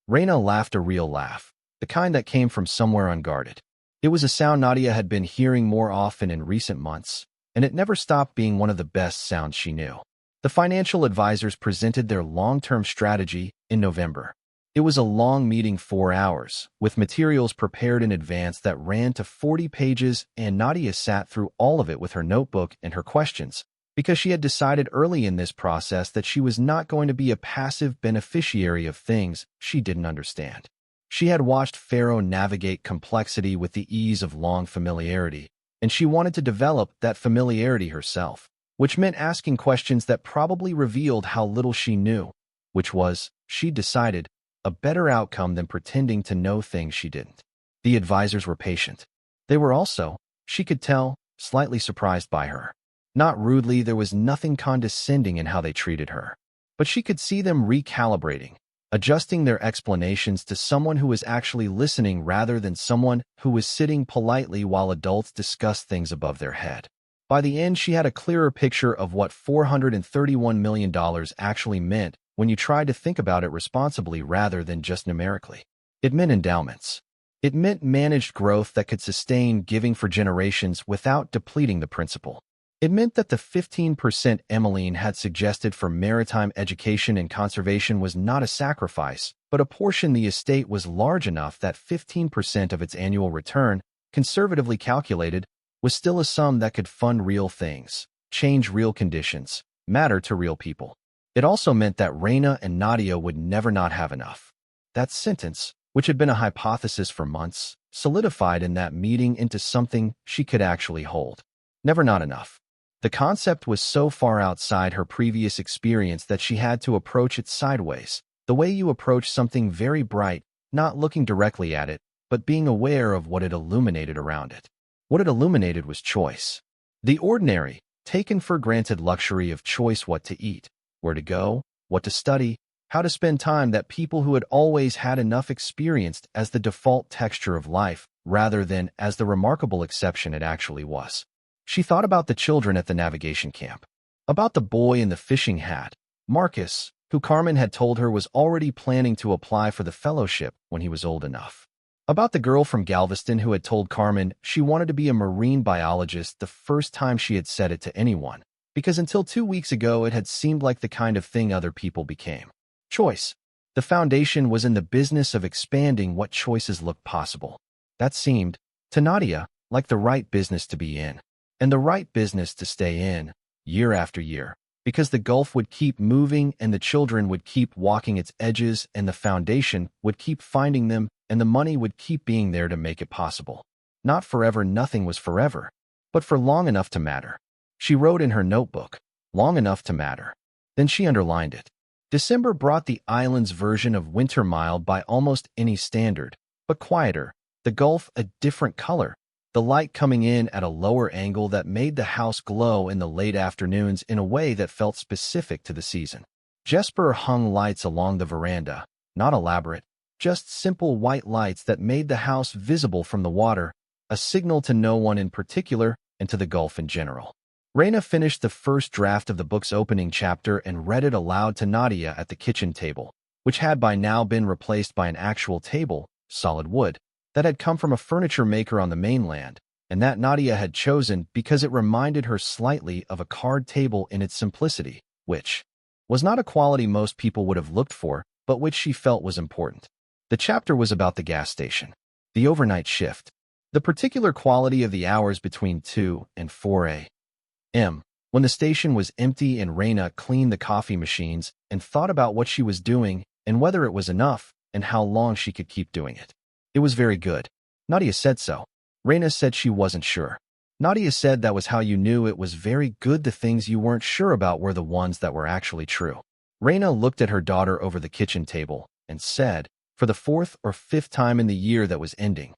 Reyna laughed a real laugh, the kind that came from somewhere unguarded. It was a sound Nadia had been hearing more often in recent months, and it never stopped being one of the best sounds she knew. The financial advisors presented their long-term strategy in November. It was a long meeting, 4 hours, with materials prepared in advance that ran to 40 pages, and Nadia sat through all of it with her notebook and her questions, because she had decided early in this process that she was not going to be a passive beneficiary of things she didn't understand. She had watched Farrow navigate complexity with the ease of long familiarity, and she wanted to develop that familiarity herself, which meant asking questions that probably revealed how little she knew, which was, she decided, a better outcome than pretending to know things she didn't. The advisors were patient. They were also, she could tell, slightly surprised by her. Not rudely, there was nothing condescending in how they treated her. But she could see them recalibrating, adjusting their explanations to someone who was actually listening rather than someone who was sitting politely while adults discussed things above their head. By the end, she had a clearer picture of what $431 million actually meant when you tried to think about it responsibly rather than just numerically. It meant endowments. It meant managed growth that could sustain giving for generations without depleting the principal. It meant that the 15% Emmeline had suggested for maritime education and conservation was not a sacrifice, but a portion the estate was large enough that 15% of its annual return, conservatively calculated, was still a sum that could fund real things, change real conditions, matter to real people. It also meant that Reyna and Nadia would never not have enough. That sentence, which had been a hypothesis for months, solidified in that meeting into something she could actually hold. Never not enough. The concept was so far outside her previous experience that she had to approach it sideways, the way you approach something very bright, not looking directly at it, but being aware of what it illuminated around it. What it illuminated was choice. The ordinary, taken for granted luxury of choice: what to eat, where to go, what to study, how to spend time, that people who had always had enough experienced as the default texture of life rather than as the remarkable exception it actually was. She thought about the children at the navigation camp, about the boy in the fishing hat, Marcus, who Carmen had told her was already planning to apply for the fellowship when he was old enough, about the girl from Galveston who had told Carmen she wanted to be a marine biologist the first time she had said it to anyone, because until 2 weeks ago it had seemed like the kind of thing other people became. Choice. The foundation was in the business of expanding what choices looked possible. That seemed, to Nadia, like the right business to be in. And the right business to stay in, year after year, because the gulf would keep moving and the children would keep walking its edges and the foundation would keep finding them and the money would keep being there to make it possible. Not forever, nothing was forever, but for long enough to matter. She wrote in her notebook, long enough to matter. Then she underlined it. December brought the island's version of winter, mild by almost any standard, but quieter, the gulf a different color. The light coming in at a lower angle that made the house glow in the late afternoons in a way that felt specific to the season. Jesper hung lights along the veranda, not elaborate, just simple white lights that made the house visible from the water, a signal to no one in particular and to the gulf in general. Reyna finished the first draft of the book's opening chapter and read it aloud to Nadia at the kitchen table, which had by now been replaced by an actual table, solid wood, that had come from a furniture maker on the mainland, and that Nadia had chosen because it reminded her slightly of a card table in its simplicity, which was not a quality most people would have looked for, but which she felt was important. The chapter was about the gas station, the overnight shift, the particular quality of the hours between 2 and 4 a.m., when the station was empty and Reyna cleaned the coffee machines and thought about what she was doing and whether it was enough and how long she could keep doing it. It was very good. Nadia said so. Reyna said she wasn't sure. Nadia said that was how you knew it was very good. The things you weren't sure about were the ones that were actually true. Reyna looked at her daughter over the kitchen table and said, for the 4th or 5th time in the year that was ending,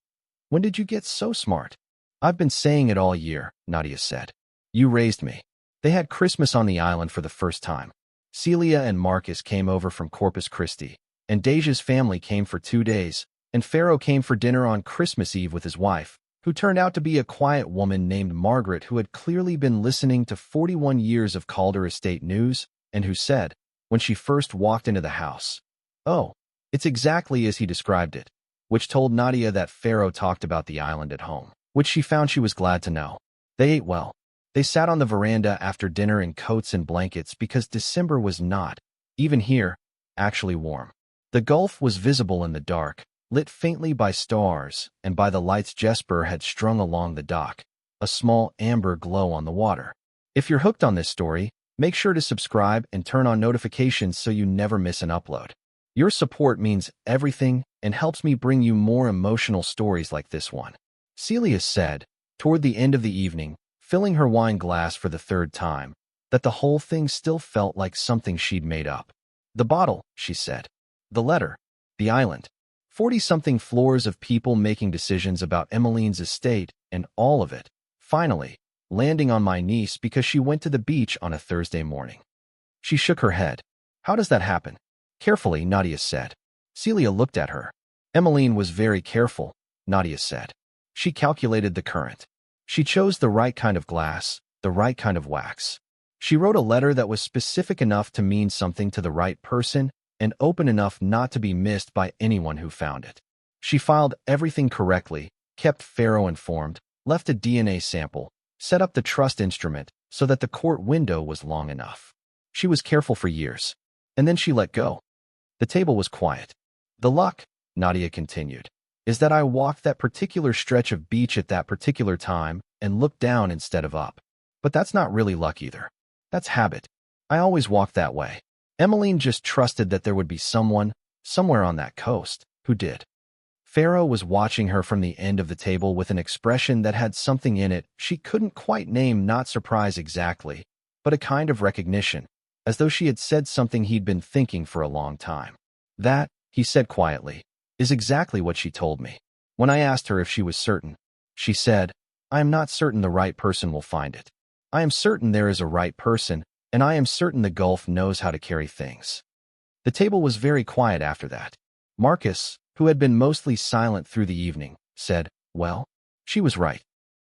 "When did you get so smart?" "I've been saying it all year," Nadia said. "You raised me." They had Christmas on the island for the first time. Celia and Marcus came over from Corpus Christi, and Deja's family came for 2 days, and Farrow came for dinner on Christmas Eve with his wife, who turned out to be a quiet woman named Margaret who had clearly been listening to 41 years of Calder estate news, and who said, when she first walked into the house, "Oh, it's exactly as he described it," which told Nadia that Farrow talked about the island at home, which she found she was glad to know. They ate well. They sat on the veranda after dinner in coats and blankets because December was not, even here, actually warm. The gulf was visible in the dark, lit faintly by stars and by the lights Jesper had strung along the dock, a small amber glow on the water. If you're hooked on this story, make sure to subscribe and turn on notifications so you never miss an upload. Your support means everything and helps me bring you more emotional stories like this one. Celia said, toward the end of the evening, filling her wine glass for the 3rd time, that the whole thing still felt like something she'd made up. The bottle, she said. The letter. The island. 40-something floors of people making decisions about Emmeline's estate, and all of it, finally, landing on my niece because she went to the beach on a Thursday morning. She shook her head. "How does that happen? Carefully, Nadia said. Celia looked at her. Emmeline was very careful, Nadia said. She calculated the current. She chose the right kind of glass, the right kind of wax. She wrote a letter that was specific enough to mean something to the right person and open enough not to be missed by anyone who found it. She filed everything correctly, kept Farrow informed, left a DNA sample, set up the trust instrument so that the court window was long enough. She was careful for years. And then she let go. The table was quiet. The luck, Nadia continued, is that I walked that particular stretch of beach at that particular time and looked down instead of up. But that's not really luck either. That's habit. I always walked that way. Emmeline just trusted that there would be someone, somewhere on that coast, who did. Farrow was watching her from the end of the table with an expression that had something in it she couldn't quite name, not surprise exactly, but a kind of recognition, as though she had said something he'd been thinking for a long time. That, he said quietly, is exactly what she told me. When I asked her if she was certain, she said, I am not certain the right person will find it. I am certain there is a right person, and I am certain the Gulf knows how to carry things. The table was very quiet after that. Marcus, who had been mostly silent through the evening, said, well, she was right.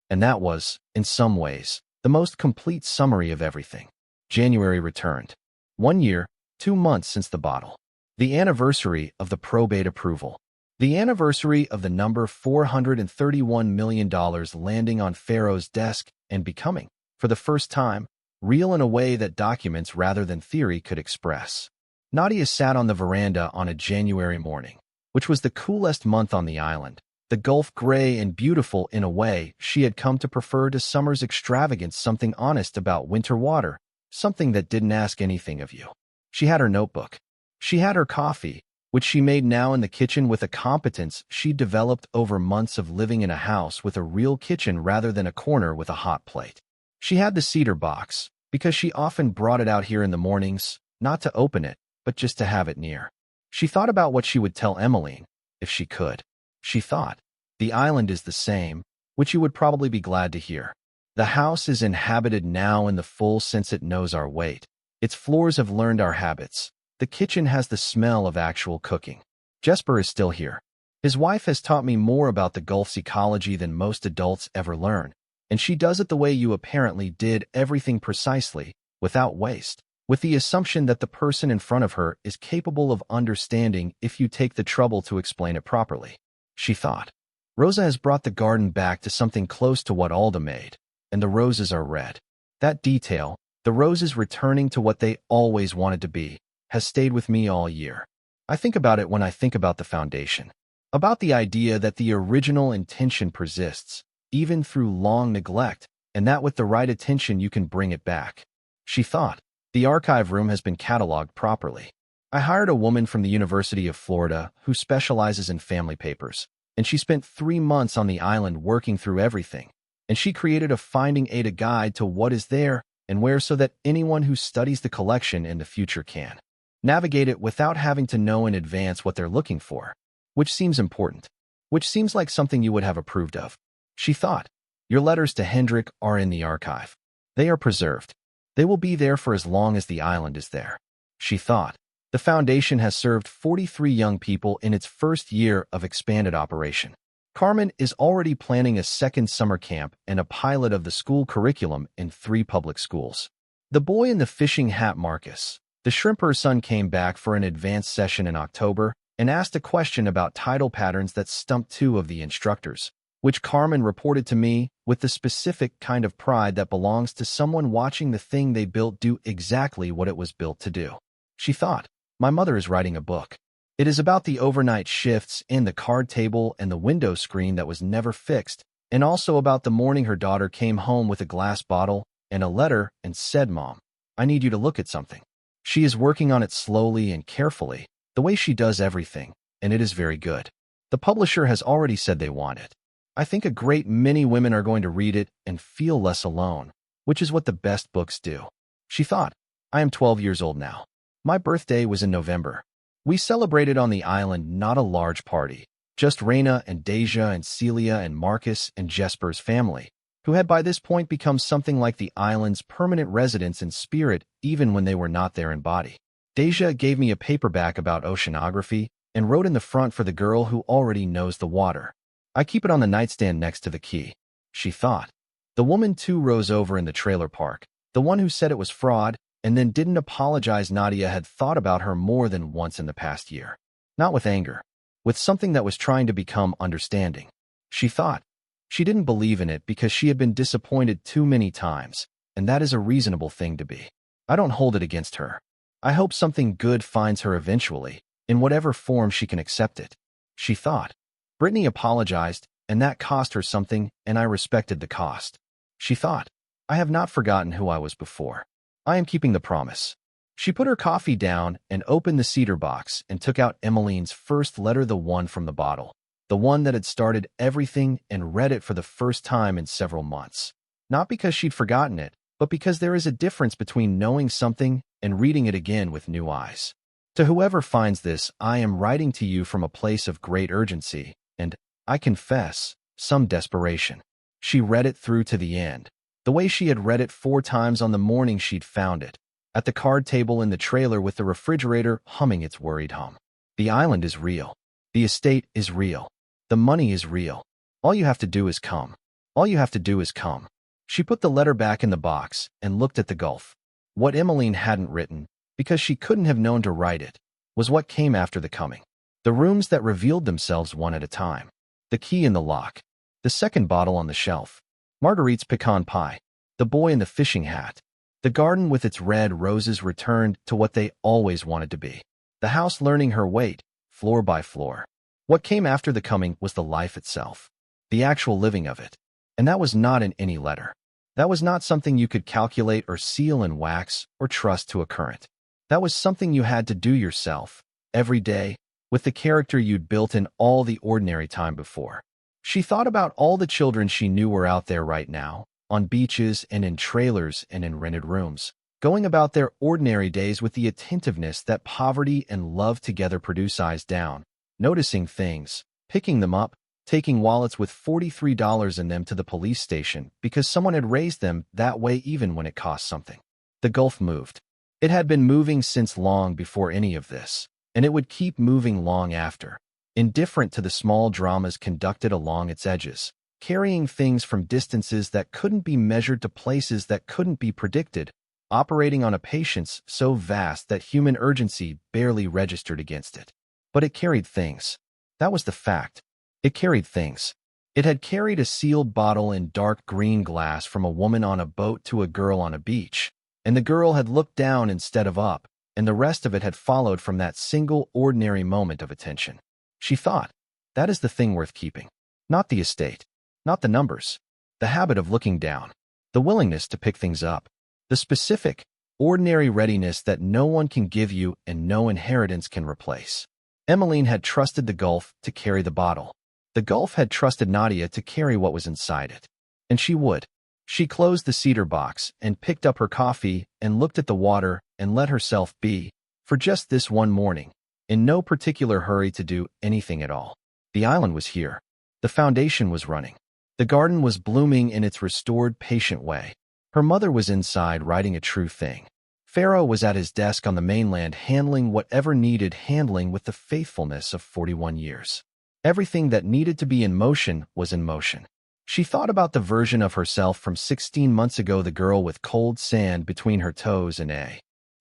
And that was, in some ways, the most complete summary of everything. January returned. 1 year, 2 months since the bottle. The anniversary of the probate approval. The anniversary of the number $431 million landing on Farrow's desk and becoming, for the first time, real in a way that documents rather than theory could express. Nadia sat on the veranda on a January morning, which was the coolest month on the island, the Gulf gray and beautiful in a way she had come to prefer to summer's extravagance, something honest about winter water, something that didn't ask anything of you. She had her notebook. She had her coffee, which she made now in the kitchen with a competence she'd developed over months of living in a house with a real kitchen rather than a corner with a hot plate. She had the cedar box, because she often brought it out here in the mornings, not to open it, but just to have it near. She thought about what she would tell Emmeline, if she could. She thought, the island is the same, which you would probably be glad to hear. The house is inhabited now in the full sense it knows our weight. Its floors have learned our habits. The kitchen has the smell of actual cooking. Jesper is still here. His wife has taught me more about the Gulf's ecology than most adults ever learn, and she does it the way you apparently did, everything precisely, without waste, with the assumption that the person in front of her is capable of understanding if you take the trouble to explain it properly. She thought, Rosa has brought the garden back to something close to what Alda made, and the roses are red. That detail, the roses returning to what they always wanted to be, has stayed with me all year. I think about it when I think about the foundation, about the idea that the original intention persists, even through long neglect, and that with the right attention you can bring it back. She thought, the archive room has been cataloged properly. I hired a woman from the University of Florida who specializes in family papers, and she spent 3 months on the island working through everything, and she created a finding aid, a guide to what is there and where, so that anyone who studies the collection in the future can navigate it without having to know in advance what they're looking for, which seems important, which seems like something you would have approved of. She thought, your letters to Hendrik are in the archive. They are preserved. They will be there for as long as the island is there. She thought, the foundation has served 43 young people in its first year of expanded operation. Carmen is already planning a second summer camp and a pilot of the school curriculum in 3 public schools. The boy in the fishing hat, Marcus, the shrimper's son, came back for an advanced session in October and asked a question about tidal patterns that stumped 2 of the instructors, which Carmen reported to me with the specific kind of pride that belongs to someone watching the thing they built do exactly what it was built to do. She thought, my mother is writing a book. It is about the overnight shifts in the card table and the window screen that was never fixed, and also about the morning her daughter came home with a glass bottle and a letter and said, Mom, I need you to look at something. She is working on it slowly and carefully, the way she does everything, and it is very good. The publisher has already said they want it. I think a great many women are going to read it and feel less alone, which is what the best books do. She thought, I am 12 years old now. My birthday was in November. We celebrated on the island, not a large party, just Reyna and Deja and Celia and Marcus and Jesper's family, who had by this point become something like the island's permanent residents in spirit, even when they were not there in body. Deja gave me a paperback about oceanography and wrote in the front for the girl who already knows the water. I keep it on the nightstand next to the key, she thought. The woman 2 rows over in the trailer park, the one who said it was fraud and then didn't apologize. Nadia had thought about her more than once in the past year. Not with anger, with something that was trying to become understanding. She thought. She didn't believe in it because she had been disappointed too many times, and that is a reasonable thing to be. I don't hold it against her. I hope something good finds her eventually, in whatever form she can accept it, she thought. Brittany apologized, and that cost her something, and I respected the cost. She thought. I have not forgotten who I was before. I am keeping the promise. She put her coffee down and opened the cedar box and took out Emmeline's first letter, the one from the bottle, the one that had started everything, and read it for the first time in several months. Not because she'd forgotten it, but because there is a difference between knowing something and reading it again with new eyes. To whoever finds this, I am writing to you from a place of great urgency, and, I confess, some desperation. She read it through to the end, the way she had read it 4 times on the morning she'd found it, at the card table in the trailer with the refrigerator humming its worried hum. The island is real. The estate is real. The money is real. All you have to do is come. All you have to do is come. She put the letter back in the box and looked at the gulf. What Emmeline hadn't written, because she couldn't have known to write it, was what came after the coming. The rooms that revealed themselves one at a time. The key in the lock. The second bottle on the shelf. Marguerite's pecan pie. The boy in the fishing hat. The garden with its red roses returned to what they always wanted to be. The house learning her weight, floor by floor. What came after the coming was the life itself. The actual living of it. And that was not in any letter. That was not something you could calculate or seal in wax or trust to a current. That was something you had to do yourself, every day, with the character you'd built in all the ordinary time before. She thought about all the children she knew were out there right now, on beaches and in trailers and in rented rooms, going about their ordinary days with the attentiveness that poverty and love together produce. Eyes down, noticing things, picking them up, taking wallets with $43 in them to the police station because someone had raised them that way even when it cost something. The gulf moved. It had been moving since long before any of this, and it would keep moving long after, indifferent to the small dramas conducted along its edges, carrying things from distances that couldn't be measured to places that couldn't be predicted, operating on a patience so vast that human urgency barely registered against it. But it carried things. That was the fact. It carried things. It had carried a sealed bottle in dark green glass from a woman on a boat to a girl on a beach, and the girl had looked down instead of up, and the rest of it had followed from that single ordinary moment of attention. She thought, that is the thing worth keeping. Not the estate. Not the numbers. The habit of looking down. The willingness to pick things up. The specific, ordinary readiness that no one can give you and no inheritance can replace. Emmeline had trusted the gulf to carry the bottle. The gulf had trusted Nadia to carry what was inside it. And she would. She closed the cedar box and picked up her coffee and looked at the water and let herself be, for just this one morning, in no particular hurry to do anything at all. The island was here. The foundation was running. The garden was blooming in its restored, patient way. Her mother was inside writing a true thing. Farrow was at his desk on the mainland handling whatever needed handling with the faithfulness of 41 years. Everything that needed to be in motion was in motion. She thought about the version of herself from 16 months ago, the girl with cold sand between her toes and a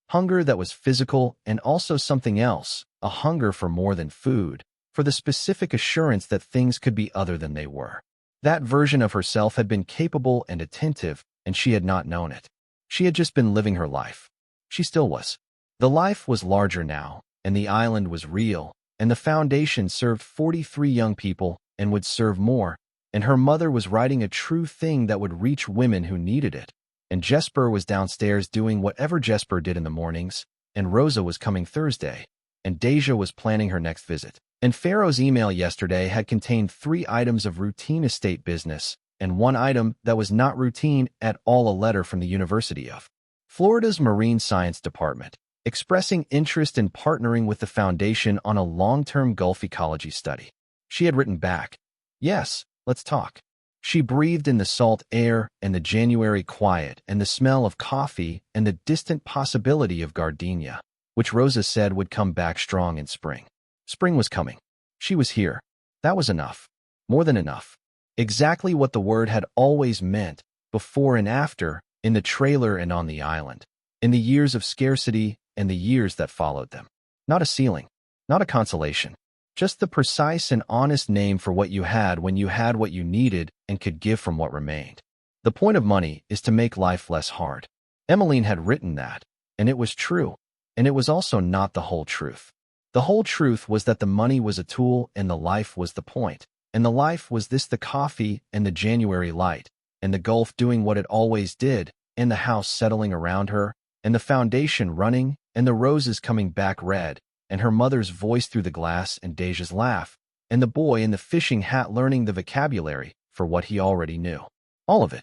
hunger that was physical and also something else, a hunger for more than food, for the specific assurance that things could be other than they were. That version of herself had been capable and attentive, and she had not known it. She had just been living her life. She still was. The life was larger now, and the island was real, and the foundation served 43 young people and would serve more, and her mother was writing a true thing that would reach women who needed it. And Jesper was downstairs doing whatever Jesper did in the mornings, and Rosa was coming Thursday, and Deja was planning her next visit. And Farrow's email yesterday had contained 3 items of routine estate business, and 1 item that was not routine at all, a letter from the University of Florida's Marine Science Department, expressing interest in partnering with the Foundation on a long-term Gulf ecology study. She had written back, "Yes, let's talk." She breathed in the salt air and the January quiet and the smell of coffee and the distant possibility of gardenia. which Rosa said would come back strong in spring. Spring was coming. She was here. That was enough. More than enough. Exactly what the word had always meant, before and after, in the trailer and on the island. In the years of scarcity and the years that followed them. Not a ceiling. Not a consolation. Just the precise and honest name for what you had when you had what you needed and could give from what remained. The point of money is to make life less hard. Emmeline had written that, and it was true, and it was also not the whole truth. The whole truth was that the money was a tool and the life was the point, and the life was the coffee and the January light, and the Gulf doing what it always did, and the house settling around her, and the foundation running, and the roses coming back red, and her mother's voice through the glass and Deja's laugh, and the boy in the fishing hat learning the vocabulary for what he already knew. All of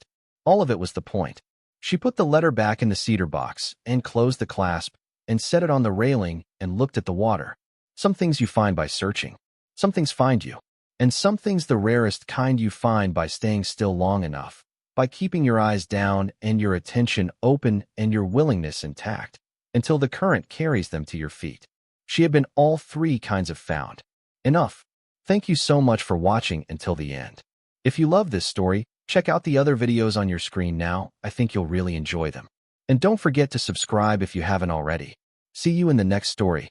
it was the point. She put the letter back in the cedar box and closed the clasp and set it on the railing and looked at the water. Some things you find by searching. Some things find you. And some things the rarest kind you find by staying still long enough, by keeping your eyes down and your attention open and your willingness intact, until the current carries them to your feet. She had been all three kinds of found. Enough. Thank you so much for watching until the end. If you love this story, check out the other videos on your screen now. I think you'll really enjoy them. And don't forget to subscribe if you haven't already. See you in the next story.